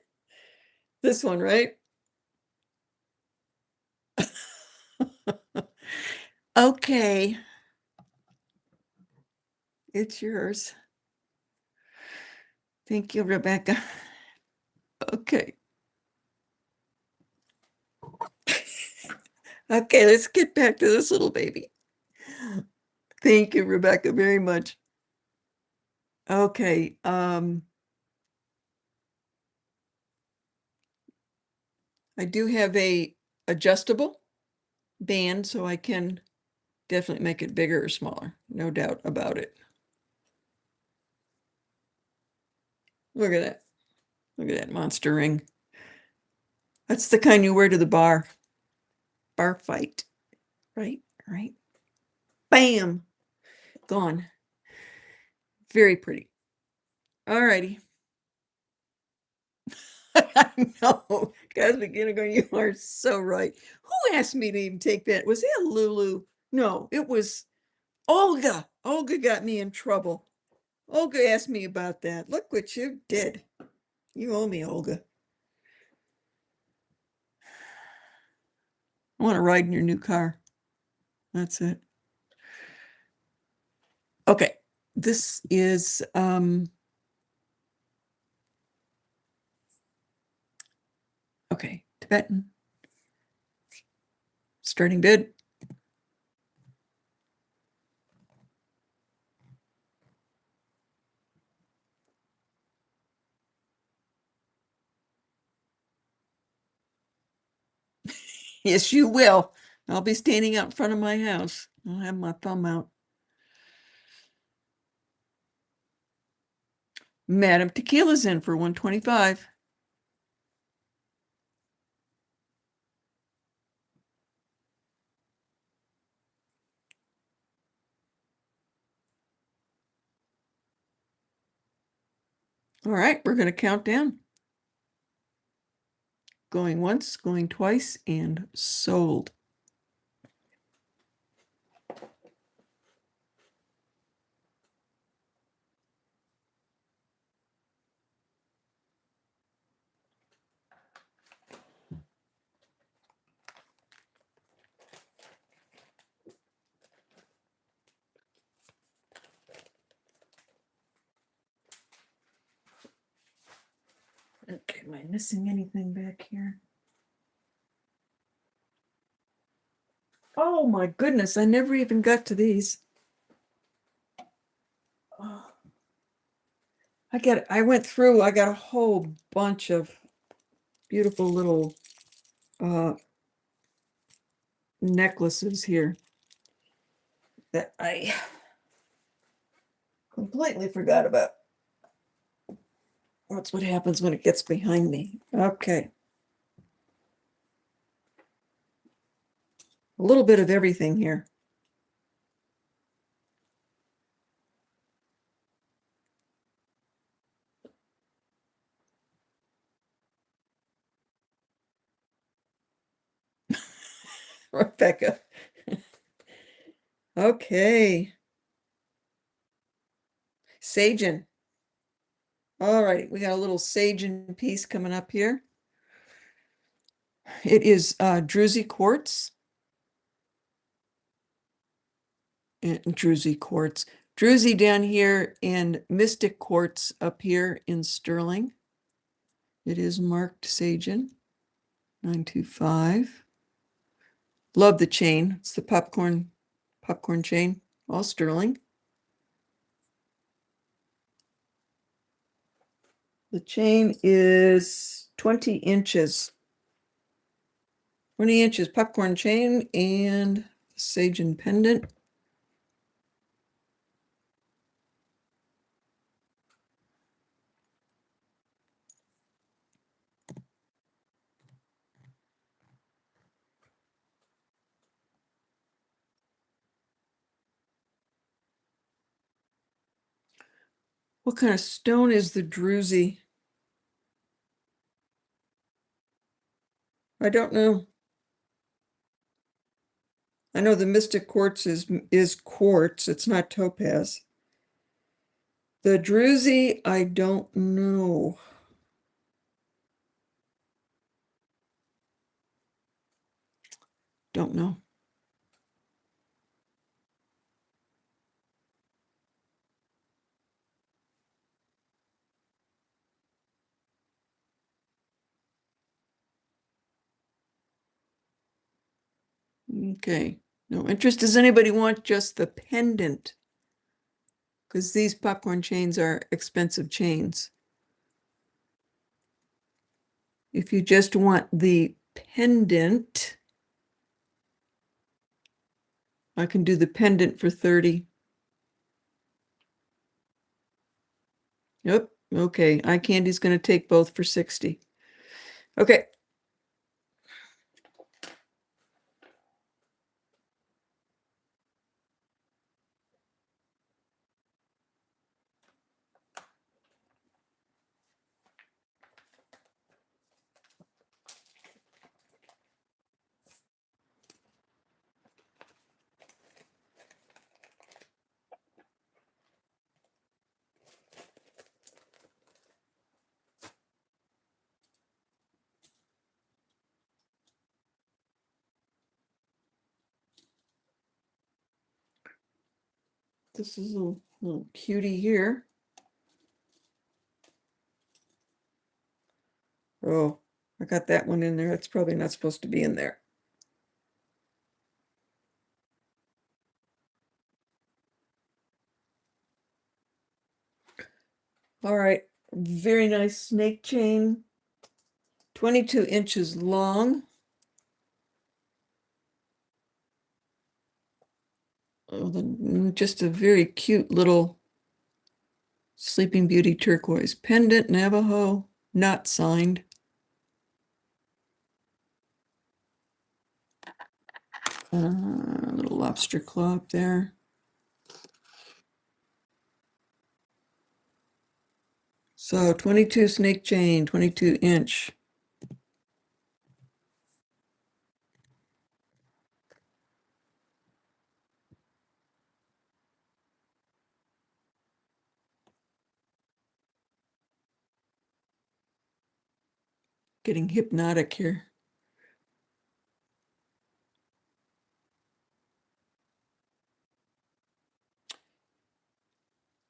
This one, right? Okay. It's yours. Thank you, Rebecca. Okay. Okay, let's get back to this little baby. Thank you, Rebecca, very much. Okay, I do have a adjustable band, so I can definitely make it bigger or smaller, no doubt about it. Look at that. Look at that monster ring. That's the kind you wear to the bar. Bar fight. Right, right. Bam. Gone. Very pretty. All righty. I know. Guys, beginning going, you are so right. Who asked me to even take that? Was that Lulu? No, it was Olga. Olga got me in trouble. Olga asked me about that. Look what you did. You owe me, Olga. I want to ride in your new car. That's it. Okay. This is okay, Tibetan. Starting bid. Yes, you will. I'll be standing out in front of my house. I'll have my thumb out. Madam Tequila's in for 125. All right, we're going to count down. Going once, going twice, and sold. missing anything back here? Oh my goodness, I never even got to these. Oh, I went through, I got a whole bunch of beautiful little necklaces here that I completely forgot about. That's what happens when it gets behind me. Okay. A little bit of everything here. Rebecca. Okay. Sagen. All right, we got a little Sagen piece coming up here. It is Druzy quartz. Druzy quartz. Druzy down here and Mystic quartz up here in sterling. It is marked Sagen 925. Love the chain. It's the popcorn chain, all sterling. The chain is 20 inches. 20 inches popcorn chain and Sagen pendant. What kind of stone is the druzy? I don't know. I know the Mystic quartz is quartz. It's not topaz. The druzy, I don't know. Don't know. Okay. No interest. Does anybody want just the pendant? Because these popcorn chains are expensive chains. If you just want the pendant, I can do the pendant for 30. Yep. Okay. Eye candy's going to take both for 60. Okay. This is a little cutie here. Oh, I got that one in there. It's probably not supposed to be in there. All right. Very nice snake chain. 22 inches long. Oh, just a very cute little Sleeping Beauty turquoise pendant, Navajo, not signed. Little lobster claw up there. So 22 snake chain, 22 inch. Getting hypnotic here.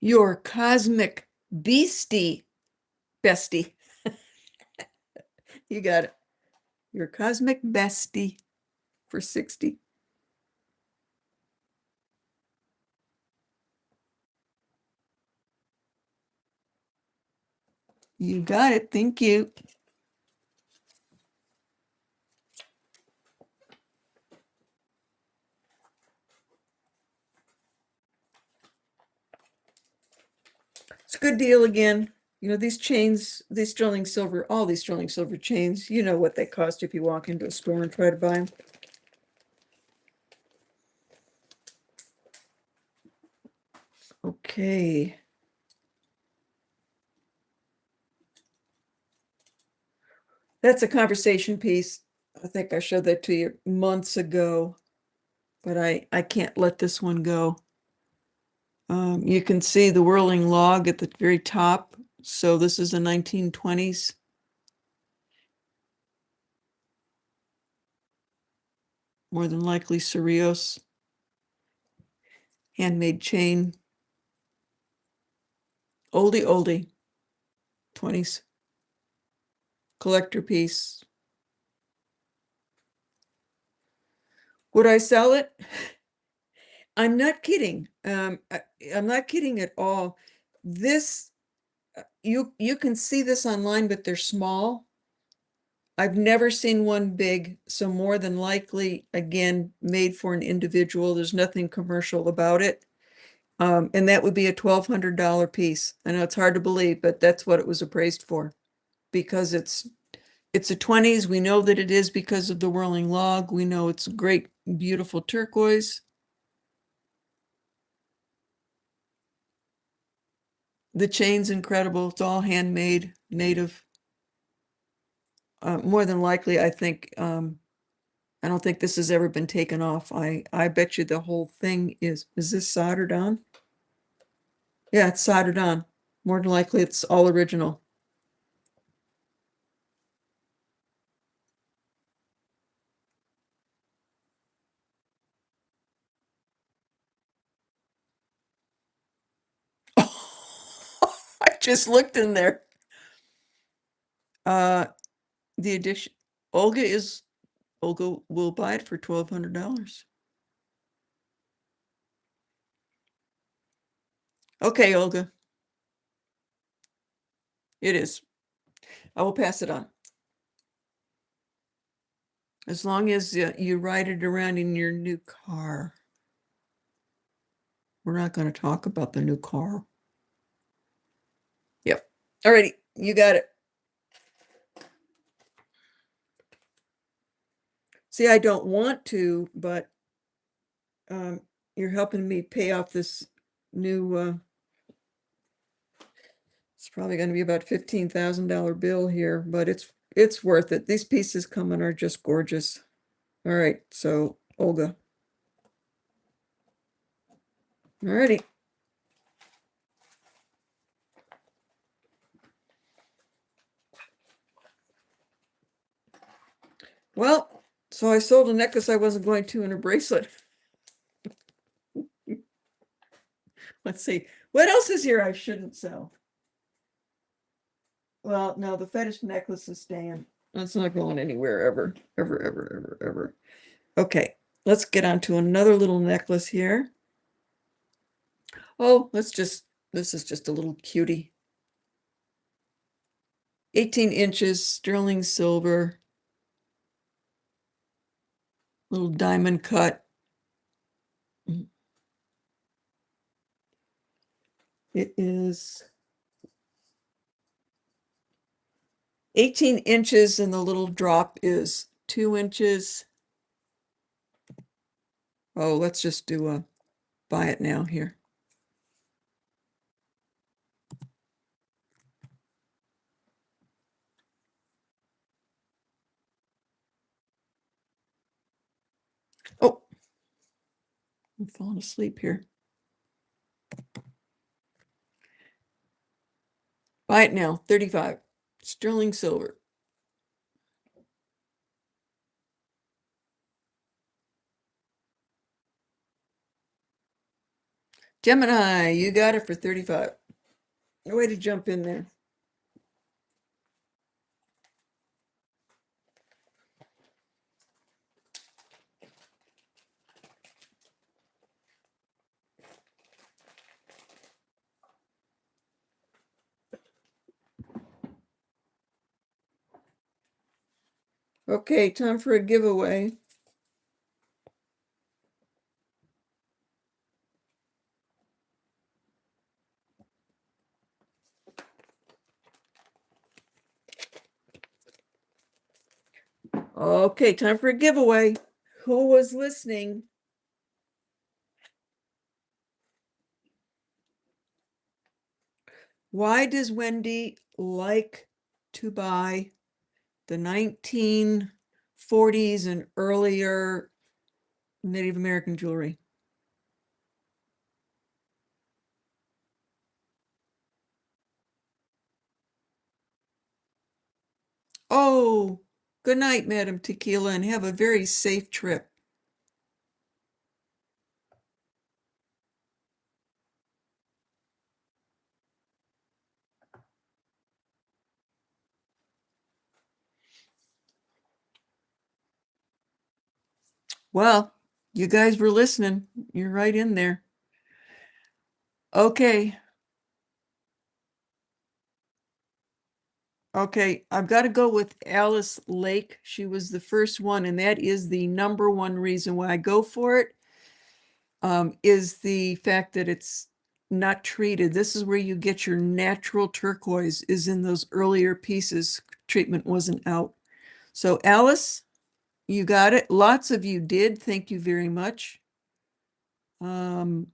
Your cosmic beastie bestie. You got it. Your cosmic bestie for 60. You got it. Thank you. It's a good deal again. You know, these chains, these sterling silver, all these sterling silver chains, you know what they cost if you walk into a store and try to buy them. Okay. That's a conversation piece. I think I showed that to you months ago, but I can't let this one go. You can see the whirling log at the very top. So this is the 1920s. More than likely Cerritos. Handmade chain. Oldie, oldie. 20s. Collector piece. Would I sell it? I'm not kidding. I'm not kidding at all. This, you can see this online, but they're small. I've never seen one big, so more than likely, again, made for an individual. There's nothing commercial about it. And that would be a $1,200 piece. I know it's hard to believe, but that's what it was appraised for. Because it's a 20s. We know that it is because of the whirling log. We know it's a great, beautiful turquoise. The chain's incredible. It's all handmade, native. More than likely, I think, I don't think this has ever been taken off. I bet you the whole thing is this soldered on? Yeah, it's soldered on. More than likely, it's all original. I just looked in there. Uh, the edition, Olga will buy it for $1,200. Okay, Olga, it is. I will pass it on. As long as you ride it around in your new car. We're not going to talk about the new car. Yep. Alrighty, you got it. See, I don't want to, but you're helping me pay off this new, it's probably going to be about $15,000 bill here, but it's worth it. These pieces coming are just gorgeous. All right, so Olga. Alrighty. Well, so I sold a necklace I wasn't going to and a bracelet. Let's see. What else is here I shouldn't sell? Well, no, the fetish necklace is staying. That's not going anywhere ever, ever, ever, ever, ever. Okay, let's get on to another little necklace here. Oh, this is just a little cutie. 18 inches, sterling silver, little diamond cut. It is 18 inches and the little drop is 2 inches. Oh, let's just do a buy it now here. Oh, I'm falling asleep here. Buy it now, 35. Sterling silver. Gemini, you got it for 35. No way to jump in there. Okay, time for a giveaway. Okay, time for a giveaway. Who was listening? Why does Wendy like to buy the 1940s and earlier Native American jewelry? Oh, good night, Madam Tequila, and have a very safe trip. Well, you guys were listening. You're right in there. Okay. Okay, I've got to go with Alice Lake. She was the first one, and that is the number one reason why I go for it, is the fact that it's not treated. This is where you get your natural turquoise, is in those earlier pieces. Treatment wasn't out. So Alice, you got it. Lots of you did. Thank you very much. Um,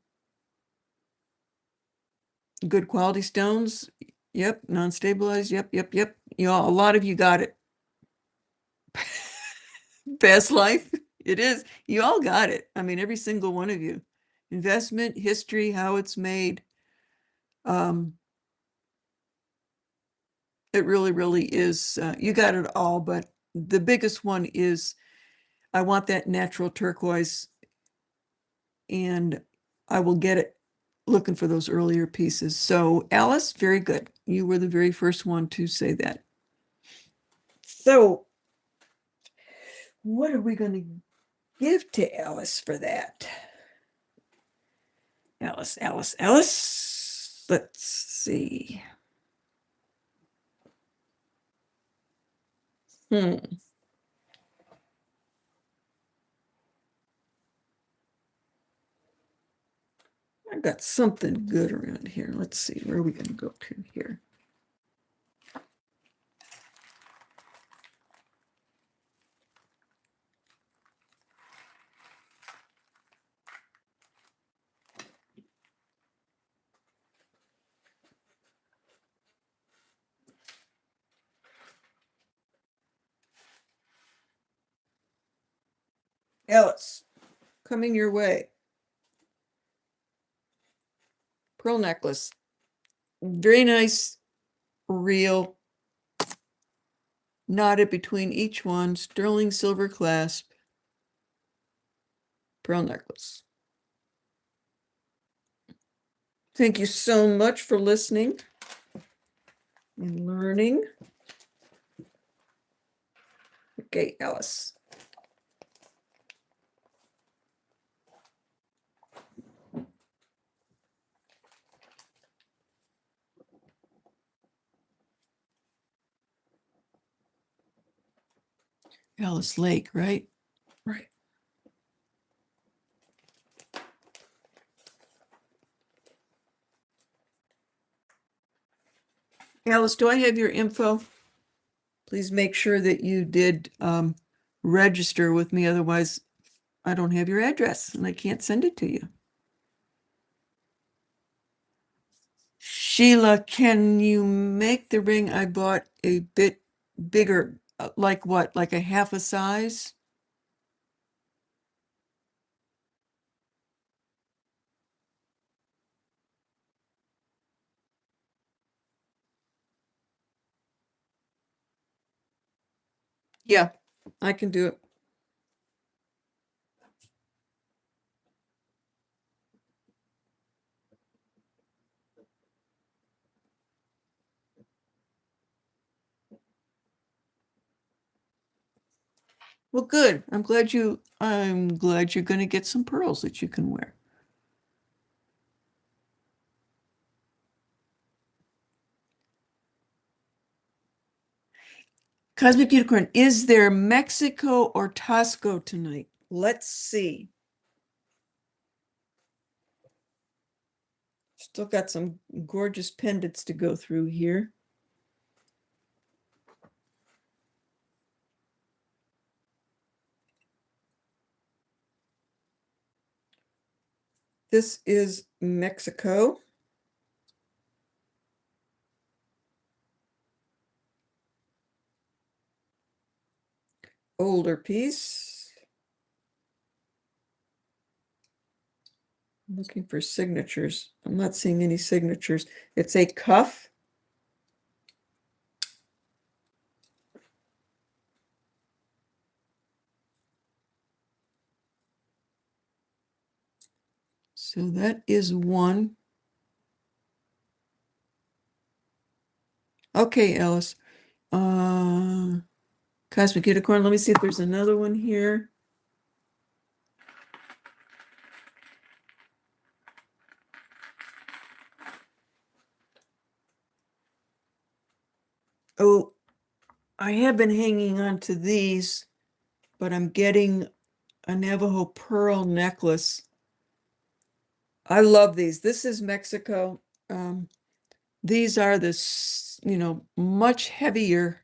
good quality stones. Yep. Non-stabilized. Yep. Yep. Yep. You know, a lot of you got it. Past life. It is. You all got it. I mean, every single one of you. Investment, history, how it's made. Um, it really, really is. You got it all, but the biggest one is I want that natural turquoise, and I will get it looking for those earlier pieces. So, Alice, very good. You were the very first one to say that. So, what are we going to give to Alice for that? Alice, Alice, Alice. Let's see. Hmm. I got something good around here. Let's see. Where are we going to go to here? Alice, coming your way. Pearl necklace. Very nice, real, knotted between each one, sterling silver clasp, pearl necklace. Thank you so much for listening and learning. Okay, Alice. Alice Lake, right? Right. Alice, do I have your info? Please make sure that you did register with me. Otherwise, I don't have your address and I can't send it to you. Sheila, can you make the ring I bought a bit bigger? Like what? Like a half a size? Yeah, I can do it. Well, good. I'm glad you're going to get some pearls that you can wear. Cosmic Unicorn, is there Mexico or Tosco tonight? Let's see. Still got some gorgeous pendants to go through here. This is Mexico. Older piece. I'm looking for signatures. I'm not seeing any signatures. It's a cuff. So that is one. Okay, Alice. Cosmic Unicorn. Let me see if there's another one here. Oh, I have been hanging on to these, but I'm getting a Navajo pearl necklace. I love these. This is Mexico. These are much heavier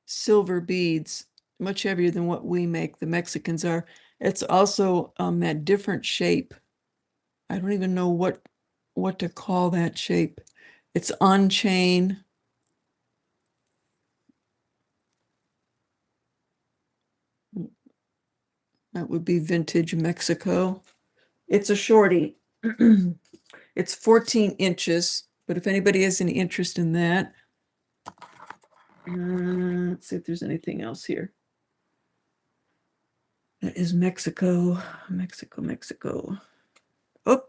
silver beads, much heavier than what we make, the Mexicans are. It's also that different shape. I don't even know what to call that shape. It's on chain. That would be vintage Mexico. It's a shorty. It's 14 inches, but if anybody has any interest in that, let's see if there's anything else here. That is Mexico, Mexico, Mexico. Oh,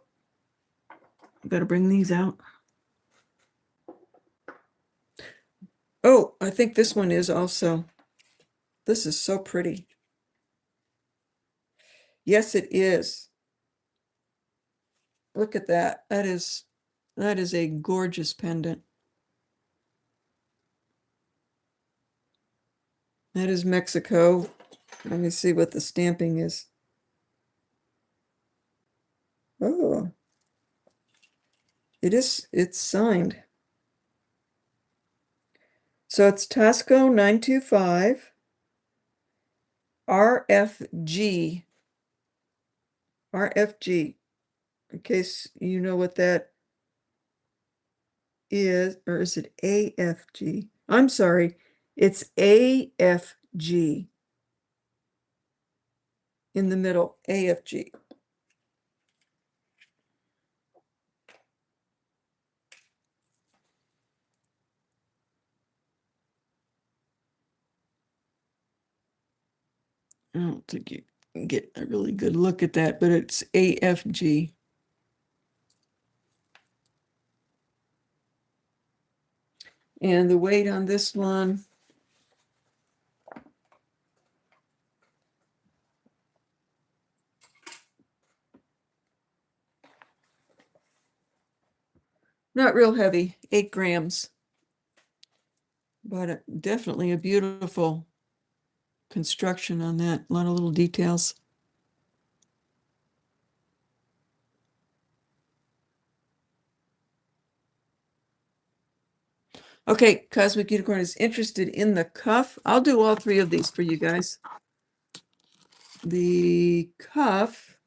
better bring these out. Oh, I think this one is also. This is so pretty. Yes, it is. Look at that. That is a gorgeous pendant. That is Mexico. Let me see what the stamping is. Oh, it's signed. So it's Tasco 925 RFG. RFG. In case you know what that is, or is it AFG? I'm sorry, it's AFG in the middle, AFG. I don't think you can get a really good look at that, but it's AFG. And the weight on this one, not real heavy, 8 grams, but definitely a beautiful construction on that. A lot of little details. Okay, Cosmic Unicorn is interested in the cuff. I'll do all 3 of these for you guys. The cuff.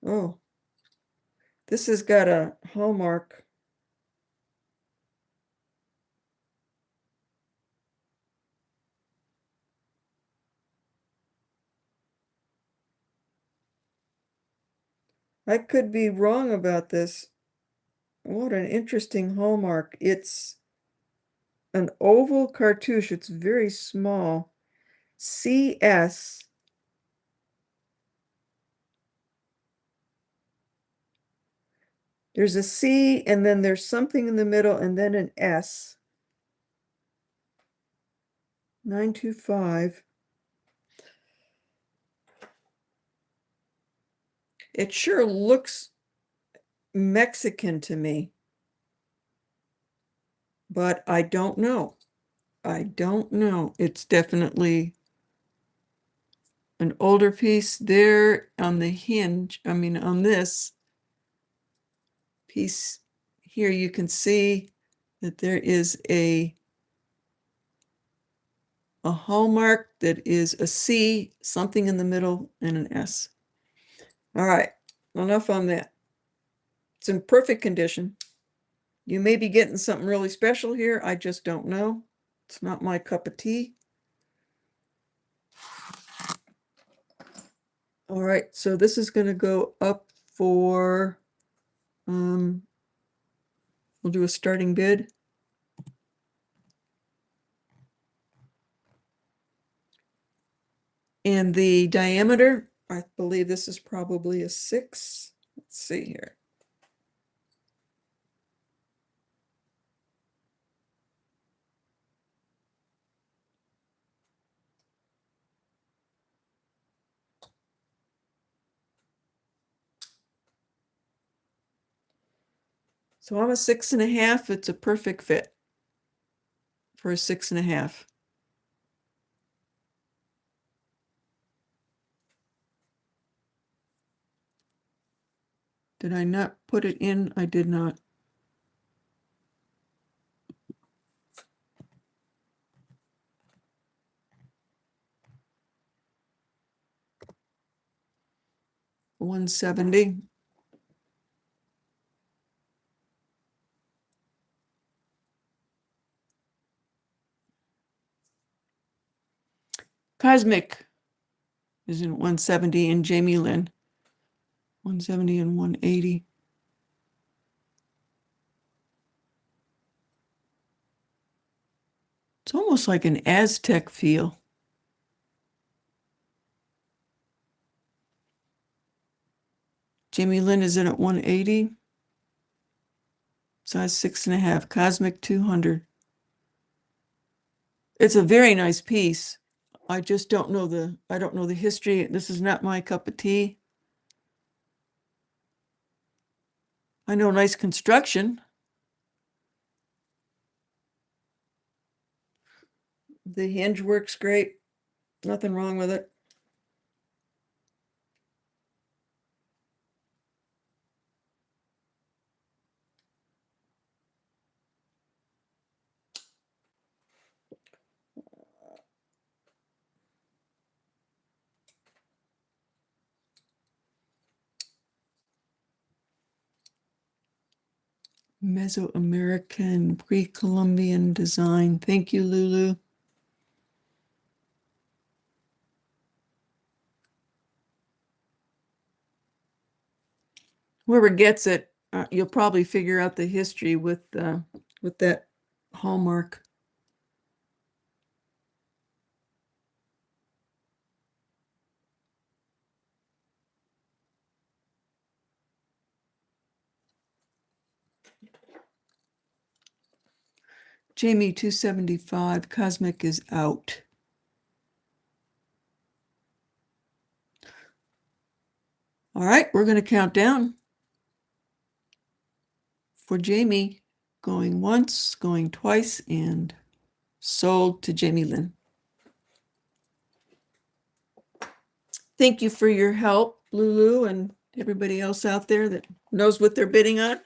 Oh, this has got a hallmark. I could be wrong about this. What an interesting hallmark. It's an oval cartouche. It's very small. CS. There's a C and then there's something in the middle and then an S. 925. It sure looks Mexican to me, but I don't know. I don't know. It's definitely an older piece there on the hinge. I mean, on this piece here, you can see that there is a hallmark that is a C, something in the middle, and an S. All right, enough on that. It's in perfect condition. You may be getting something really special here. I just don't know. It's not my cup of tea. All right, so this is going to go up for, we'll do a starting bid. And the diameter, I believe this is probably a 6. Let's see here. So I'm a 6.5. It's a perfect fit for a 6.5. Did I not put it in? I did not. $170. Cosmic is in 170 and Jamie Lynn 170 and 180. It's almost like an Aztec feel. Jamie Lynn is in at 180. Size 6.5. Cosmic 200. It's a very nice piece. I just don't know the history. This is not my cup of tea. I know nice construction. The hinge works great. Nothing wrong with it. Mesoamerican, pre-Columbian design. Thank you, Lulu. Whoever gets it, you'll probably figure out the history with that hallmark. Jamie 275. Cosmic is out. All right, we're going to count down for Jamie. Going once, going twice, and sold to Jamie Lynn. Thank you for your help, Lulu, and everybody else out there that knows what they're bidding on.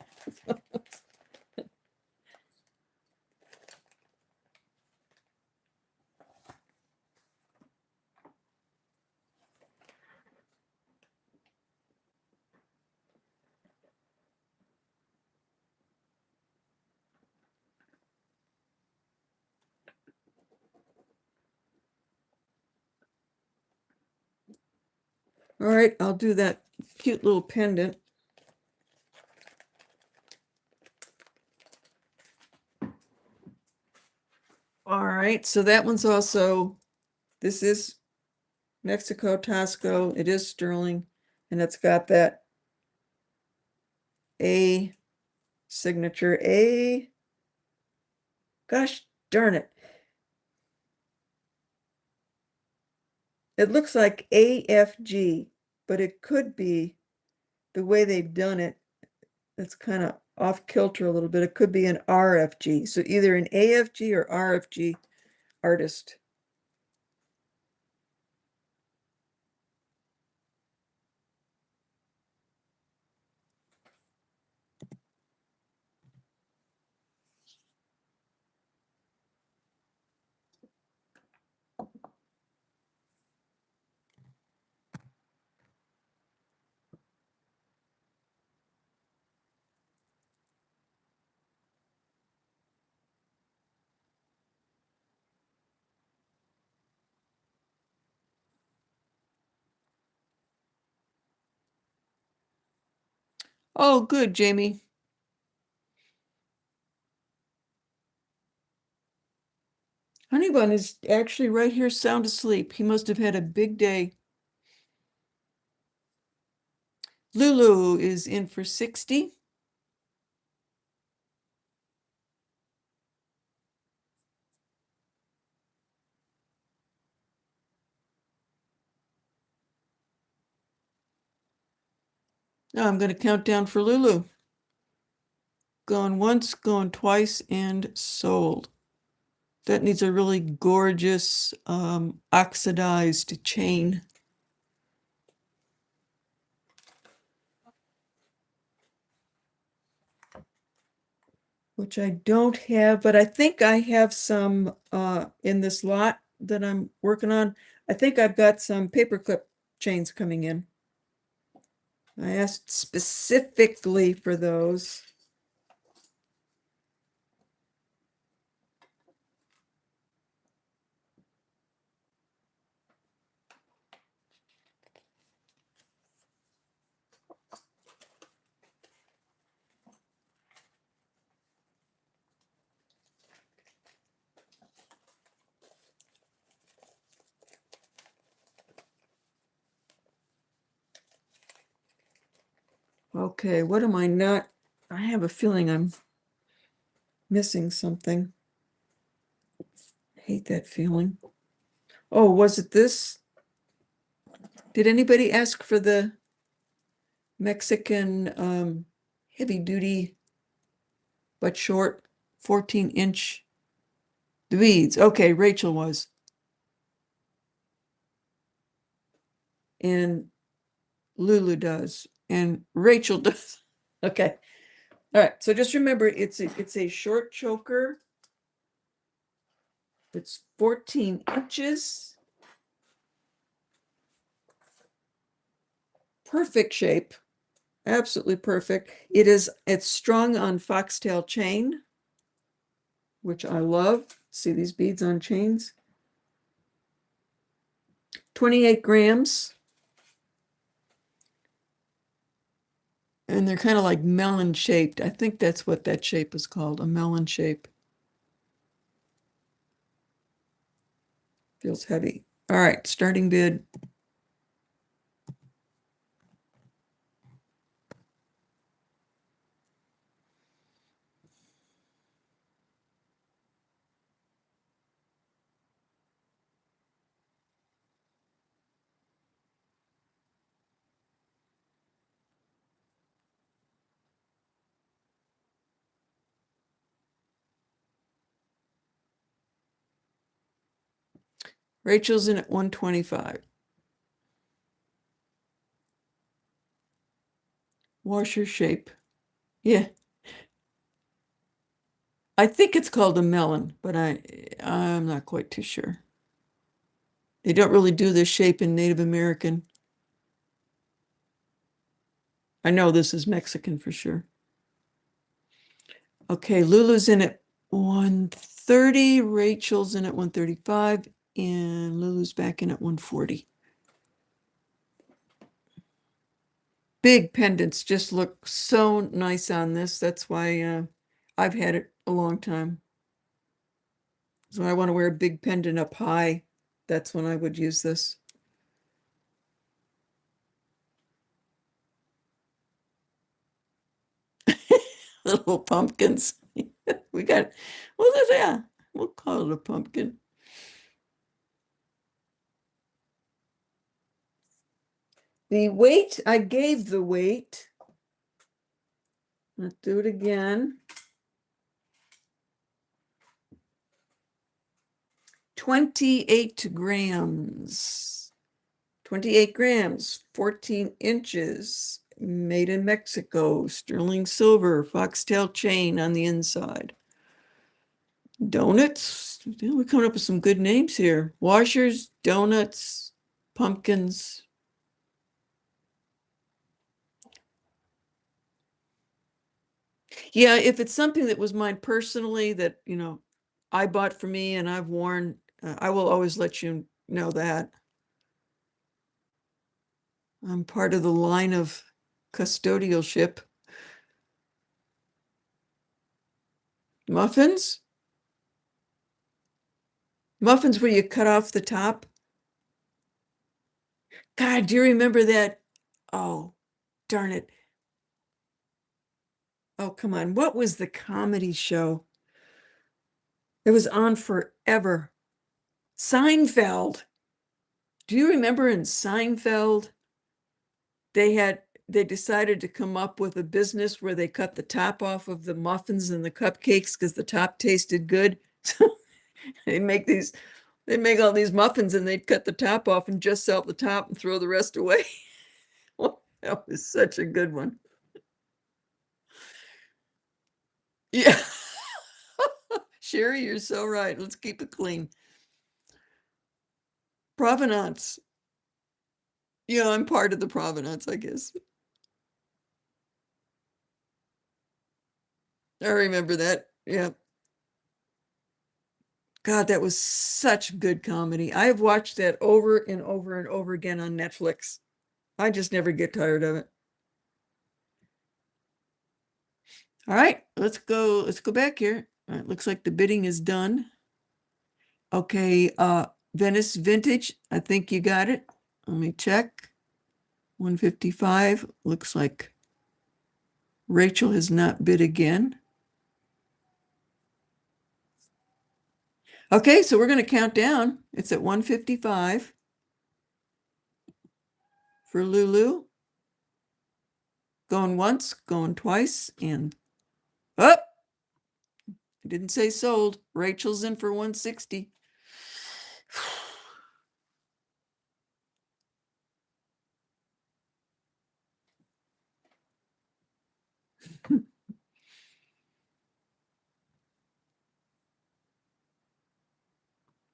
All right, I'll do that cute little pendant. All right, so that one's also, this is Mexico Tasco. It is sterling, and it's got that A signature. A, gosh darn it. It looks like AFG, but it could be the way they've done it, that's kind of off kilter a little bit. It could be an RFG. So either an AFG or RFG artist. Oh, good, Jamie. Honeybun is actually right here sound asleep. He must have had a big day. Lulu is in for 60. Now I'm going to count down for Lulu. Going once, going twice, and sold. That needs a really gorgeous oxidized chain. Which I don't have, but I think I have some in this lot that I'm working on. I think I've got some paperclip chains coming in. I asked specifically for those. Okay, what am I not? I have a feeling I'm missing something. I hate that feeling. Oh, was it this? Did anybody ask for the Mexican heavy duty but short 14-inch beads? Okay, Rachel was. And Lulu does, and Rachel does. Okay. All right. So just remember, it's a short choker. It's 14 inches. Perfect shape. Absolutely perfect. It's strung on foxtail chain, which I love. See these beads on chains? 28 grams. And they're kind of like melon shaped. I think that's what that shape is called, a melon shape. Feels heavy. All right, starting bid. Rachel's in at 125. Washer shape. Yeah. I think it's called a melon, but I'm not quite too sure. They don't really do this shape in Native American. I know this is Mexican for sure. Okay, Lulu's in at 130, Rachel's in at 135, and Lulu's back in at 140. Big pendants just look so nice on this. That's why I've had it a long time. So when I want to wear a big pendant up high, that's when I would use this. Little pumpkins. We got, well, yeah, we'll call it a pumpkin. The weight, I gave the weight. Let's do it again. 28 grams. 28 grams, 14 inches, made in Mexico, sterling silver, foxtail chain on the inside. Donuts. Yeah, we're coming up with some good names here. Washers, donuts, pumpkins. Yeah, if it's something that was mine personally that, I bought for me and I've worn, I will always let you know that. I'm part of the line of custodialship. Muffins? Muffins where you cut off the top. God, do you remember that? Oh, darn it. Oh, come on. What was the comedy show? It was on forever. Seinfeld. Do you remember in Seinfeld, they decided to come up with a business where they cut the top off of the muffins and the cupcakes because the top tasted good. So they make all these muffins and they'd cut the top off and just sell the top and throw the rest away. That was such a good one. Yeah. Sherry, you're so right. Let's keep it clean. Provenance. Yeah, I'm part of the provenance, I guess. I remember that. Yeah. God, that was such good comedy. I have watched that over and over and over again on Netflix. I just never get tired of it. All right, let's go back here. All right, looks like the bidding is done. Okay, Venice Vintage, I think you got it. Let me check. 155. Looks like Rachel has not bid again. Okay, so we're going to count down. It's at 155 for Lulu. Going once, going twice, and up. I didn't say sold. Rachel's in for 160.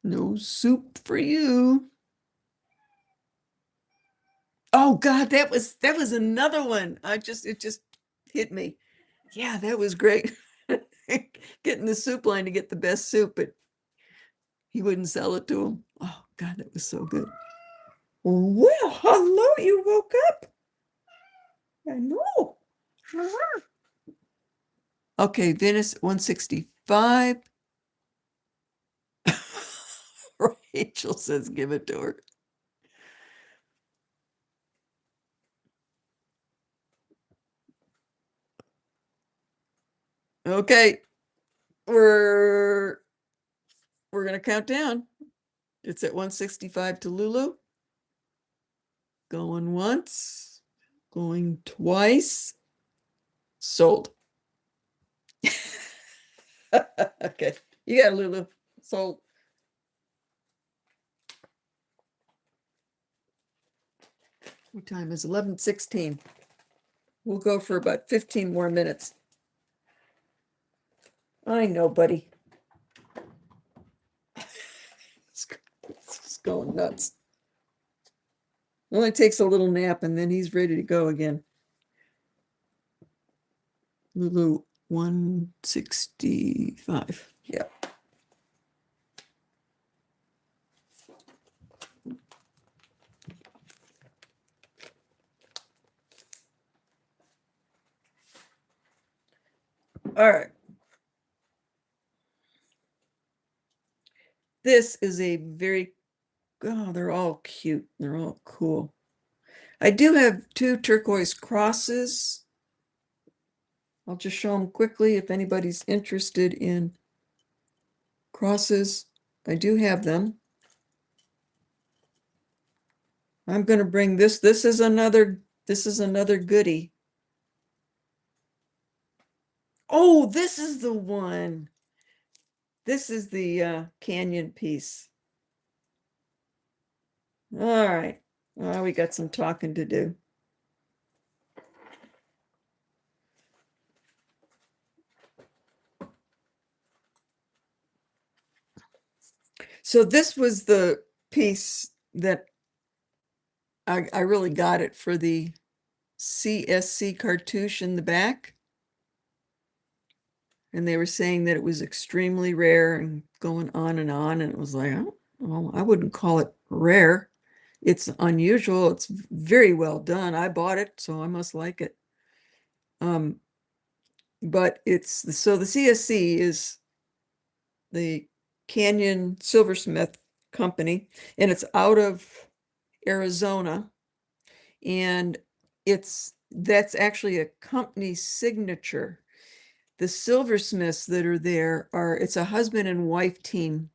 No soup for you. Oh God, that was another one. It just hit me. Yeah, that was great. Getting the soup line to get the best soup, but he wouldn't sell it to him. Oh God, that was so good. Well, hello, you woke up. I know. Okay, Venice 165. Rachel says give it to her. Okay, we're we're gonna count down. It's at 165 to Lulu. Going once, going twice. Sold. Okay, you got it, Lulu. Sold. What time is 11:16? We'll go for about 15 more minutes. I know, buddy. It's just going nuts. It only takes a little nap and then he's ready to go again. Lulu 165. Yeah. All right. This is a very, oh, they're all cute. They're all cool. I do have two turquoise crosses. I'll just show them quickly if anybody's interested in crosses. I do have them. I'm going to bring this. This is another goodie. Oh, this is the one. This is the canyon piece. All right. Well, we got some talking to do. So this was the piece that I really got it for the CSC cartouche in the back. And they were saying that it was extremely rare and going on. And it was like, oh, well, I wouldn't call it rare. It's unusual. It's very well done. I bought it, so I must like it. But so the CSC is the Canyon Silversmith Company, and it's out of Arizona. And that's actually a company signature. The silversmiths that are there it's a husband and wife team.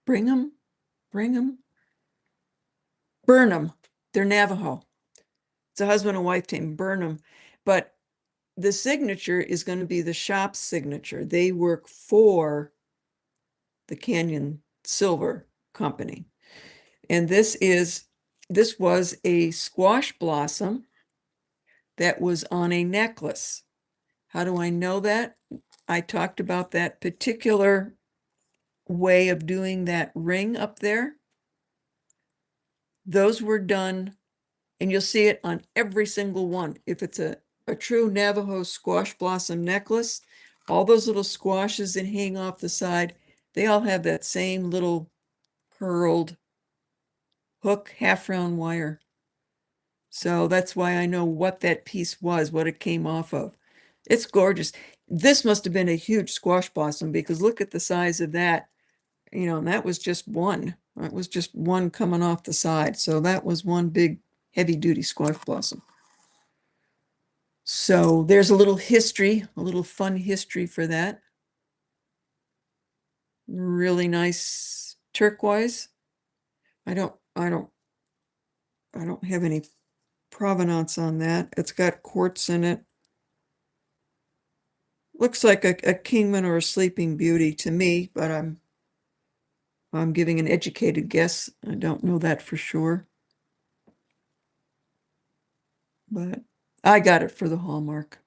Brigham, Brigham, Burnham. They're Navajo. It's a husband and wife team, Burnham. But the signature is going to be the shop's signature. They work for the Canyon Silver Company. And this was a squash blossom that was on a necklace. How do I know that? I talked about that particular way of doing that ring up there. Those were done, and you'll see it on every single one. If it's a true Navajo squash blossom necklace, all those little squashes that hang off the side, they all have that same little curled hook, half round wire. So that's why I know what that piece was, what it came off of. It's gorgeous. This must have been a huge squash blossom because look at the size of that. And that was just one. That was just one coming off the side. So that was one big heavy duty squash blossom. So there's a little history, a little fun history for that. Really nice turquoise. I don't have any provenance on that. It's got quartz in it. Looks like a Kingman or a Sleeping Beauty to me, but I'm giving an educated guess. I don't know that for sure. But I got it for the Hallmark.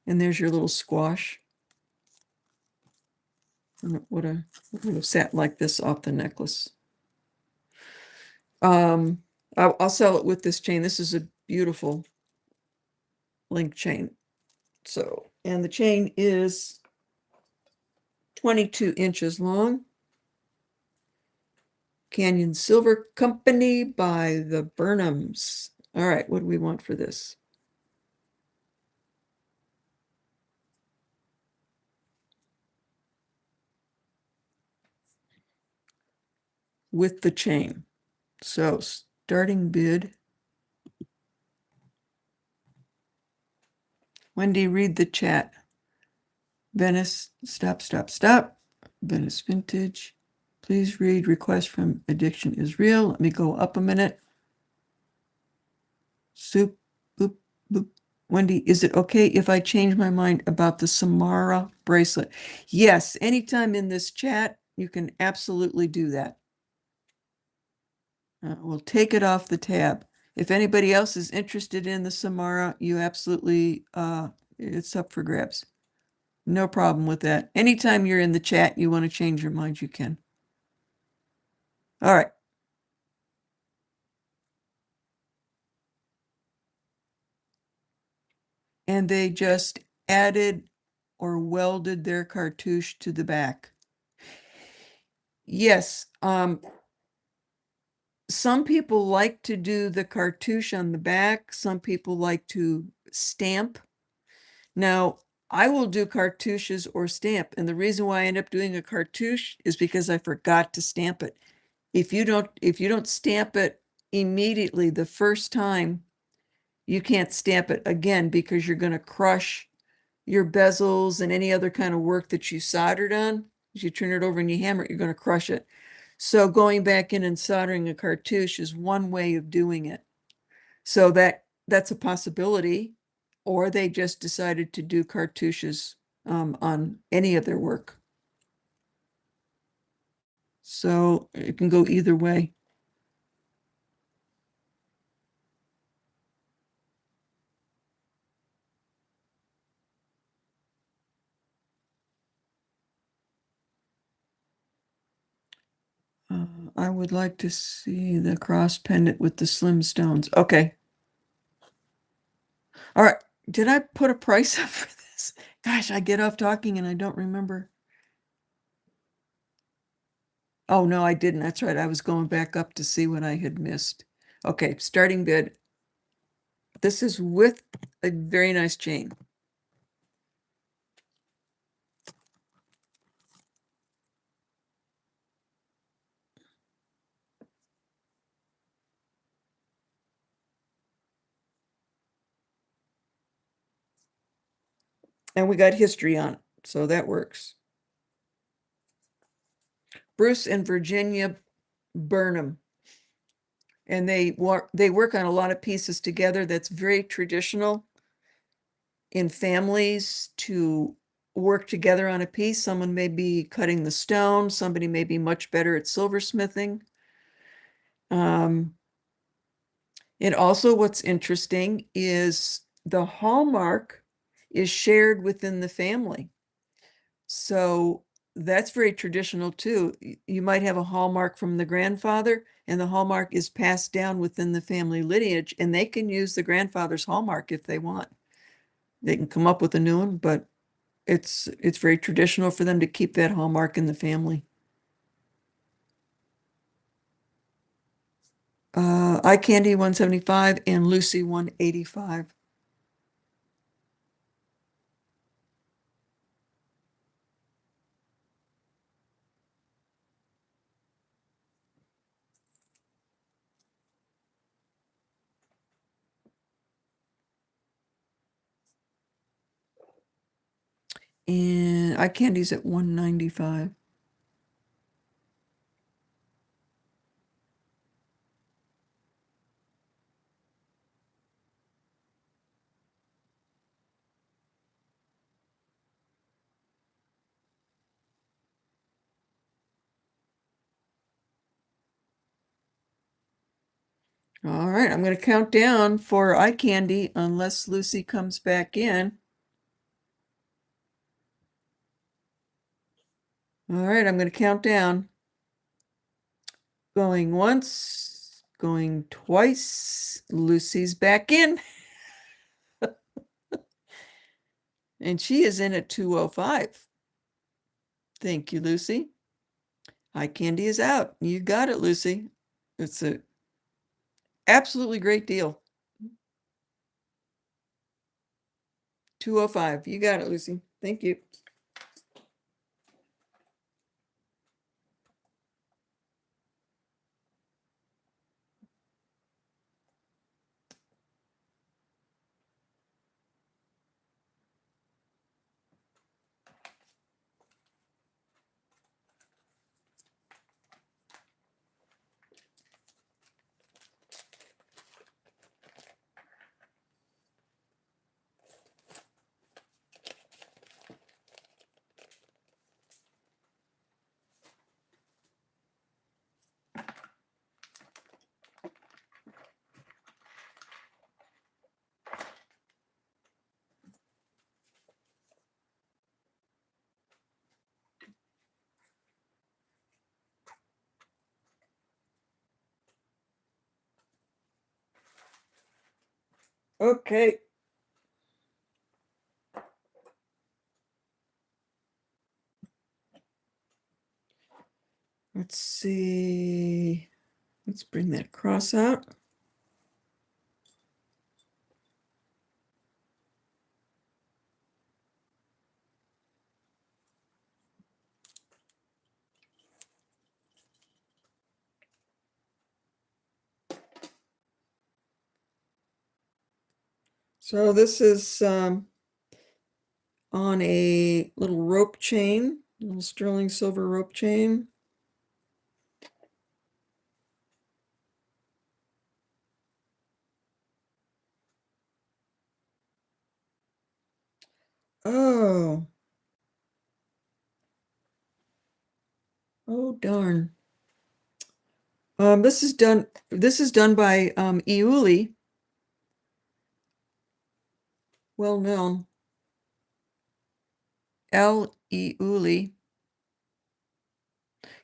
And there's your little squash. And it would have sat like this off the necklace. I'll sell it with this chain. This is a beautiful link chain. So, and the chain is 22 inches long. Canyon Silver Company by the Burnhams. All right, what do we want for this? With the chain. So starting bid. Wendy, read the chat. Venice, stop. Venice Vintage. Please read request from Addiction is Real. Let me go up a minute. Soup, boop, boop. Wendy, is it okay if I change my mind about the Samara bracelet? Yes, anytime in this chat, you can absolutely do that. We'll take it off the tab. If anybody else is interested in the Samara, you absolutely, it's up for grabs. No problem with that. Anytime you're in the chat, you want to change your mind, you can. All right. And they just added or welded their cartouche to the back. Yes, some people like to do the cartouche on the back. Some people like to stamp. Now, I will do cartouches or stamp. And the reason why I end up doing a cartouche is because I forgot to stamp it. If you don't stamp it immediately the first time, you can't stamp it again because you're going to crush your bezels and any other kind of work that you soldered on. As you turn it over and you hammer it, you're going to crush it. So going back in and soldering a cartouche is one way of doing it. So that's a possibility. Or they just decided to do cartouches on any of their work. So it can go either way. I would like to see the cross pendant with the slim stones. Okay. All right. Did I put a price up for this? Gosh, I get off talking and I don't remember. Oh, no, I didn't. That's right. I was going back up to see what I had missed. Okay, starting bid. This is with a very nice chain. And we got history on it, so that works. Bruce and Virginia Burnham. And they work on a lot of pieces together that's very traditional in families to work together on a piece. Someone may be cutting the stone, somebody may be much better at silversmithing. And also what's interesting is the hallmark is shared within the family. So that's very traditional too. You might have a hallmark from the grandfather, and the hallmark is passed down within the family lineage, and they can use the grandfather's hallmark if they want. They can come up with a new one, but it's very traditional for them to keep that hallmark in the family. Eye Candy 175 and Lucy 185. And Eye Candy's at 195. All right, I'm going to count down for Eye Candy unless Lucy comes back in. All right, I'm going to count down. Going once, going twice. Lucy's back in. And she is in at 205. Thank you, Lucy. Eye Candy is out. You got it, Lucy. It's a absolutely great deal. 205. You got it, Lucy. Thank you. Okay. Let's see. Let's bring that cross out. So this is on a little rope chain, little sterling silver rope chain. Oh. Oh, darn. This is done by Iuli, well known. L. Iuli.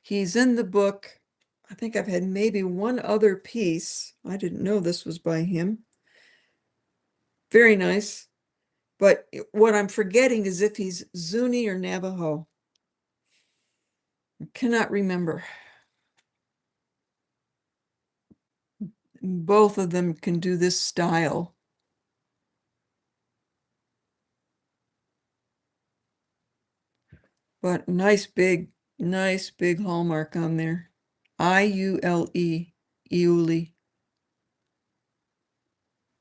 He's in the book. I think I've had maybe one other piece. I didn't know this was by him. Very nice. But what I'm forgetting is if he's Zuni or Navajo. I cannot remember. Both of them can do this style. But nice big hallmark on there. Iule, Iule.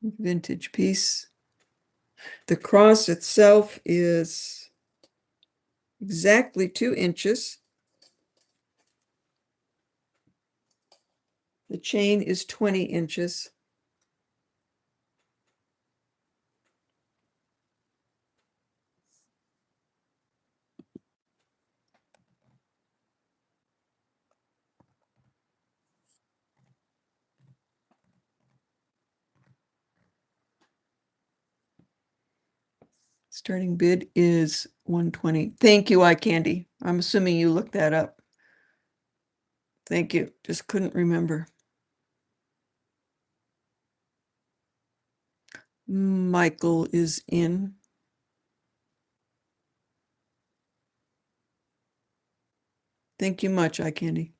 Vintage piece. The cross itself is exactly 2 inches. The chain is 20 inches. Starting bid is 120. Thank you, iCandy. I'm assuming you looked that up. Thank you. Just couldn't remember. Michael is in. Thank you much, iCandy.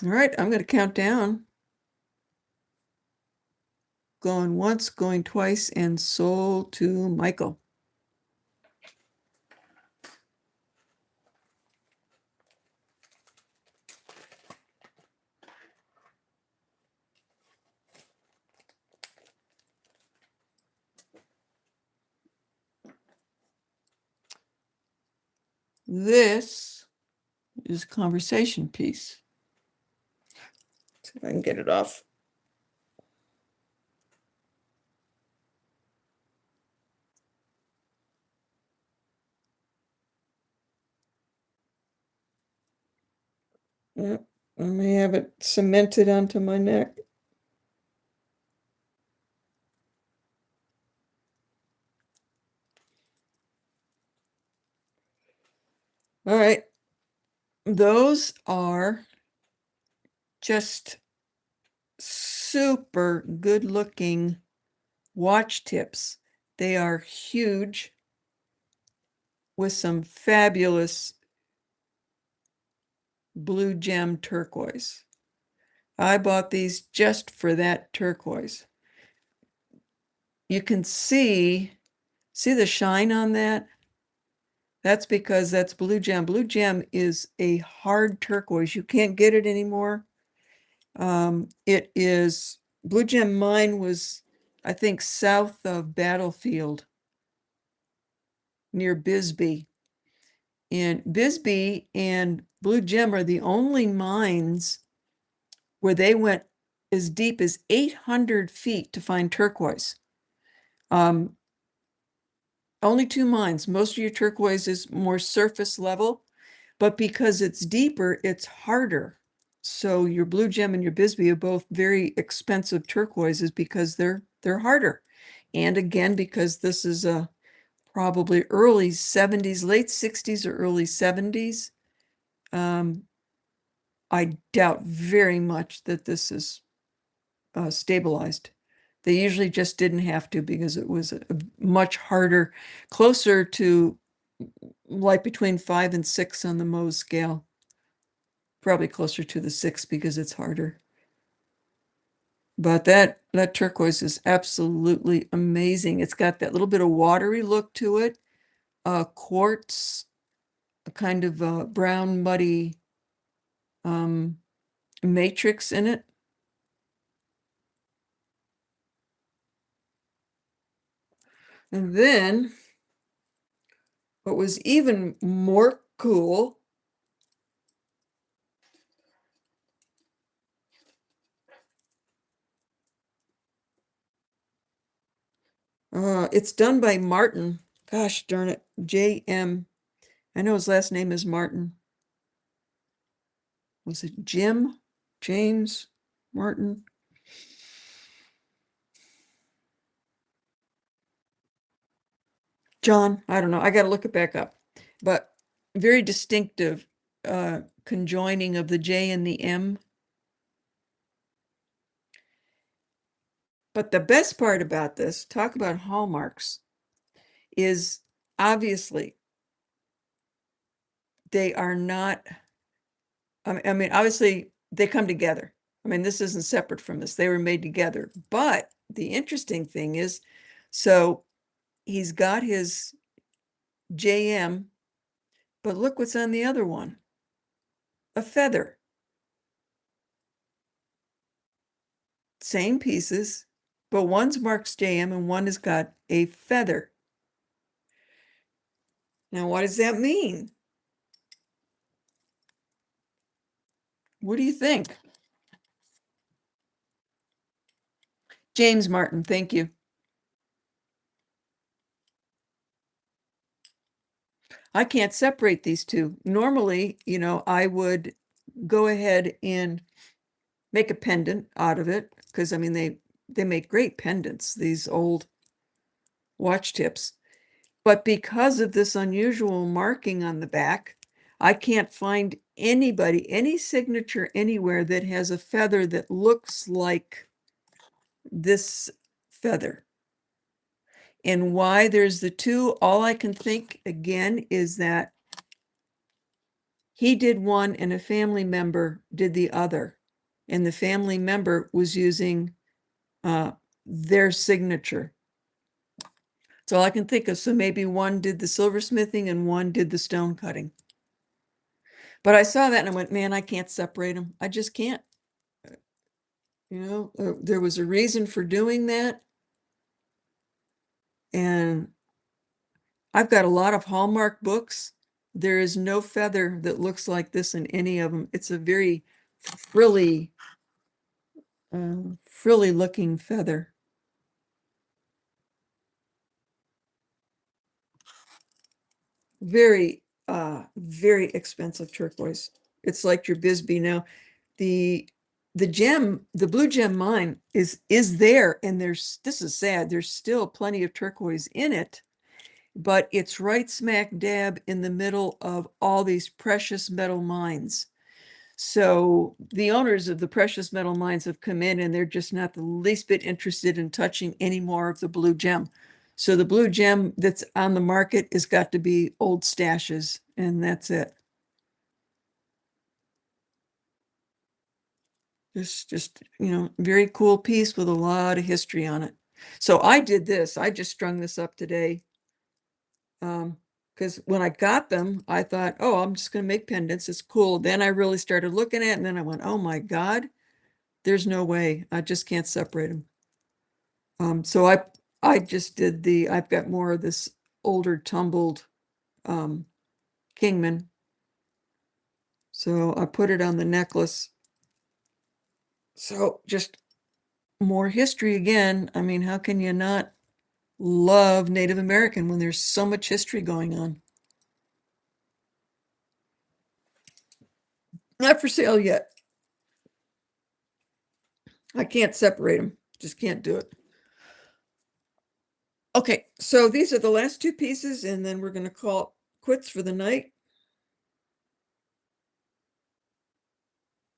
All right, I'm going to count down. Going once, going twice, and sold to Michael. This is a conversation piece. See if I can get it off. Yeah, I may have it cemented onto my neck. All right. Those are just super good looking watch tips. They are huge with some fabulous blue gem turquoise. I bought these just for that turquoise. You can see the shine on that? That's because that's blue gem. Blue gem is a hard turquoise. You can't get it anymore. It is blue gem. Mine was, I think, south of Battlefield near Bisbee. And Bisbee and Blue Gem are the only mines where they went as deep as 800 feet to find turquoise. Only 2 mines. Most of your turquoise is more surface level, but because it's deeper, it's harder. So your Blue Gem and your Bisbee are both very expensive turquoises because they're harder. And again, because this is a probably early 70s, late 60s or early 70s. I doubt very much that this is stabilized. They usually just didn't have to because it was a much harder, closer to like between 5 and 6 on the Mohs scale. Probably closer to the 6 because it's harder. But that turquoise is absolutely amazing. It's got that little bit of watery look to it. Quartz, a kind of brown muddy matrix in it. And then what was even more cool It's done by Martin. Gosh darn it, J.M. I know his last name is Martin. Was it Jim? James? Martin? John? I don't know. I got to look it back up. But very distinctive conjoining of the J and the M. But the best part about this, talk about hallmarks, is obviously they are not, I mean, obviously they come together. I mean, this isn't separate from this. They were made together. But the interesting thing is, so he's got his JM, but look what's on the other one, a feather. Same pieces, but one's marked JM and one has got a feather. Now, what does that mean? What do you think? James Martin, thank you. I can't separate these two. Normally, I would go ahead and make a pendant out of it because I mean they make great pendants, these old watch tips. But because of this unusual marking on the back, I can't find any signature anywhere that has a feather that looks like this feather. And why there's the two, all I can think again is that he did one and a family member did the other. And the family member was using their signature. That's all I can think of. So maybe one did the silversmithing and one did the stone cutting. But I saw that and I went, man, I can't separate them. I just can't. There was a reason for doing that. And I've got a lot of Hallmark books. There is no feather that looks like this in any of them. It's a very frilly looking feather. Very, very expensive turquoise. It's like your Bisbee. Now, the blue gem mine is there, and this is sad. There's still plenty of turquoise in it, but it's right smack dab in the middle of all these precious metal mines. So the owners of the precious metal mines have come in and they're just not the least bit interested in touching any more of the blue gem. So the blue gem that's on the market has got to be old stashes, and that's it. It's just, very cool piece with a lot of history on it. So I did this. I just strung this up today. Because when I got them, I thought, oh, I'm just going to make pendants. It's cool. Then I really started looking at it, and then I went, oh my God, there's no way. I just can't separate them. So I just did I've got more of this older tumbled Kingman. So I put it on the necklace. So just more history again. I mean, how can you not love Native American when there's so much history going on? Not for sale yet. I can't separate them. Just can't do it. Okay, so these are the last two pieces, and then we're going to call it quits for the night.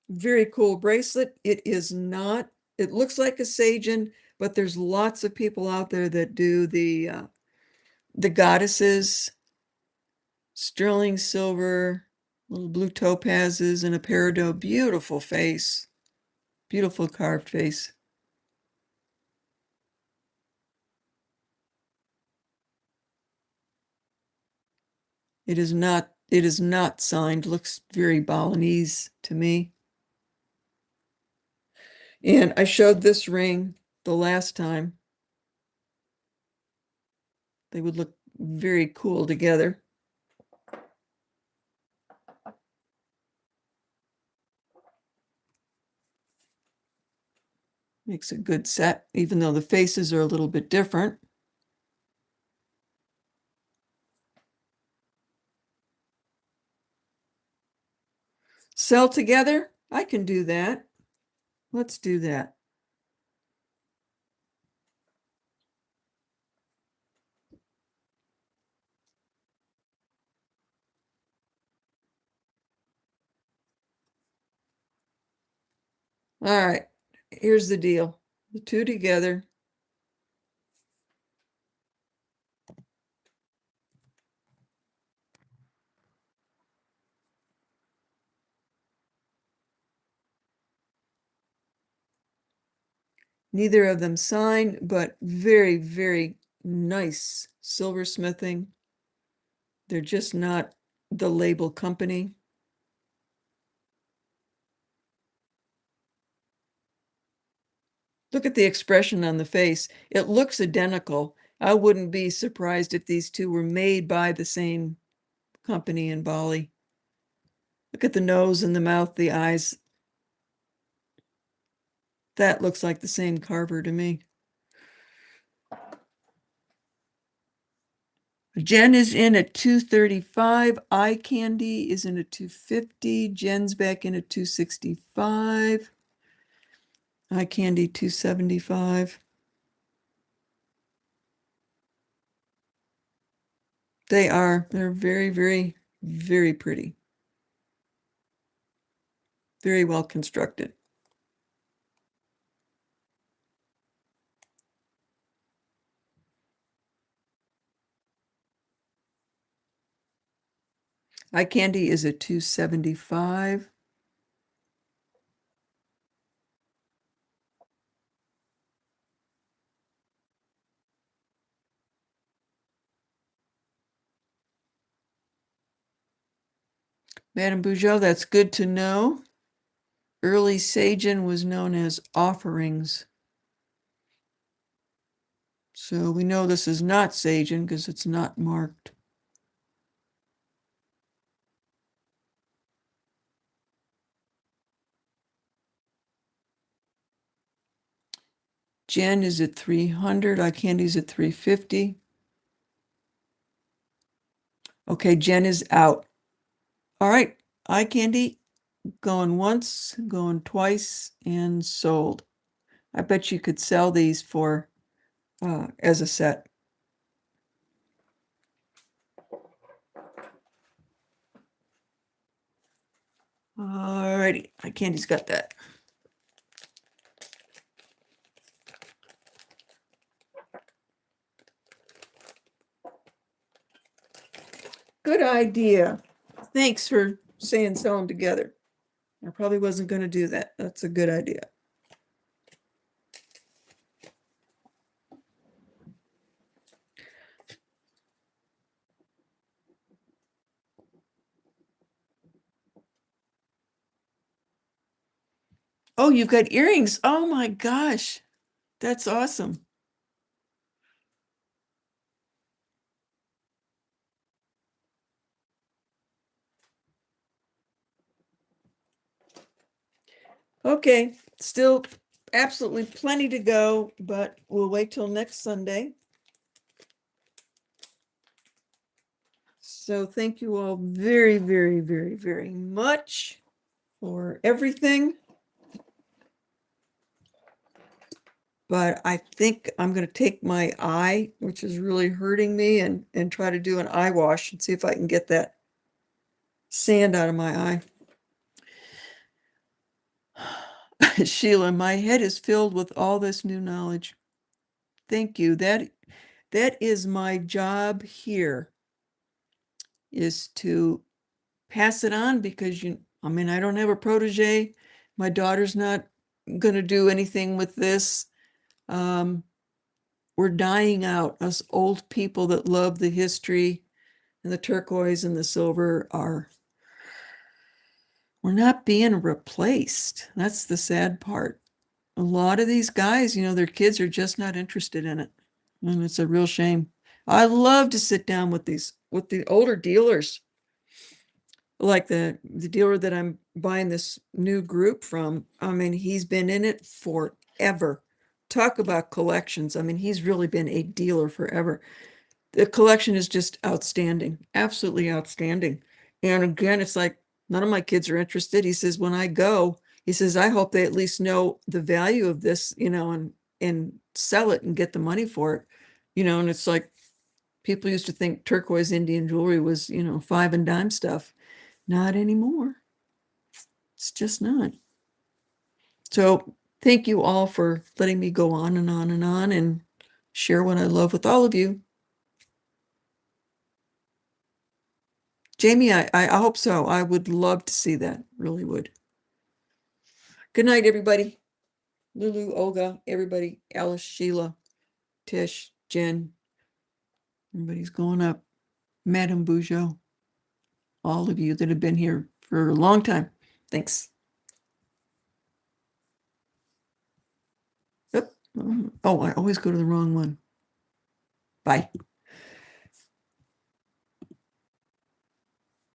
Very cool bracelet. It is not, it looks like a Sagen, but there's lots of people out there that do the goddesses, sterling silver, little blue topazes, and a peridot. Beautiful face. Beautiful carved face. It is not signed. Looks very Balinese to me. And I showed this ring the last time. They would look very cool together. Makes a good set, even though the faces are a little bit different. sell together? I can do that. Let's do that. All right, here's the deal. The two together. Neither of them sign, but very, very nice silversmithing. They're just not the label company. Look at the expression on the face. It looks identical. I wouldn't be surprised if these two were made by the same company in Bali. Look at the nose and the mouth, the eyes. That looks like the same carver to me. Jen is in at 235. Eye Candy is in at 250. Jen's back in at 265. Eye Candy 275. They're very, very, very pretty. Very well constructed. Eye Candy is at 275. Madame Bugeaud, that's good to know. Early Sagen was known as offerings. So we know this is not Sagen because it's not marked. Jen is at 300. Eye Candy's at 350. Okay, Jen is out. All right, Eye Candy going once, going twice, and sold. I bet you could sell these for as a set. All righty, Eye Candy's got that. Good idea. Thanks for saying sell them together. I probably wasn't going to do that. That's a good idea. Oh, you've got earrings. Oh my gosh. That's awesome. Okay, still absolutely plenty to go, but we'll wait till next Sunday. So thank you all very, very, very, very much for everything. But I think I'm going to take my eye, which is really hurting me, and try to do an eye wash and see if I can get that sand out of my eye. Sheila, my head is filled with all this new knowledge. Thank you. That is my job here, is to pass it on, because I mean, I don't have a protege. My daughter's not going to do anything with this. We're dying out. Us old people that love the history and the turquoise and the silver we're not being replaced. That's the sad part. A lot of these guys, their kids are just not interested in it. And it's a real shame. I love to sit down with the older dealers, like the dealer that I'm buying this new group from. I mean, he's been in it forever. Talk about collections. I mean, he's really been a dealer forever. The collection is just outstanding, absolutely outstanding. And again, it's like None of my kids are interested. He says, when I go, he says, I hope they at least know the value of this, and sell it and get the money for it. And it's like people used to think turquoise Indian jewelry was, five and dime stuff. Not anymore. It's just not. So thank you all for letting me go on and on and on and share what I love with all of you. Jamie, I hope so. I would love to see that. Really would. Good night, everybody. Lulu, Olga, everybody, Alice, Sheila, Tish, Jen. Everybody's going up. Madame Bougeot. All of you that have been here for a long time. Thanks. Yep. Oh, I always go to the wrong one. Bye.